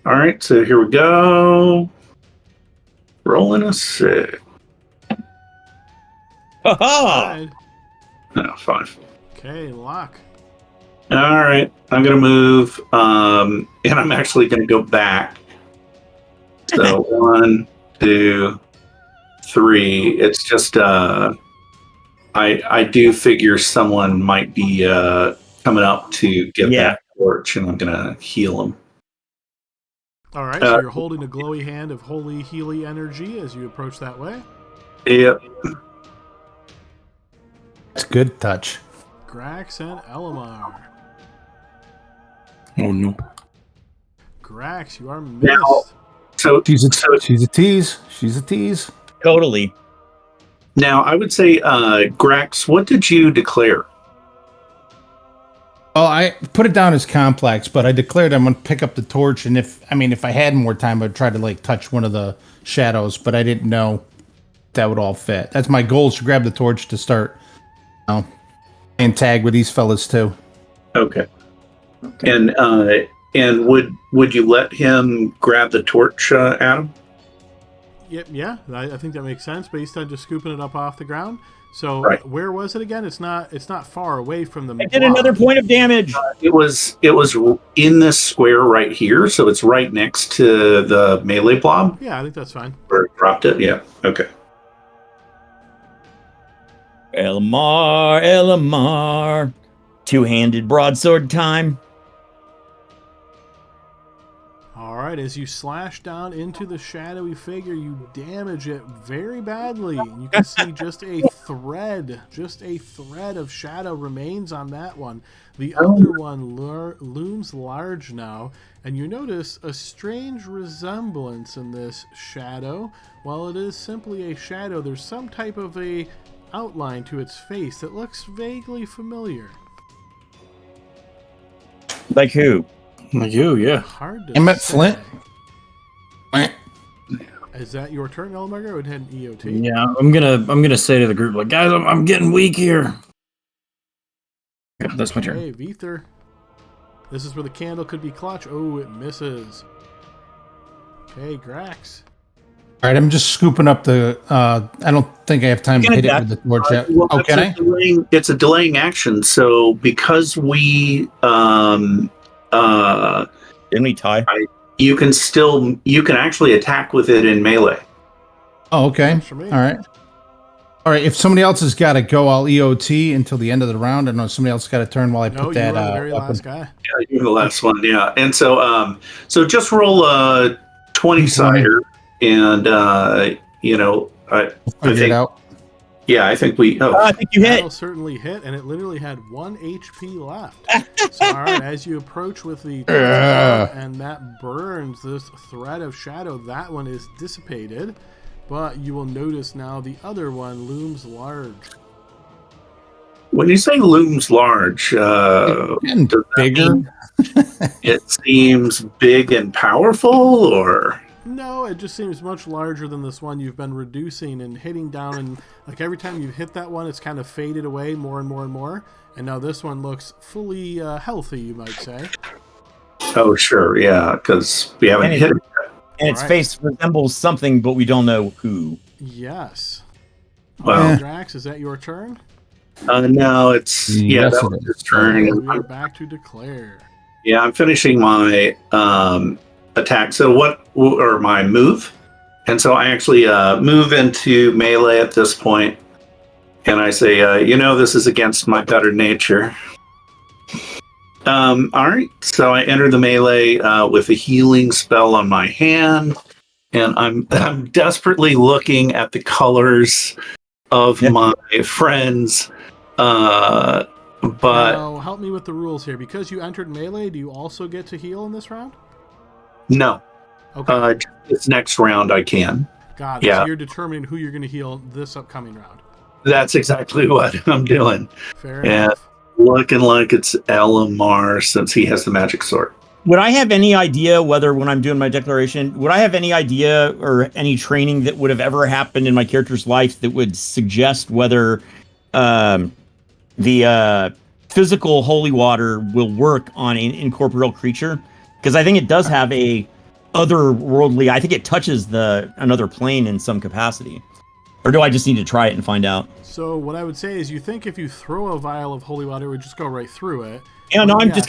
All right, so here we go. Rolling a 6. Ha-ha! No, 5. Okay, lock. All right, I'm going to move, and I'm actually going to go back. So 1, 2, 3. It's just I do figure someone might be coming up to get that torch, and I'm going to heal them. All right, so you're holding a glowy hand of holy Healy energy as you approach that way. Yep. It's a good touch. Grax and Elamar. Oh no. Grax, you are missed. Now, She's a tease. She's a tease. Totally. Now, I would say, Grax, what did you declare? Oh, I put it down as complex, but I declared I'm going to pick up the torch, and if I had more time, I'd try to touch one of the shadows, but I didn't know that would all fit. That's my goal, is to grab the torch to start and tag with these fellas too. Okay. And would you let him grab the torch, Adam? Yep, yeah, I think that makes sense based on just scooping it up off the ground. So right. Where was it again? It's not far away from the. I did another point of damage. It was in this square right here, so it's right next to the melee blob. Yeah, I think that's fine. Where it dropped it. Yeah. Okay. Elamar. Two-handed broadsword time. All right, as you slash down into the shadowy figure, you damage it very badly. And you can see just a thread of shadow remains on that one. The other one looms large now, and you notice a strange resemblance in this shadow. While it is simply a shadow, there's some type of a outline to its face that looks vaguely familiar. Like who? Like you, yeah. Hard to Emmett say. Flint. Is that your turn, Elmargo, or had an EOT? Yeah, I'm gonna say to the group, like, guys, I'm getting weak here. Yep, that's my turn. Hey, Vether. This is where the candle could be clutch. Oh, it misses. Okay, Grax. All right, I'm just scooping up the. I don't think I have time to hit it with the torch yet. Well, Oh, can I? It's a delaying action. So because we Didn't we tie? you can actually attack with it in melee. Oh, okay. Works for me. All right. All right. If somebody else has got to go, I'll EOT until the end of the round. I know somebody else got to turn while I No, put you that. are the very weapon. last guy. Yeah, you're the last one. Yeah, and so just roll a 20-sider, and I Figure think it out. yeah, I think we. Oh, I think you hit. That'll certainly hit, and it literally had 1 HP left. So, all right, as you approach with the and that burns this thread of shadow, that one is dissipated, but you will notice now the other one looms large. when you say looms large, Getting does that bigger. mean it seems big and powerful, or No, it just seems much larger than this one you've been reducing and hitting down, and like every time you hit that one, it's kind of faded away more and more and more. And now this one looks fully healthy, you might say. oh sure, yeah, because we haven't hit it. And its Alright. face resembles something, but we don't know who. Yes. Well, Drax, is that your turn? no, it's Yes, that it was is. his turn. We are back to declare. Yeah, I'm finishing my attack. So or my move? And so I actually move into melee at this point, and I say, this is against my better nature. All right, so I enter the melee with a healing spell on my hand, and I'm desperately looking at the colors of my friends. But Now, help me with the rules here. Because you entered melee, do you also get to heal in this round? no. Okay, This next round I can. got it. yeah. So you're determining who you're going to heal this upcoming round. That's exactly what I'm doing. Fair And enough. looking like it's Elamar since he has the magic sword. Would I have any idea whether, when I'm doing my declaration, would I have any idea or any training that would have ever happened in my character's life that would suggest whether the physical holy water will work on an incorporeal creature? Because I think it does have a otherworldly. I think it touches another plane in some capacity. Or do I just need to try it and find out? So what I would say is, you think if you throw a vial of holy water, it would just go right through it. Yeah, no, I'm Yes.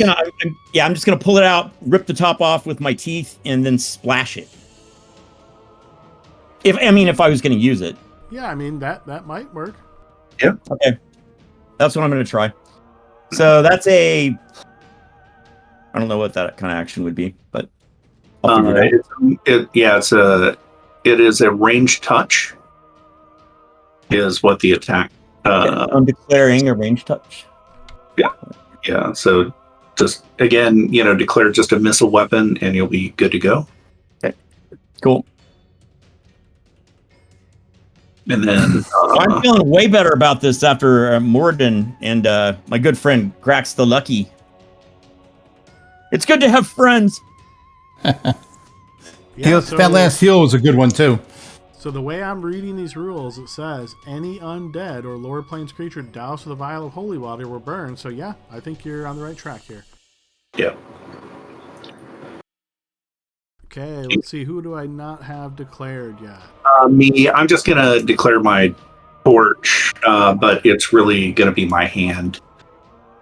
just gonna pull it out, rip the top off with my teeth, and then splash it. If I was gonna use it. Yeah, I mean that might work. Okay, that's what I'm gonna try. So that's I don't know what that kind of action would be, but I'll figure it out. It is a ranged touch. Is what the attack. I'm declaring a range touch. Yeah, so just again, declare just a missile weapon, and you'll be good to go. Okay, cool. And then I'm feeling way better about this after Morden and my good friend Grax the Lucky. It's good to have friends. Yeah, That last heal was a good one too. So the way I'm reading these rules, it says any undead or lower planes creature doused with a vial of holy water will burn. So yeah, I think you're on the right track here. yeah, Okay, let's see. Who do I not have declared yet? me. I'm just gonna declare my torch, but it's really gonna be my hand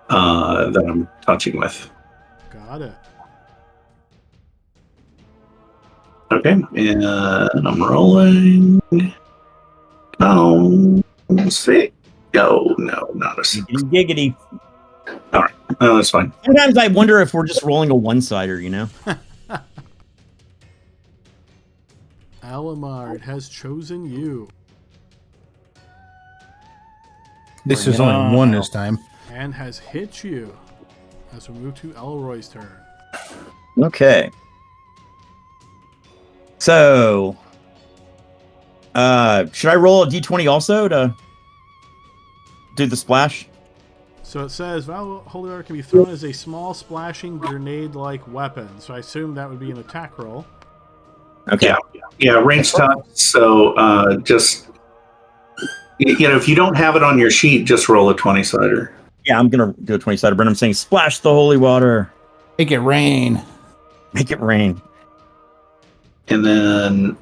that I'm touching with. Got it. Okay, and I'm rolling. Oh, 6. No, not a 6. Giggity. Oh, that's fine. Sometimes I wonder if we're just rolling a one-sider, Alamar, it has chosen you This is only one this time. and has hit you. As we move to Elroy's turn. Okay. So, should I roll a d20 also to do the splash? So it says, vial of holy water can be thrown as a small splashing grenade-like weapon. So I assume that would be an attack roll. Okay. Yeah, range touch. So just if you don't have it on your sheet, just roll a 20-sider. Yeah, I'm gonna do a 20-sider, but I'm saying splash the holy water. Make it rain. Make it rain. And then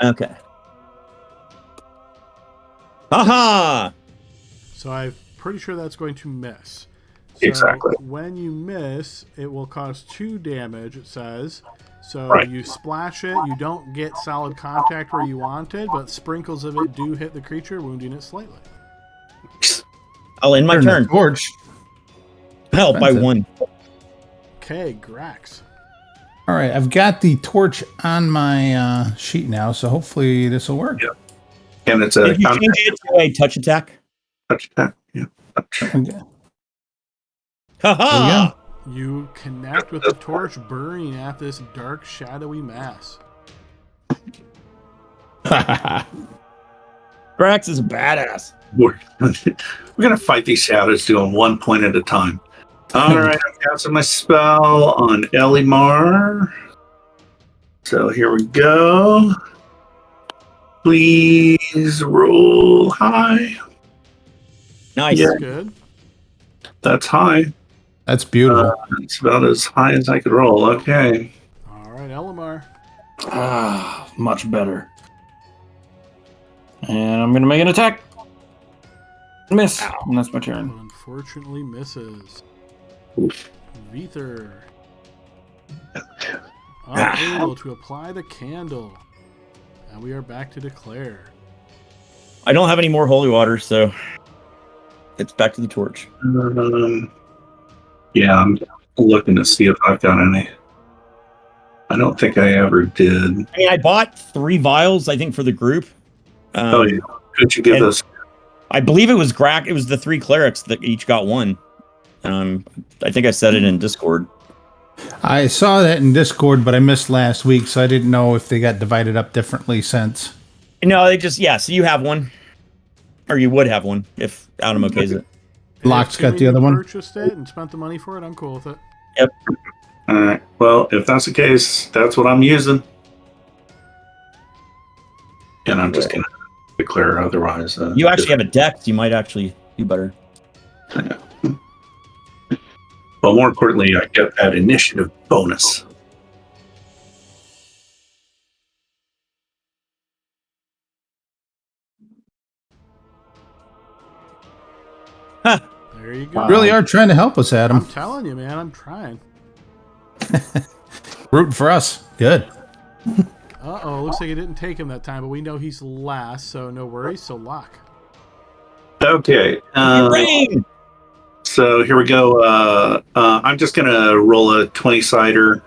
Okay. Aha! So I'm pretty sure that's going to miss. So Exactly. when you miss, it will cause 2 damage, it says. So Right. you splash it, you don't get solid contact where you wanted, but sprinkles of it do hit the creature, wounding it slightly. I'll end my Turn the turn. torch. Help by Expensive. 1. Okay, Grax. All right, I've got the torch on my sheet now, so hopefully this will work. Yeah. And it's a Did you change it to a touch attack? touch attack. Yeah. Touch. Okay. Haha! You connect with the torch burning at this dark, shadowy mass. Grax is a badass. We're gonna fight these shadows doing 1 point at a time. All right, I'm casting my spell on Elimar. So here we go. Please roll high. Nice. Yeah. Good. That's high. That's beautiful. It's about as high as I could roll. Okay. All right, Elamar. Ah, much better. And I'm gonna make an attack. Miss. And that's my turn. But unfortunately misses. Oof. Vether. Unable to apply the candle. And we are back to declare. I don't have any more holy water, so it's back to the torch. Yeah, I'm looking to see if I've got any. I don't think I ever did. I mean, I bought 3 vials, I think, for the group. Oh, yeah. Could you give and- us? I believe it was Grax. It was the 3 clerics that each got 1. I think I said it in Discord. I saw that in Discord, but I missed last week, so I didn't know if they got divided up differently since. No, they just so you have one, or you would have one if Adam okays it. Locke's If got the other one. Purchased it and spent the money for it. I'm cool with it. Yep. All right. Well, if that's the case, that's what I'm using. And I'm just going to declare otherwise. You actually have a dex. You might actually do better. But more importantly, I get that initiative bonus. There you go. You really are trying to help us, Adam. I'm telling you, man. I'm trying. Rooting for us. Good. Uh-oh. Looks like it didn't take him that time, but we know he's last, so no worries. So lock. Okay. Rain! So here we go. I'm just going to roll a 20-sider.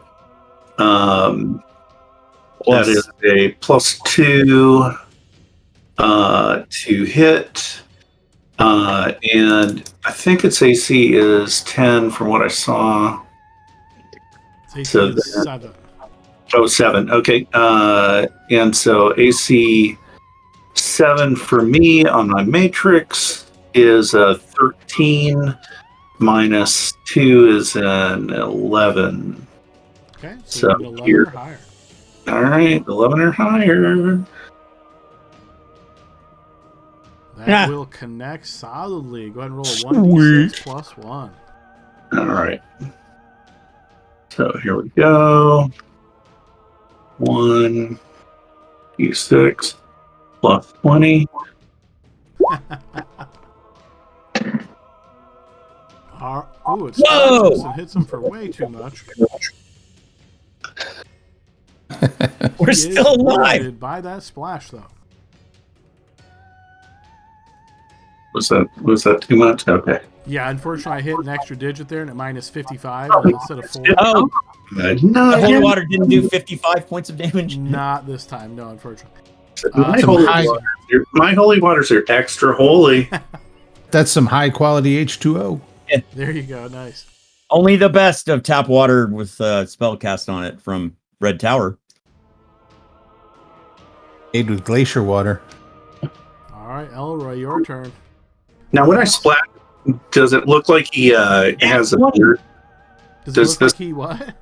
That is a +2 to hit. And I think its AC is 10 from what I saw. It's So 7. Oh, 7. Okay. And so AC 7 for me on my matrix is a 13 minus 2 is an 11. Okay. So you need 11 here. or higher. All right. 11 or higher. That will connect solidly. Go ahead and roll a 1d6 plus 1. All right. So here we go. 1d6 plus 20. Oh, it Whoa! splashes and hits him for way too much. We're He is still alive. wounded by that splash, though. Was that too much? Okay. Yeah, unfortunately, I hit an extra digit there and at minus 55 instead of 4. Oh, No, the holy water didn't do 55 points of damage. Not this time, no, unfortunately. my holy waters are extra holy. That's some high quality H2O. There you go, nice. Only the best of tap water with spellcast on it from Red Tower. Made with glacier water. All right, Elroy, your turn. Now, when I splat, does it look like he has a beard? Does it look like he what?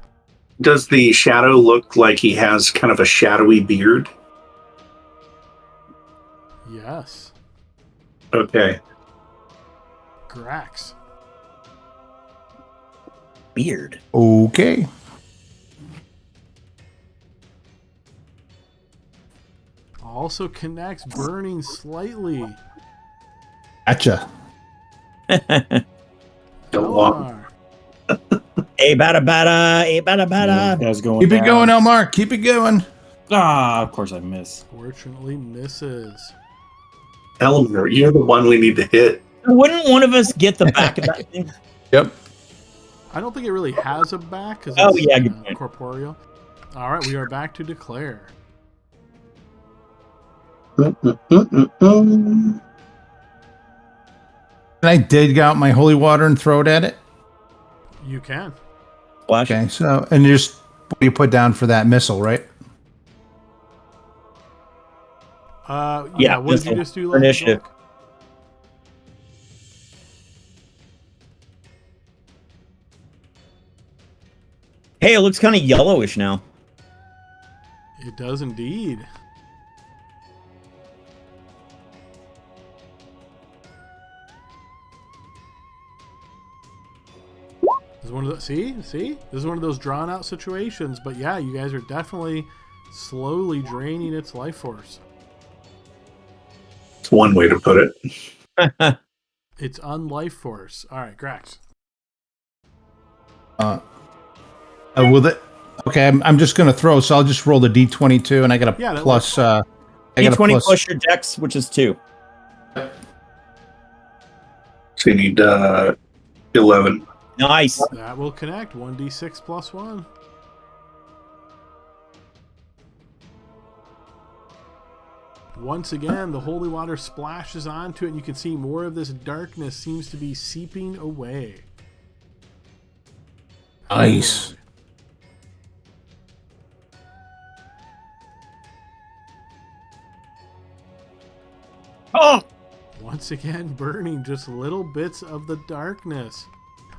Does the shadow look like he has kind of a shadowy beard? Yes. Okay. Grax. Beard. Okay. Also connects burning slightly. Gotcha. Elmar. Bada. Guys going Keep it down. going, Elmar. Keep it going. Ah, of course I miss. Fortunately misses. Elmer, you're the one we need to hit. Wouldn't one of us get the back of that thing? Yep. I don't think it really has a back because Oh, it's yeah, good point. corporeal. All right, we are back to declare. Can I dig out my holy water and throw it at it? You can. Flash. Okay, so, and just what do you put down for that missile, right? Yeah, what did you just do? Initiative. Look? Hey, it looks kind of yellowish now. It does indeed. This is one of the, see? This is one of those drawn out situations, but yeah, you guys are definitely slowly draining its life force. It's one way to put it. It's unlife force. All right, Grax. Will that? Okay, I'm just gonna throw. So I'll just roll the D22, and I got a Yeah, that plus. I got a D20 plus your dex, which is 2. So you need 11. Nice. That will connect. 1d6 plus 1. Once again, the holy water splashes onto it, and you can see more of this darkness seems to be seeping away. Nice. Oh! Once again, burning just little bits of the darkness.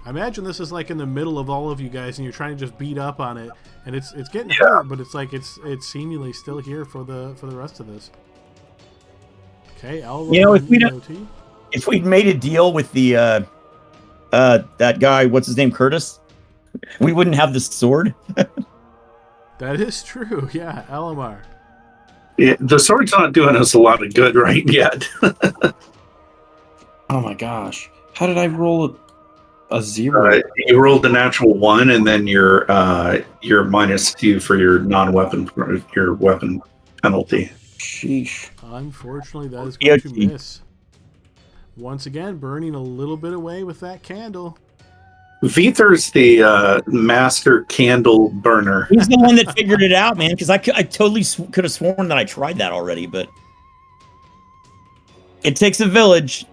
I imagine this is like in the middle of all of you guys, and you're trying to just beat up on it, and it's getting hurt, but it's like it's seemingly still here for the rest of this. Okay, if we'd made a deal with the that guy, what's his name, Curtis, we wouldn't have this sword. That is true. Yeah, Elamar. Yeah, the sword's not doing us a lot of good right yet. Oh my gosh! How did I roll a 0? You rolled the natural 1, and then your -2 for your non-weapon, your weapon penalty. Sheesh. Unfortunately, that is going to miss. Once again, burning a little bit away with that candle. Vither's the master candle burner. He's the one that figured it out, man, because I totally could have sworn that I tried that already, but it takes a village.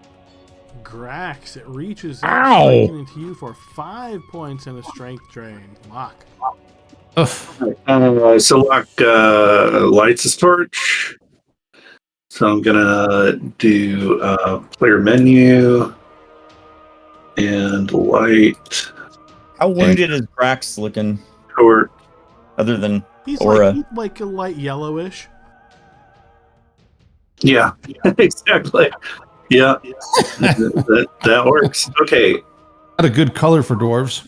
Grax, it reaches out, striking into you for 5 points and a strength drain. Lock. So Lock lights his torch. So I'm gonna do player menu and light. How wounded is Grax looking? Torch. Other than He's Aura. like a light yellowish. Yeah, exactly. Yeah, that works. Okay. Not a good color for dwarves.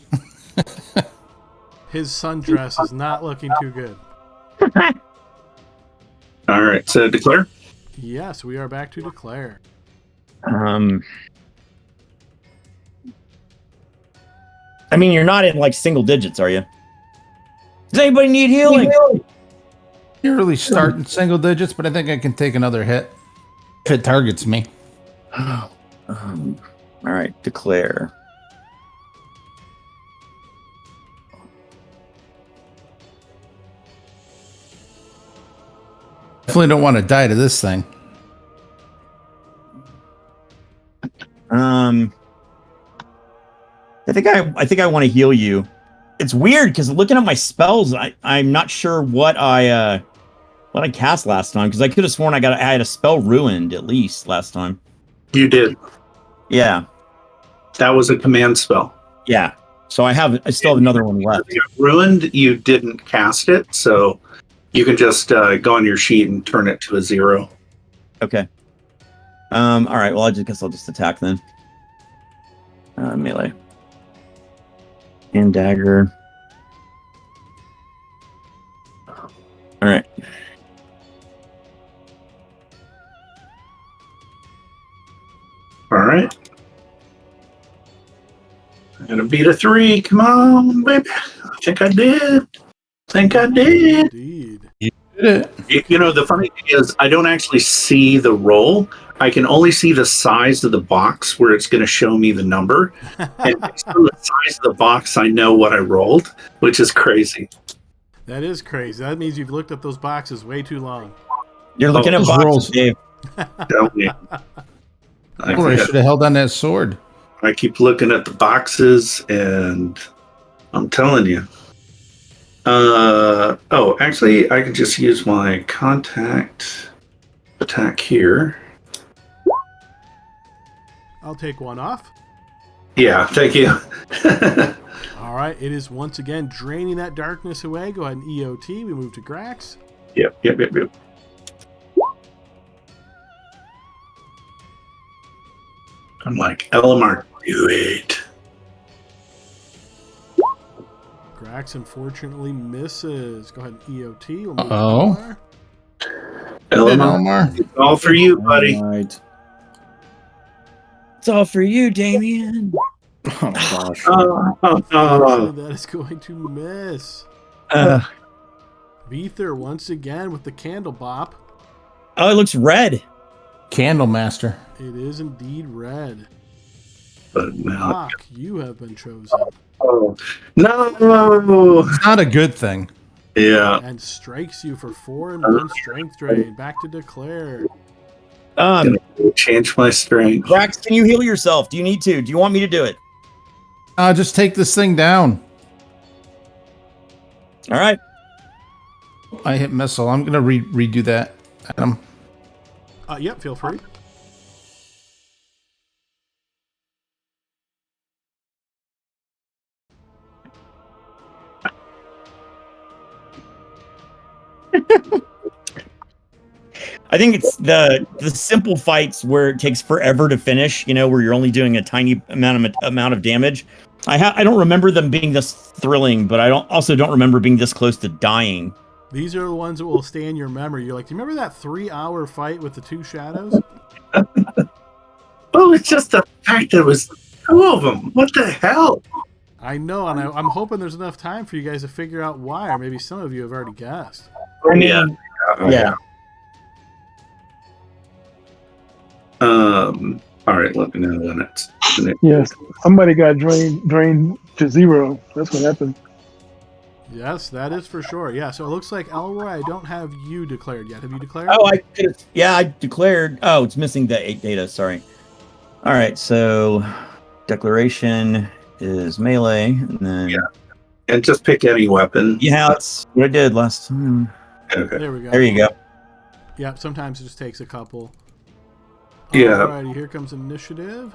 His sundress is not looking too good. All right. So declare. Yes, we are back to declare. I mean, you're not in like single digits, are you? Does anybody need healing? You're really starting single digits, but I think I can take another hit if it targets me. All right, declare. Definitely don't want to die to this thing. I think I want to heal you. It's weird because looking at my spells, I'm not sure what I cast last time, because I could have sworn I had a spell ruined at least last time. You did. Yeah. That was a command spell. Yeah. So I still have another one left. You got ruined. You didn't cast it, so you can just go on your sheet and turn it to a 0. Okay. All right. Well, guess I'll just attack then. Melee. And dagger. All right. All right. I'm gonna beat a 3. Come on, baby. I think I did. Indeed. You did it. You know, the funny thing is, I don't actually see the roll. I can only see the size of the box where it's going to show me the number. And based on the size of the box, I know what I rolled, which is crazy. That is crazy. That means you've looked at those boxes way too long. You're looking at those boxes, rolls. Dave. Tell me. I should have held on that sword. I keep looking at the boxes, and I'm telling you. Actually, I can just use my contact attack here. I'll take one off. Yeah, thank you. All right, it is once again draining that darkness away. Go ahead and EOT. We move to Grax. Yep. I'm like, Elamar, do it. Grax unfortunately misses. Go ahead and EOT. We'll move to Uh-oh. Elamar, it's all for you, buddy. All right. It's all for you, Damien. Oh gosh. Unfortunately, that is going to miss. Vither once again with the candle bop. Oh, it looks red. Candlemaster. It is indeed red. But now, Lock, you have been chosen. oh no! It's not a good thing. Yeah. And strikes you for 4 and 1 strength drain. Back to declare. Change my strength. Grax, can you heal yourself? Do you need to? Do you want me to do it? Just take this thing down. All right. I hit missile. I'm gonna redo that. Adam. Yep, feel free. I think it's the simple fights where it takes forever to finish, where you're only doing a tiny amount of damage. I don't remember them being this thrilling, but I don't remember being this close to dying. These are the ones that will stay in your memory. You're like, do you remember that 3-hour fight with the 2 shadows? Well, it's just the fact that it was 2 of them. What the hell? I know, and I'm hoping there's enough time for you guys to figure out why, or maybe some of you have already guessed. I mean, yeah. All right, let me know when it's. Yes, somebody got drained to 0. That's what happened. Yes, that is for sure. Yeah, so it looks like, Elroy, I don't have you declared yet. Have you declared? Oh, I declared. Oh, it's missing the 8 data. Sorry. All right, so declaration is melee, and then and just pick any weapon. Yeah, that's what I did last time. Okay. There we go. There you go. Yeah, sometimes it just takes a couple. Yeah. Alrighty, here comes initiative.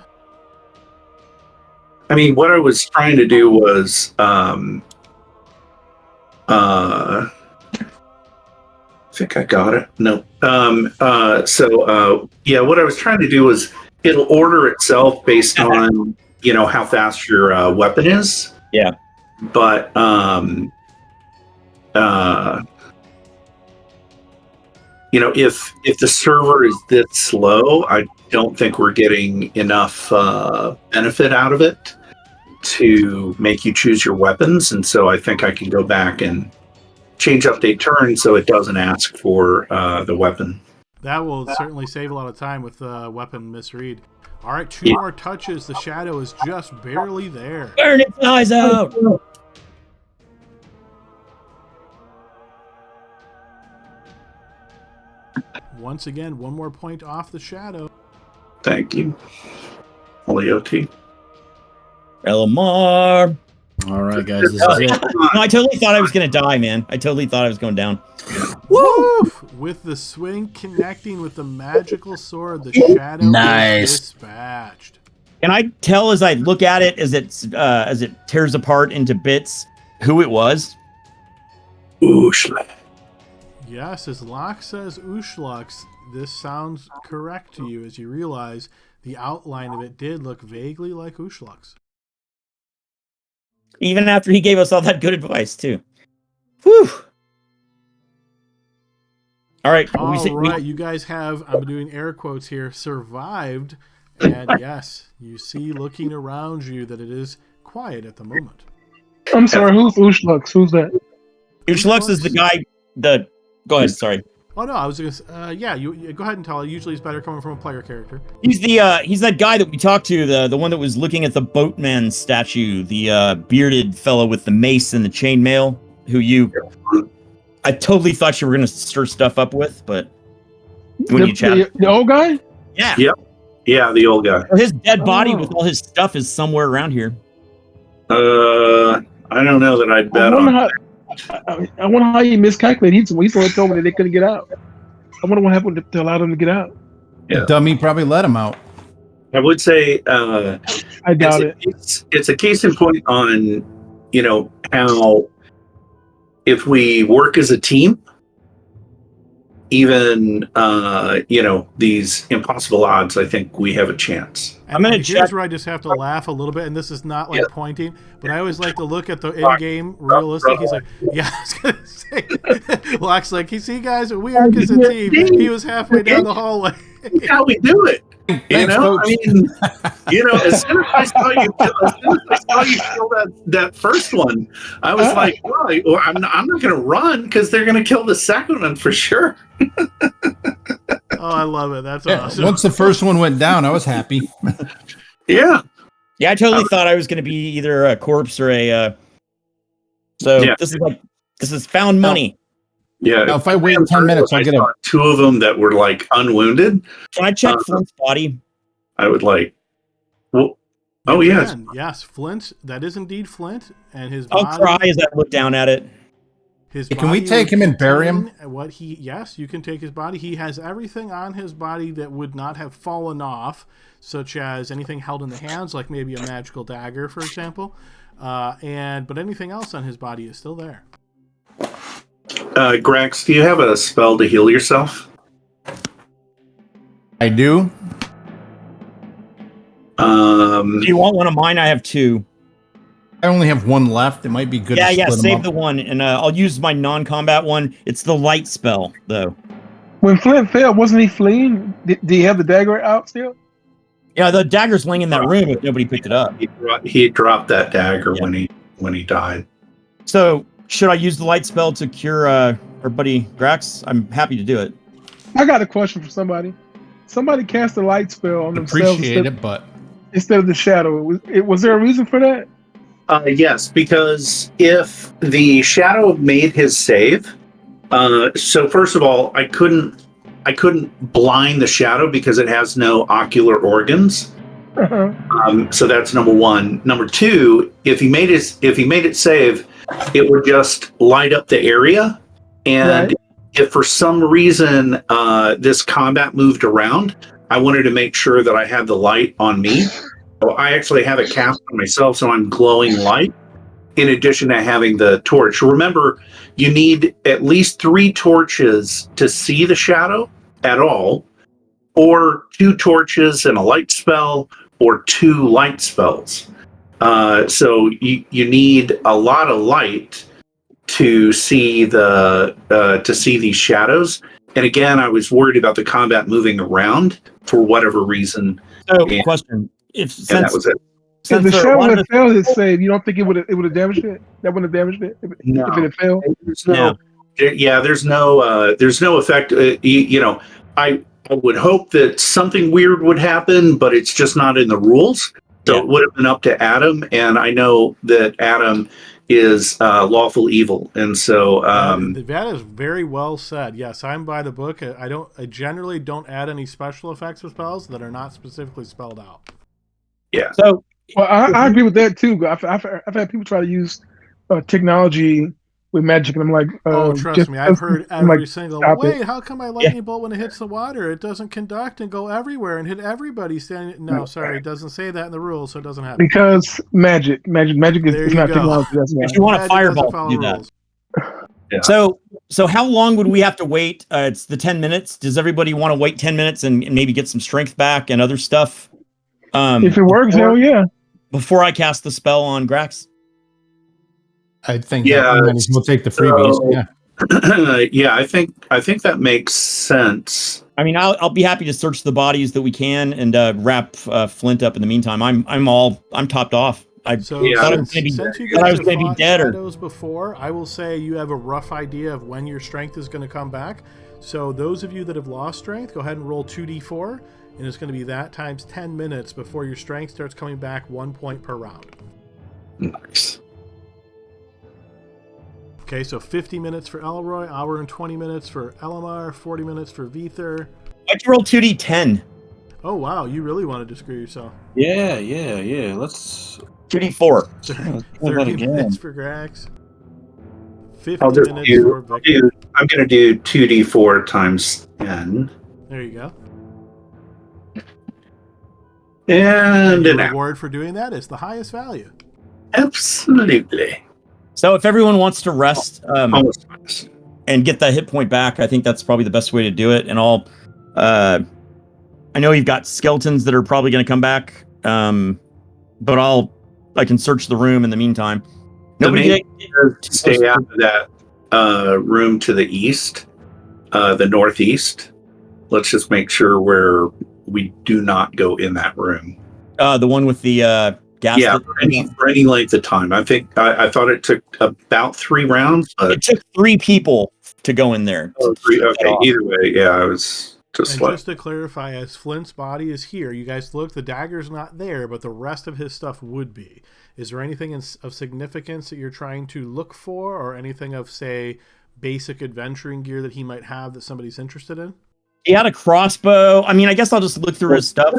I mean, what I was trying to do was, I think I got it. No. What I was trying to do was it'll order itself based on, how fast your weapon is. Yeah. But, if the server is this slow, I don't think we're getting enough benefit out of it to make you choose your weapons. And so I think I can go back and change update turn so it doesn't ask for the weapon. That will certainly save a lot of time with weapon misread. All right, 2 more touches. The shadow is just barely there. Burn its eyes out! Once again, 1 more point off the shadow. Thank you. Leot. Elamar. All right, guys, this is it. No, I totally thought I was going to die, man. I totally thought I was going down. Woof! With the swing connecting with the magical sword, the shadow is dispatched. Can I tell as I look at it, as it tears apart into bits, who it was? Ooshla. Yes, as Locke says Ushlux, this sounds correct to you as you realize the outline of it did look vaguely like Ushlux. Even after he gave us all that good advice, too. Whew. All right. You guys have, I'm doing air quotes here, survived. And yes, you see looking around you that it is quiet at the moment. I'm sorry, who's Ushlux? Who's that? Ushlux is the guy, Go ahead, sorry. Oh no, I was going to you go ahead and tell. Usually it's better coming from a player character. He's that guy that we talked to, the one that was looking at the boatman statue, the bearded fellow with the mace and the chainmail, I totally thought you were going to stir stuff up with, but when you chat. The old guy? Yeah. Yep. Yeah, the old guy. His dead body with all his stuff is somewhere around here. I don't know that I'd bet on. I wonder how he miscalculated. He's the one that told me that they couldn't get out. I wonder what happened to allow them to get out. Yeah. Dummy probably let him out. I would say I doubt it. It's a case in point on, how if we work as a team, even, these impossible odds, I think we have a chance. And here's where I just have to laugh a little bit, and this is not like pointing, but I always like to look at the in-game realistic. He's like, yeah, I was going to say. Locke's like, you see, guys, we work as a team. He was halfway down the hallway. That's how we do it. Thanks, As soon as I saw you kill that first one, I was like, well, I'm not going to run because they're going to kill the second one for sure. Oh, I love it. That's awesome. Once the first one went down, I was happy. Yeah. Yeah, I totally thought I was going to be either a corpse or a. This is found money. Yeah. Now, if I wait 10 minutes, I'll get 2 of them that were like unwounded. Can I check Flint's body? I would like. Well, yes. Yes, Flint. That is indeed Flint, and his body. I'll cry as I look down at it. Can we take him and bury him? Yes, you can take his body. He has everything on his body that would not have fallen off, such as anything held in the hands, like maybe a magical dagger, for example. But anything else on his body is still there. Grax, do you have a spell to heal yourself? I do. Do you want one of mine? I have 2. I only have one left. It might be good. Yeah, to split 'em save up. the one, and I'll use my non-combat one. It's the light spell, though. When Flint fell, wasn't he fleeing? Did he have the dagger out still? Yeah, the dagger's laying in that room if nobody picked it up. He dropped that dagger Yeah. when he died. So, should I use the light spell to cure our buddy Grax? I'm happy to do it. I got a question for somebody. Somebody cast a light spell on themselves Appreciate it, but instead of the shadow. Was there a reason for that? Yes, because if the shadow made his save, so first of all, I couldn't blind the shadow because it has no ocular organs. Uh-huh. So that's number one. Number two, if he made it save, it would just light up the area, and Right. if for some reason this combat moved around, I wanted to make sure that I had the light on me. So I actually have it cast on myself, so I'm glowing light. In addition to having the torch, remember you need at least 3 torches to see the shadow at all, or 2 torches and a light spell, or 2 light spells. So you need a lot of light to see these shadows. And again, I was worried about the combat moving around for whatever reason. So, And- question: And that was it. If the since shadow one of had failed his save, you don't think it would have damaged it? That wouldn't have damaged it if it had failed. There's no, there's no effect. I would hope that something weird would happen, but it's just not in the rules. So it would have been up to Adam, and I know that Adam is lawful evil, and so that is very well said. Yes, I'm by the book. I generally don't add any special effects or spells that are not specifically spelled out. yeah. So, Well, I agree with that too. I've had people try to use technology with magic, and I'm like, Trust me, I've heard every single. stop it. Wait, how come my lightning bolt when it hits the water, it doesn't conduct and go everywhere and hit everybody standing? No, sorry, it doesn't say that in the rules, so it doesn't happen. Because magic There is you not go. technology. That's why. if you want a Magic doesn't fireball follow to do that. rules. Yeah. So how long would we have to wait? It's the 10 minutes. Does everybody want to wait 10 minutes and maybe get some strength back and other stuff? If it works, hell yeah. Before I cast the spell on Grax? I think Yeah, that might as well take the freebies. so- Yeah. Yeah, I think that makes sense. I mean, I'll be happy to search the bodies that we can and wrap Flint up in the meantime. I'm topped off. So Yeah. thought I was since, gonna be- since you thought I guys was have gonna be fought dead or- shadows before, I will say you have a rough idea of when your strength is going to come back. So those of you that have lost strength, go ahead and roll 2d4, and it's going to be that times 10 minutes before your strength starts coming back 1 point per round. Nice. Okay, so 50 minutes for Elroy, hour and 20 minutes for Elamar, 40 minutes for Vither. Why'd you roll 2d10? Oh wow, you really wanted to screw yourself. Yeah. Let's 2d4. try that 30 again. minutes for Grax. 50 I'll just minutes for Victor. I'm going to do 2d4 times 10. There you go. And Your an hour. reward for doing that is the highest value. Absolutely. So if everyone wants to rest Almost nice. and get that hit point back, I think that's probably the best way to do it. And I know you've got skeletons that are probably going to come back, but I can search the room in the meantime. Nobody. Stay out of that room to the east, the northeast. Let's just make sure we do not go in that room. The one with the gas. Yeah, for any length of time. I think I thought it took about 3 rounds, but It took 3 people to go in there. okay. Either way, yeah, I was just And like, just to clarify, as Flint's body is here, you guys look, the dagger's not there, but the rest of his stuff would be. Is there anything of significance that you're trying to look for, or anything of, say, basic adventuring gear that he might have that somebody's interested in? He had a crossbow. I mean, I guess I'll just look through his stuff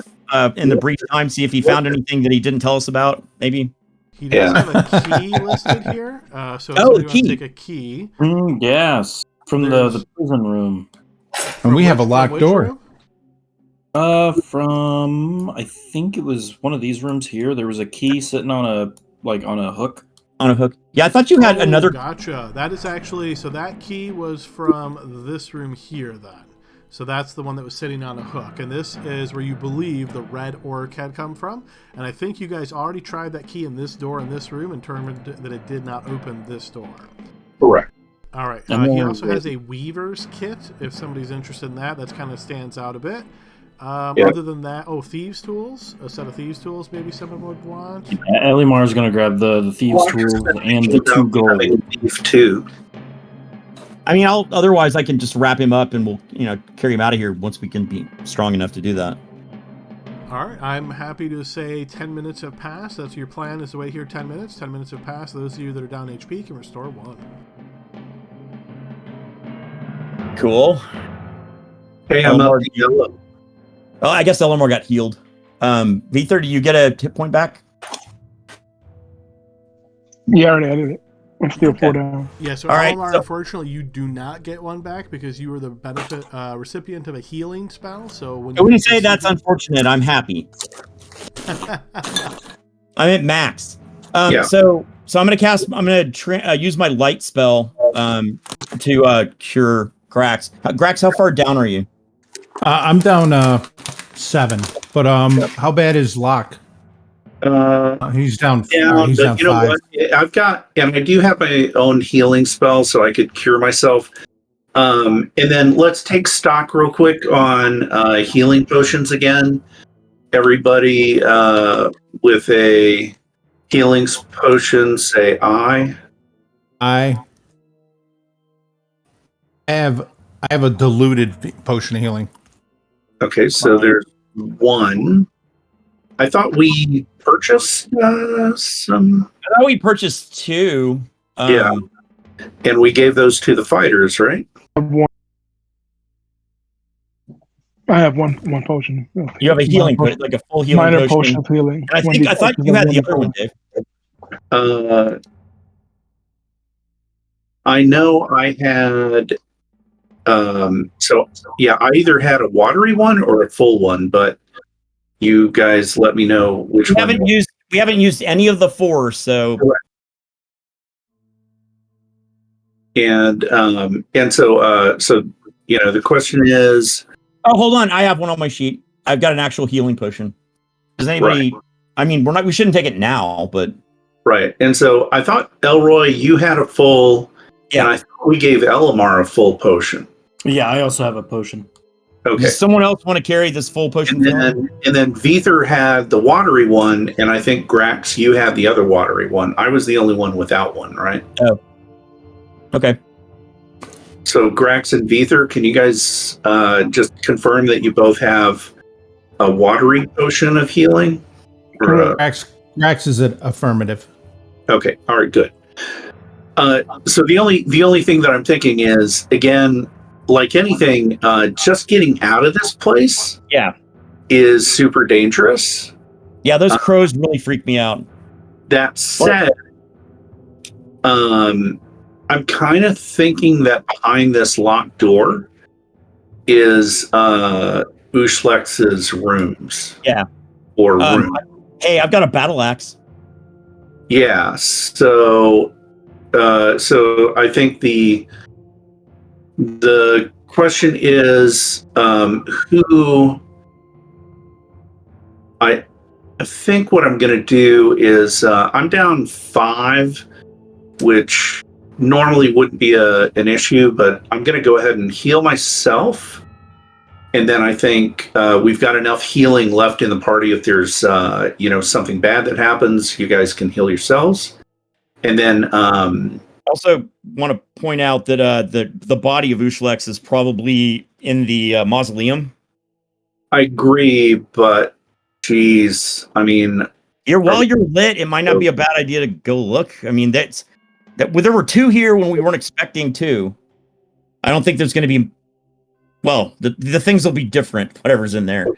in the brief time, see if he found anything that he didn't tell us about. Maybe. He does Yeah. have a key listed here. So if Oh, somebody a wants key. to take a key. Yes, from the prison room. And we have a From locked which door. room? From I think it was one of these rooms here. There was a key sitting on a hook. on a hook. Yeah, I thought you had another. Gotcha. That is actually, so that key was from this room here then. So that's the one that was sitting on a hook. And this is where you believe the red orc had come from. And I think you guys already tried that key in this door in this room and determined that it did not open this door. Correct. All right. He also has a weaver's kit, if somebody's interested in that. That kind of stands out a bit. Other than that, thieves tools. A set of thieves tools maybe someone would want. Elimar's going to grab the thieves tools and the 2 gold. Thief too. I mean, otherwise I can just wrap him up and we'll, carry him out of here once we can be strong enough to do that. All right. I'm happy to say 10 minutes have passed. That's your plan, is to wait here 10 minutes. 10 minutes have passed. Those of you that are down HP can restore 1. Cool. Hey, I'm up to yellow. Oh, I guess Elamar got healed. Vither, do you get a hit point back? Yeah, I already added it. I'm still 4 down. Yeah, so all right, unfortunately, you do not get 1 back because you were the benefit recipient of a healing spell. So when I wouldn't say that's unfortunate. I'm happy. I'm at max. So I'm gonna use my light spell to cure Grax. Grax, how far down are you? I'm down 7. But how bad is Locke? He's down. He's down you know 5. what? I've got, and I do have my own healing spell, so I could cure myself. And then let's take stock real quick on healing potions again. Everybody with a healing potion, say I. I have a diluted potion of healing. Okay, so there's 1. I thought we purchased some. I thought we purchased 2. Yeah, and we gave those to the fighters, right? I have one potion. You have a healing, like a full healing minor potion of healing. And I thought you had the other one, Dave. I know I had. So yeah, I either had a watery one or a full one, but you guys let me know which one. We haven't used any of the 4, so. And so the question is. Oh, hold on! I have one on my sheet. I've got an actual healing potion. Does anybody? Right. I mean, we shouldn't take it now, but. Right, and so I thought Elroy, you had a full. Yeah. And I thought we gave Elamar a full potion. Yeah, I also have a potion. Okay. Does someone else want to carry this full potion? And then Vither had the watery one, and I think Grax, you had the other watery one. I was the only one without one, right? Oh. Okay. So Grax and Vither, can you guys just confirm that you both have a watery potion of healing? Grax is an affirmative. Okay. All right. Good. So the only thing that I'm thinking is, again, like anything, just getting out of this place, is super dangerous. Yeah, those crows really freak me out. That said, I'm kind of thinking that behind this locked door is Ushlex's rooms. Yeah. Or room. Hey, I've got a battle axe. Yeah. So I think the question is who. I think what I'm going to do is I'm down 5, which normally wouldn't be an issue, but I'm going to go ahead and heal myself. And then I think we've got enough healing left in the party. If there's something bad that happens, you guys can heal yourselves. And then also want to point out that the body of Ushlex is probably in the mausoleum. I agree, but geez, I mean, while you're lit, it might not be a bad idea to go look. I mean, there were 2 here when we weren't expecting 2. I don't think there's going to be. Well, the things will be different. Whatever's in there.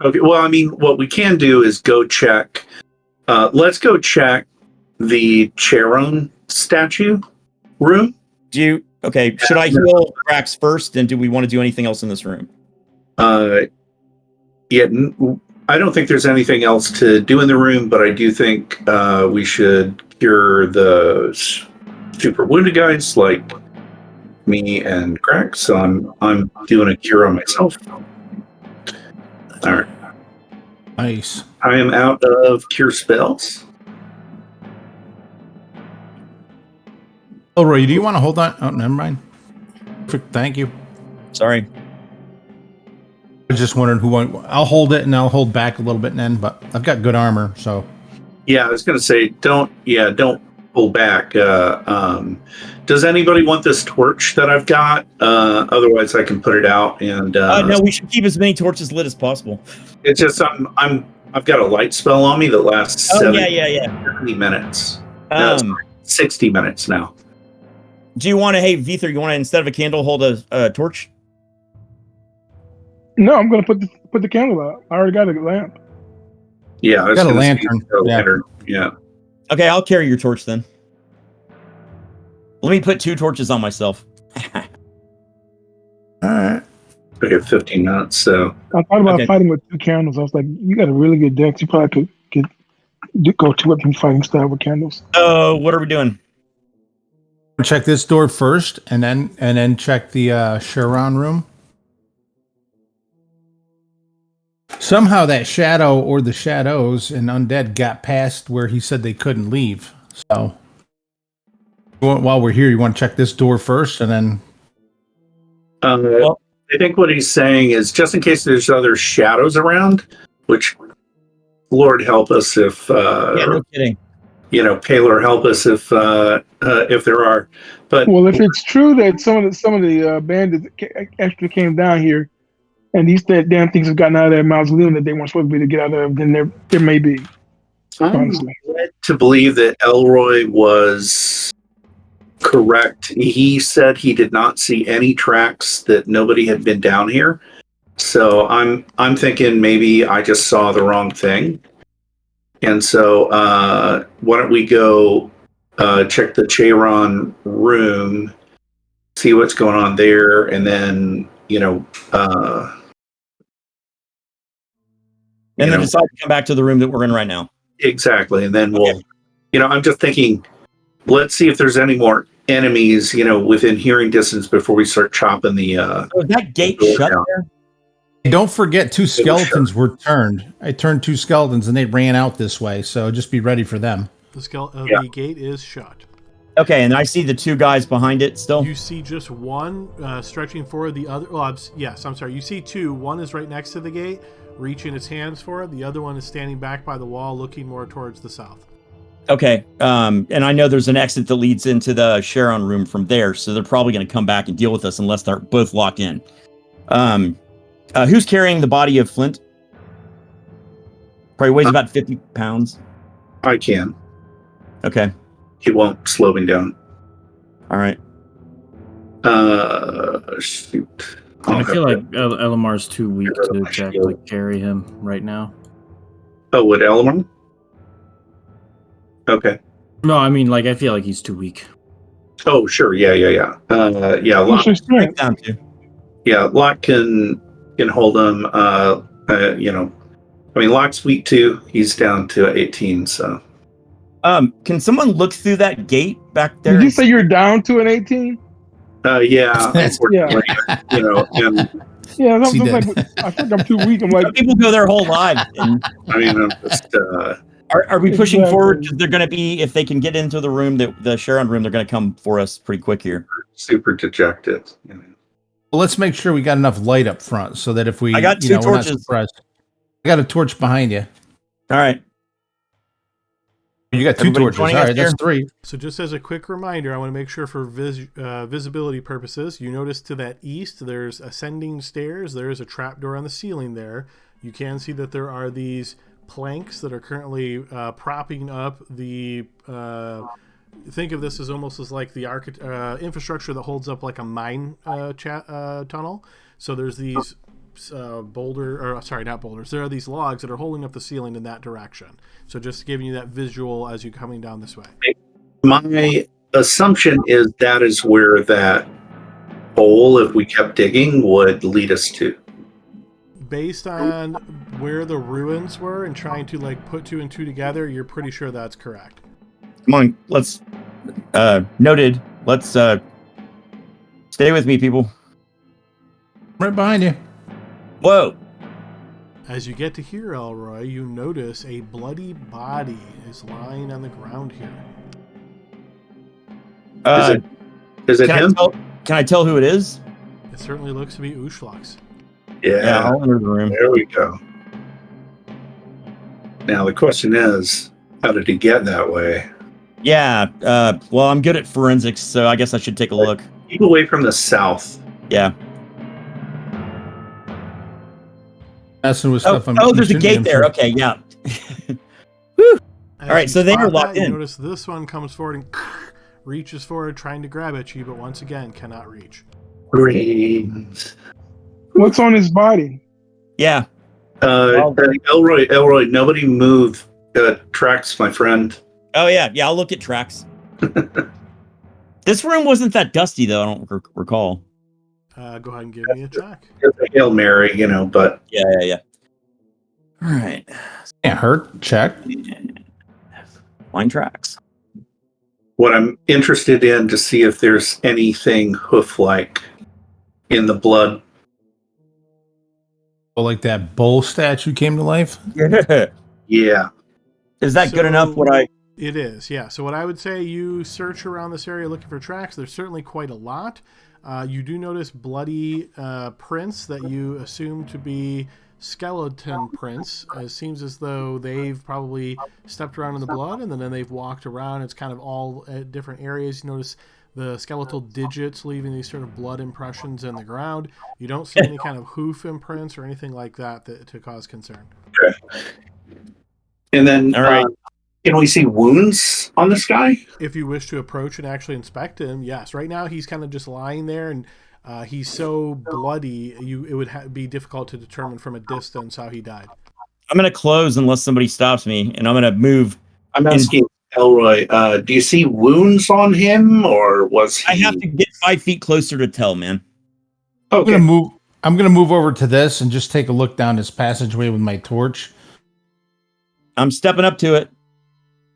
Okay. Well, I mean, what we can do is go check. Let's go check the Charon statue room. Should I heal Grax first, and do we want to do anything else in this room? Yeah. I don't think there's anything else to do in the room, but I do think we should cure the super wounded guys like me and Greg. So I'm doing a cure on myself. All right. Nice. I am out of cure spells. Oh, Roy, do you want to hold on? Oh, never mind. Perfect. Thank you. Sorry. I was just wondering who I'll hold it and I'll hold back a little bit then, but I've got good armor, so. Yeah, I was going to say, don't pull back. Does anybody want this torch that I've got? Otherwise, I can put it out. And No, we should keep as many torches lit as possible. it's just I've got a light spell on me that lasts 70 minutes. No, it's 60 minutes now. Do you want to, hey, Vither, you want to, instead of a candle, hold a torch? No, I'm gonna put the candle out. I already got a lamp. Yeah, I was Got a gonna say, lantern. lantern. Yeah. Okay, I'll carry your torch then. Let me put 2 torches on myself. All right. I got 15 minutes, so I thought about fighting with 2 candles. I was like, you got a really good dex. You probably could go 2 weapon fighting style with candles. Oh, what are we doing? Check this door first, and then check the Chiron room. Somehow that shadow or the shadows and undead got past where he said they couldn't leave. So while we're here, you want to check this door first, and then. I think what he's saying is just in case there's other shadows around, which Lord help us if no kidding. Paler help us if there are. But well, if it's true that some of the bandits actually came down here, and these damn things have gotten out of their mausoleum that they weren't supposed to be to get out of, then there may be. I'm led to believe that Elroy was correct. He said he did not see any tracks that nobody had been down here. So I'm thinking maybe I just saw the wrong thing. And so why don't we go check the Chiron room, see what's going on there, and then and then decide to come back to the room that we're in right now. Exactly. And then we'll I'm just thinking, let's see if there's any more enemies, within hearing distance before we start chopping the is that gate shut down there? Don't forget 2 skeletons were turned. I turned 2 skeletons and they ran out this way, so just be ready for them. The gate is shut. Okay, and I see the 2 guys behind it still. You see just one stretching forward, the other. Well, I'm sorry. You see 2. One is right next to the gate, reaching its hands for it. The other one is standing back by the wall, looking more towards the south. Okay, and I know there's an exit that leads into the Chiron room from there, so they're probably going to come back and deal with us unless they're both locked in. Who's carrying the body of Flint? Probably weighs about 50 pounds. I can. Okay. He won't slow me down. All right. Shoot. I feel like Elamar's too weak to actually carry him right now. Oh, would Elamar? Okay. No, I mean, I feel like he's too weak. Oh, sure. Yeah. Locke. Down to. Yeah, Locke can hold him. Locke's weak too. He's down to 18. So. Can someone look through that gate back there? Did you say you're down to an 18? Yeah. Unfortunately, and yeah, I think I'm too weak. I'm like, some people go their whole lives. And I'm just. Are we pushing forward? Because they're going to be, if they can get into the room, the Chiron room, they're going to come for us pretty quick here. Super dejected. Well, let's make sure we got enough light up front so that if we, I got 2 torches. we're not surprised. I got a torch behind you. All right. You got 2 torches. All right, that's 3. So just as a quick reminder, I want to make sure for visibility purposes, you notice to that east, there's ascending stairs. There is a trapdoor on the ceiling there. You can see that there are these planks that are currently propping up the... think of this as almost as like the infrastructure that holds up like a mine tunnel. So there's these not boulders. There are these logs that are holding up the ceiling in that direction. So just giving you that visual as you're coming down this way. My assumption is that is where that hole, if we kept digging, would lead us to. based on where the ruins were and trying to like put 2 and 2 together, you're pretty sure that's correct. Come on, let's noted. Let's stay with me, people. Right behind you. Whoa. As you get to here, Elroy, you notice a bloody body is lying on the ground here. Is it him? Can I tell who it is? It certainly looks to be Ushlux. Yeah. I'll enter the room. There we go. Now the question is, how did he get that way? Yeah. Well, I'm good at forensics, so I guess I should take a look. Keep away from the south. Yeah. Messing with stuff. There's a gate there. Okay, yeah. Woo. All right, so they are locked in. You notice this one comes forward and reaches forward, trying to grab at you, but once again cannot reach. Brains. What's on his body? Yeah. Elroy, nobody move tracks, my friend. Oh, yeah. Yeah, I'll look at tracks. This room wasn't that dusty, though. I don't recall. Go ahead and give me a check. It's a Hail Mary, but... Yeah. All right. Can't hurt. Check. Line tracks. What I'm interested in to see if there's anything hoof-like in the blood. Oh, like that bull statue came to life? Yeah. Is that good enough? It is, yeah. So what I would say, you search around this area looking for tracks. There's certainly quite a lot. You do notice bloody prints that you assume to be skeleton prints. It seems as though they've probably stepped around in the blood, and then they've walked around. It's kind of all at different areas. You notice the skeletal digits leaving these sort of blood impressions in the ground. You don't see any kind of hoof imprints or anything like that to cause concern. Okay. And then, all right. Can we see wounds on this guy? If you wish to approach and actually inspect him, yes. Right now he's kind of just lying there, and he's so bloody, it would be difficult to determine from a distance how he died. I'm going to close unless somebody stops me, and I'm going to move. I'm asking Elroy, do you see wounds on him, or was he... I have to get 5 feet closer to tell, man. Okay. I'm gonna move over to this and just take a look down this passageway with my torch. I'm stepping up to it.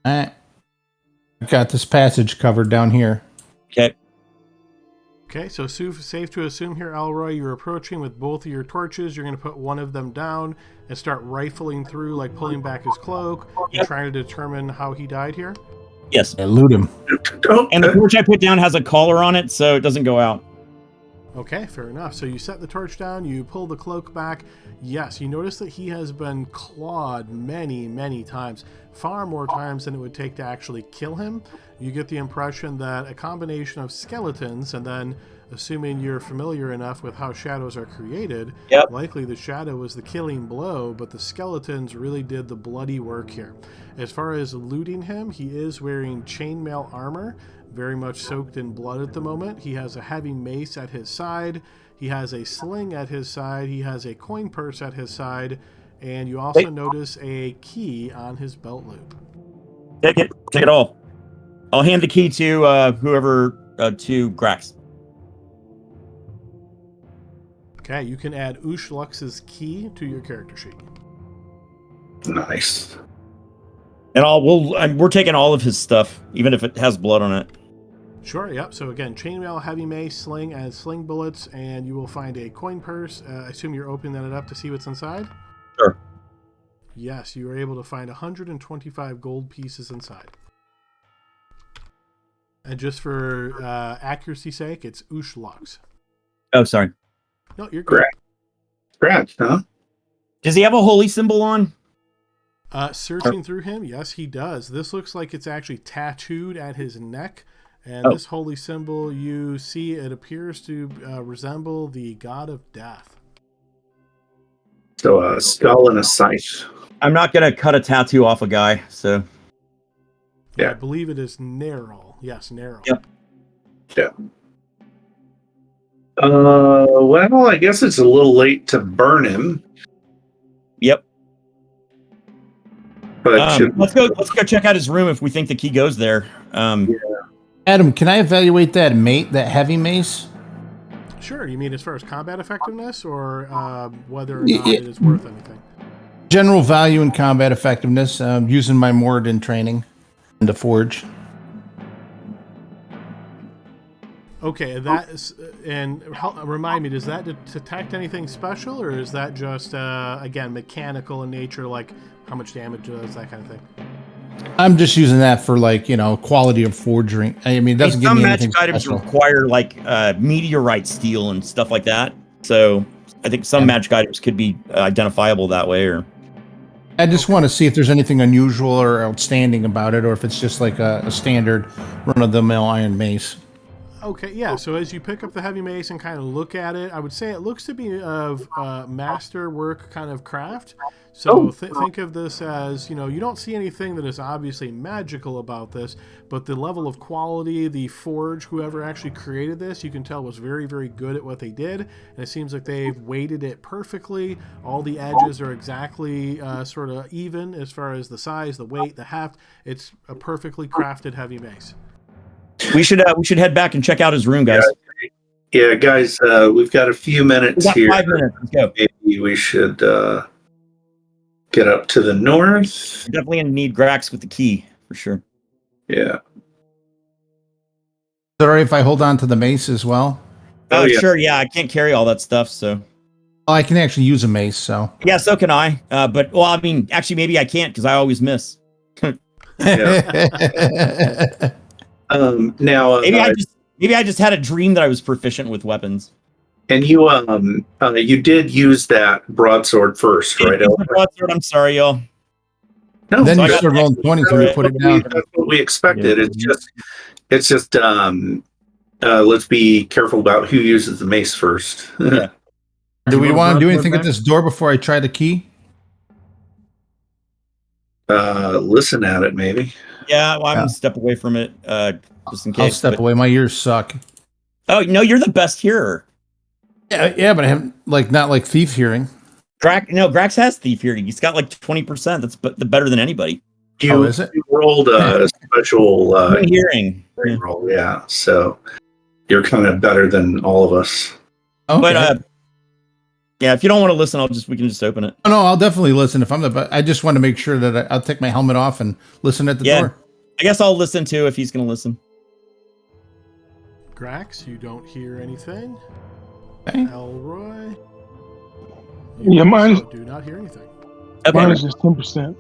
I've got this passage covered down here. Okay, so safe to assume here, Elroy, you're approaching with both of your torches. You're going to put one of them down and start rifling through, like pulling back his cloak and trying to determine how he died here? Yes. I loot him. And the torch I put down has a collar on it, so it doesn't go out. Okay, fair enough. So you set the torch down, you pull the cloak back. Yes, you notice that he has been clawed many, many times. Far more times than it would take to actually kill him. You get the impression that a combination of skeletons, and then assuming you're familiar enough with how shadows are created, likely the shadow was the killing blow, but the skeletons really did the bloody work here. As far as looting him, he is wearing chainmail armor, very much soaked in blood at the moment. He has a heavy mace at his side. He has a sling at his side. He has a coin purse at his side. And you also notice a key on his belt loop. Take it all. I'll hand the key to whoever, to Grax. Okay, you can add Ushlux's key to your character sheet. Nice. And we're taking all of his stuff, even if it has blood on it. Sure, yep. So again, chainmail, heavy mace, sling, and sling bullets, and you will find a coin purse. I assume you're opening that up to see what's inside? Sure. Yes, you were able to find 125 gold pieces inside. And just for accuracy's sake, it's Ushlux. Oh, sorry. No, you're good. Scratch, huh? Does he have a holy symbol on? Searching through him, yes, he does. This looks like it's actually tattooed at his neck. And this holy symbol, you see, it appears to resemble the god of death. So a skull and a scythe. I'm not going to cut a tattoo off a guy, so... Yeah. I believe it is Nerl. Yes, Nerl. Yep. Yeah. Well, I guess it's a little late to burn him. Yep. But let's go check out his room if we think the key goes there. Adam, can I evaluate that heavy mace? Sure. You mean as far as combat effectiveness, or whether or not it is worth anything? General value and combat effectiveness. Using my Moradin training in the forge. Okay, that is, and remind me, does that detect anything special, or is that just again mechanical in nature, like how much damage it does, that kind of thing? I'm just using that for quality of forging. I mean, it doesn't give me anything some magic special. items require meteorite steel and stuff like that. So I think some magic items could be identifiable that way. Or I just want to see if there's anything unusual or outstanding about it, or if it's just like a standard run-of-the-mill iron mace. Okay, yeah. So as you pick up the heavy mace and kind of look at it, I would say it looks to be of master work kind of craft. So think of this as, you don't see anything that is obviously magical about this, but the level of quality, the forge, whoever actually created this, you can tell was very, very good at what they did. And it seems like they've weighted it perfectly. All the edges are exactly sort of even as far as the size, the weight, the heft. It's a perfectly crafted heavy mace. we should head back and check out his room, guys. Yeah, guys, we've got a few minutes here. 5 minutes. Let's go. Maybe we should get up to the north. We're definitely gonna need Grax with the key for sure. Yeah. Is it all right if I hold on to the mace as well? Yeah. Sure. Yeah, I can't carry all that stuff, so. Well, I can actually use a mace, so. Yeah, so can I. But I mean, actually, maybe I can't because I always miss. Now, Maybe I just had a dream that I was proficient with weapons. and you did use that broadsword first, right? Broadsword, I'm sorry, y'all. No, Then so you I got start rolling 20 when you put it down. That's what we expected. It's just let's be careful about who uses the mace first. Yeah. Do we want to do anything at this door before I try the key? Listen at it, maybe. Yeah, well, I'm gonna step away from it, just in case. I'll step away. My ears suck. Oh no, you're the best hearer. Yeah, but I haven't not like thief hearing. Grax has thief hearing. He's got 20%. That's better than anybody. Is it? You rolled a special Hearing. roll, yeah. So you're kind of better than all of us. Okay. But yeah, if you don't want to listen, we can just open it. Oh, no, I'll definitely listen if I'm I just want to make sure that I'll take my helmet off and listen at the door. I guess I'll listen too if he's going to listen. Grax, you don't hear anything. Okay. Elroy, Yeah, mine do not hear anything. mine is just 10%.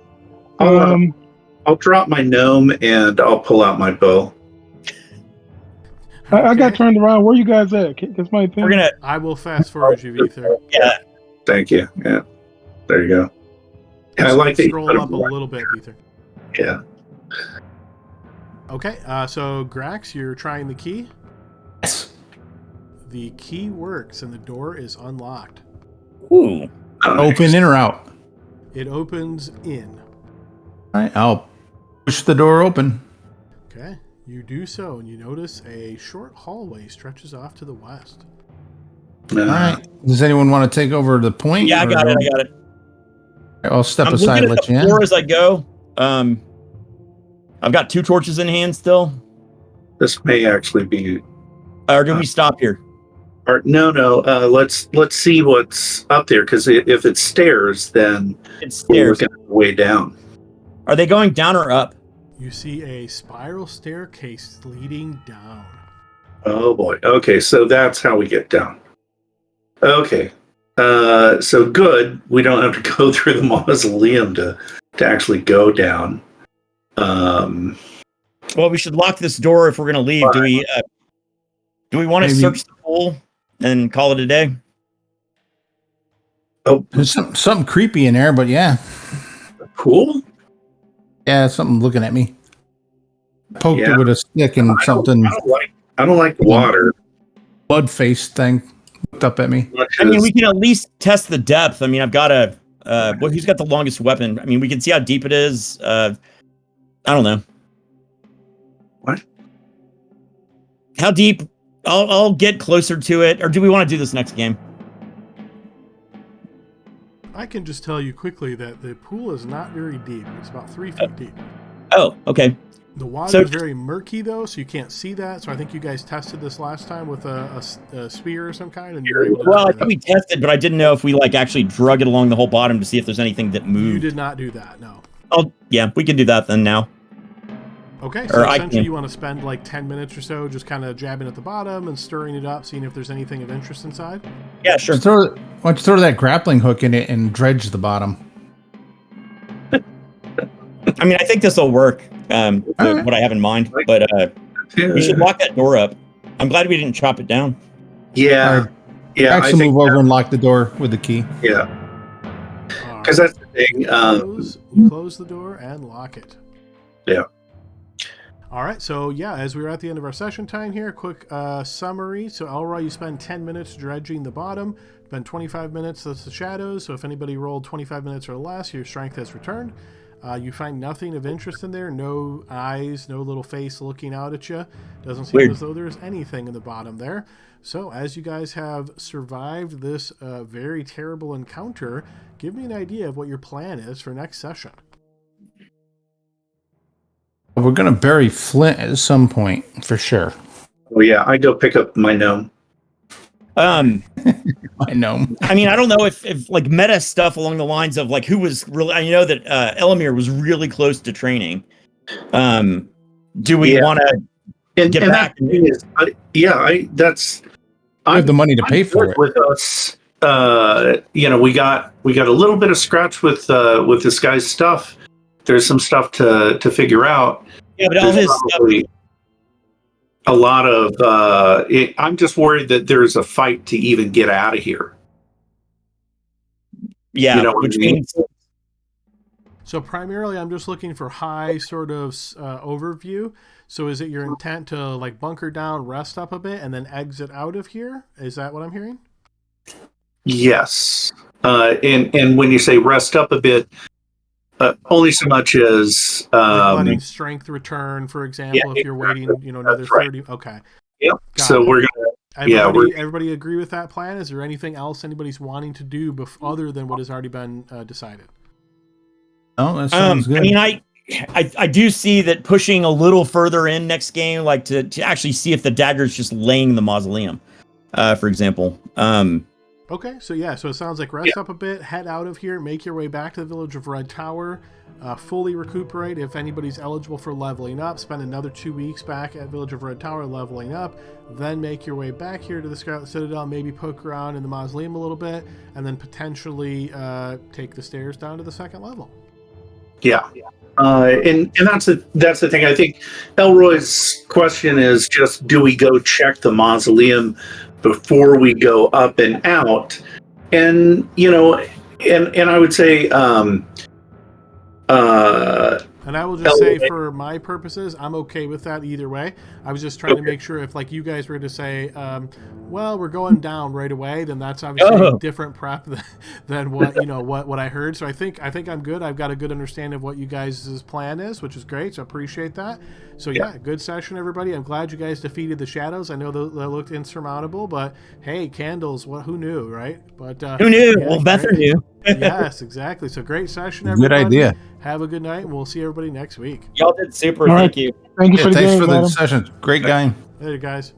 I'll drop my gnome and I'll pull out my bow. I got turned around. Where you guys at? That's my thing. I will fast forward you, Ether. Yeah. Thank you. Yeah. There you go. I like that. Scroll up a little bit, Ether. Yeah. Okay, so Grax, you're trying the key. Yes. The key works and the door is unlocked. Ooh. Open in or out? It opens in. All right, I'll push the door open. Okay, you do so, and you notice a short hallway stretches off to the west. All right. Does anyone want to take over the point? Yeah, I got it. I'll step I'm aside and looking let at you the in. floor as I go. I've got 2 torches in hand still. This may actually be. Or do we stop here? Or, no. Let's see what's up there, because if it's stairs, then It's we're stairs. looking at the way down. Are they going down or up? You see a spiral staircase leading down. Oh boy. Okay, so that's how we get down. Okay. So good. We don't have to go through the mausoleum to actually go down. Well, we should lock this door if we're going to leave. Do we want to Maybe. search the pool and call it a day? Oh, There's something creepy in there, but yeah. cool. Yeah, something looking at me. Poked Yeah. it with a stick and something I don't like water. blood-faced thing looked up at me. I mean, we can at least test the depth. I mean, I've got who's got the longest weapon? I mean, we can see how deep it is. I don't know. What? How deep? I'll get closer to it. Or do we want to do this next game? I can just tell you quickly that the pool is not very deep. It's about 3 feet deep. Oh, okay. The water So- is very murky, though, so you can't see that. So I think you guys tested this last time with a spear or some kind, and you were able to Well, I try think we that. tested, but I didn't know if we like actually drug it along the whole bottom to see if there's anything that moved. You did not do that, no. Oh, yeah, we can do that then now. Okay, Or so I essentially can- you want to spend like 10 minutes or so just kind of jabbing at the bottom and stirring it up, seeing if there's anything of interest inside. Yeah, sure. Why don't you throw that grappling hook in it and dredge the bottom? I mean, I think this will work. All right. What I have in mind, but we should lock that door up. I'm glad we didn't chop it down. Yeah, All right. yeah. I Actually, think move over and lock the door with the key. yeah, All because right. that's the thing. You close the door and lock it. Yeah. All right, so yeah, as we're at the end of our session time here, quick summary. So Elroy, you spend 10 minutes dredging the bottom, spend 25 minutes, that's the shadows. So if anybody rolled 25 minutes or less, your strength has returned. You find nothing of interest in there, no eyes, no little face looking out at you. Doesn't seem Weird. as though there's anything in the bottom there. So as you guys have survived this very terrible encounter, give me an idea of what your plan is for next session. We're gonna bury Flint at some point for sure. Oh yeah, I go pick up my gnome. I know. I mean, I don't know if like meta stuff along the lines of like who was really. I know that Elamir was really close to training. Do we Yeah. want to And, get and back? that thing is, that's I have the money to pay I'm for good it. with us. We got a little bit of scratch with this guy's stuff. There's some stuff to figure out. Yeah, but all There's his stuff. probably a lot of. I'm just worried that there's a fight to even get out of here. Yeah, you know what which I mean? means So primarily, I'm just looking for high sort of overview. So is it your intent to like bunker down, rest up a bit, and then exit out of here? Is that what I'm hearing? Yes, and when you say rest up a bit, only so much as Like letting strength return, for example, yeah, if you're waiting, another That's right. 30. Okay. Yep. Got So it. we're gonna Everybody agree with that plan? Is there anything else anybody's wanting to do other than what has already been decided? Oh, that sounds good. I mean, I do see that pushing a little further in next game, like to actually see if the dagger's just laying the mausoleum, for example. Okay, so yeah, so it sounds like rest up a bit, head out of here, make your way back to the village of Red Tower, fully recuperate if anybody's eligible for leveling up, spend another 2 weeks back at Village of Red Tower leveling up, then make your way back here to the Scarlet Citadel, maybe poke around in the mausoleum a little bit, and then potentially take the stairs down to the second level. Yeah. And that's the thing. I think Elroy's question is just, do we go check the mausoleum before we go up and out? And and I would say And I will just say, for my purposes, I'm okay with that either way. I was just trying to make sure if, like, you guys were to say, well, we're going down right away, then that's obviously a different prep than what what I heard. So I think I'm good. I've got a good understanding of what you guys' plan is, which is great. So I appreciate that. So yeah, good session, everybody. I'm glad you guys defeated the shadows. I know that looked insurmountable, but hey, candles, who knew, right? But Who knew? yeah, Well, Bether great. knew. Yes, exactly. So great session, everybody. Good idea. Have a good night, and we'll see everybody next week. Y'all did super. All right. Thank you. Thank you Yeah, for the thanks game, for the Adam. session. Great guy. Later, guys.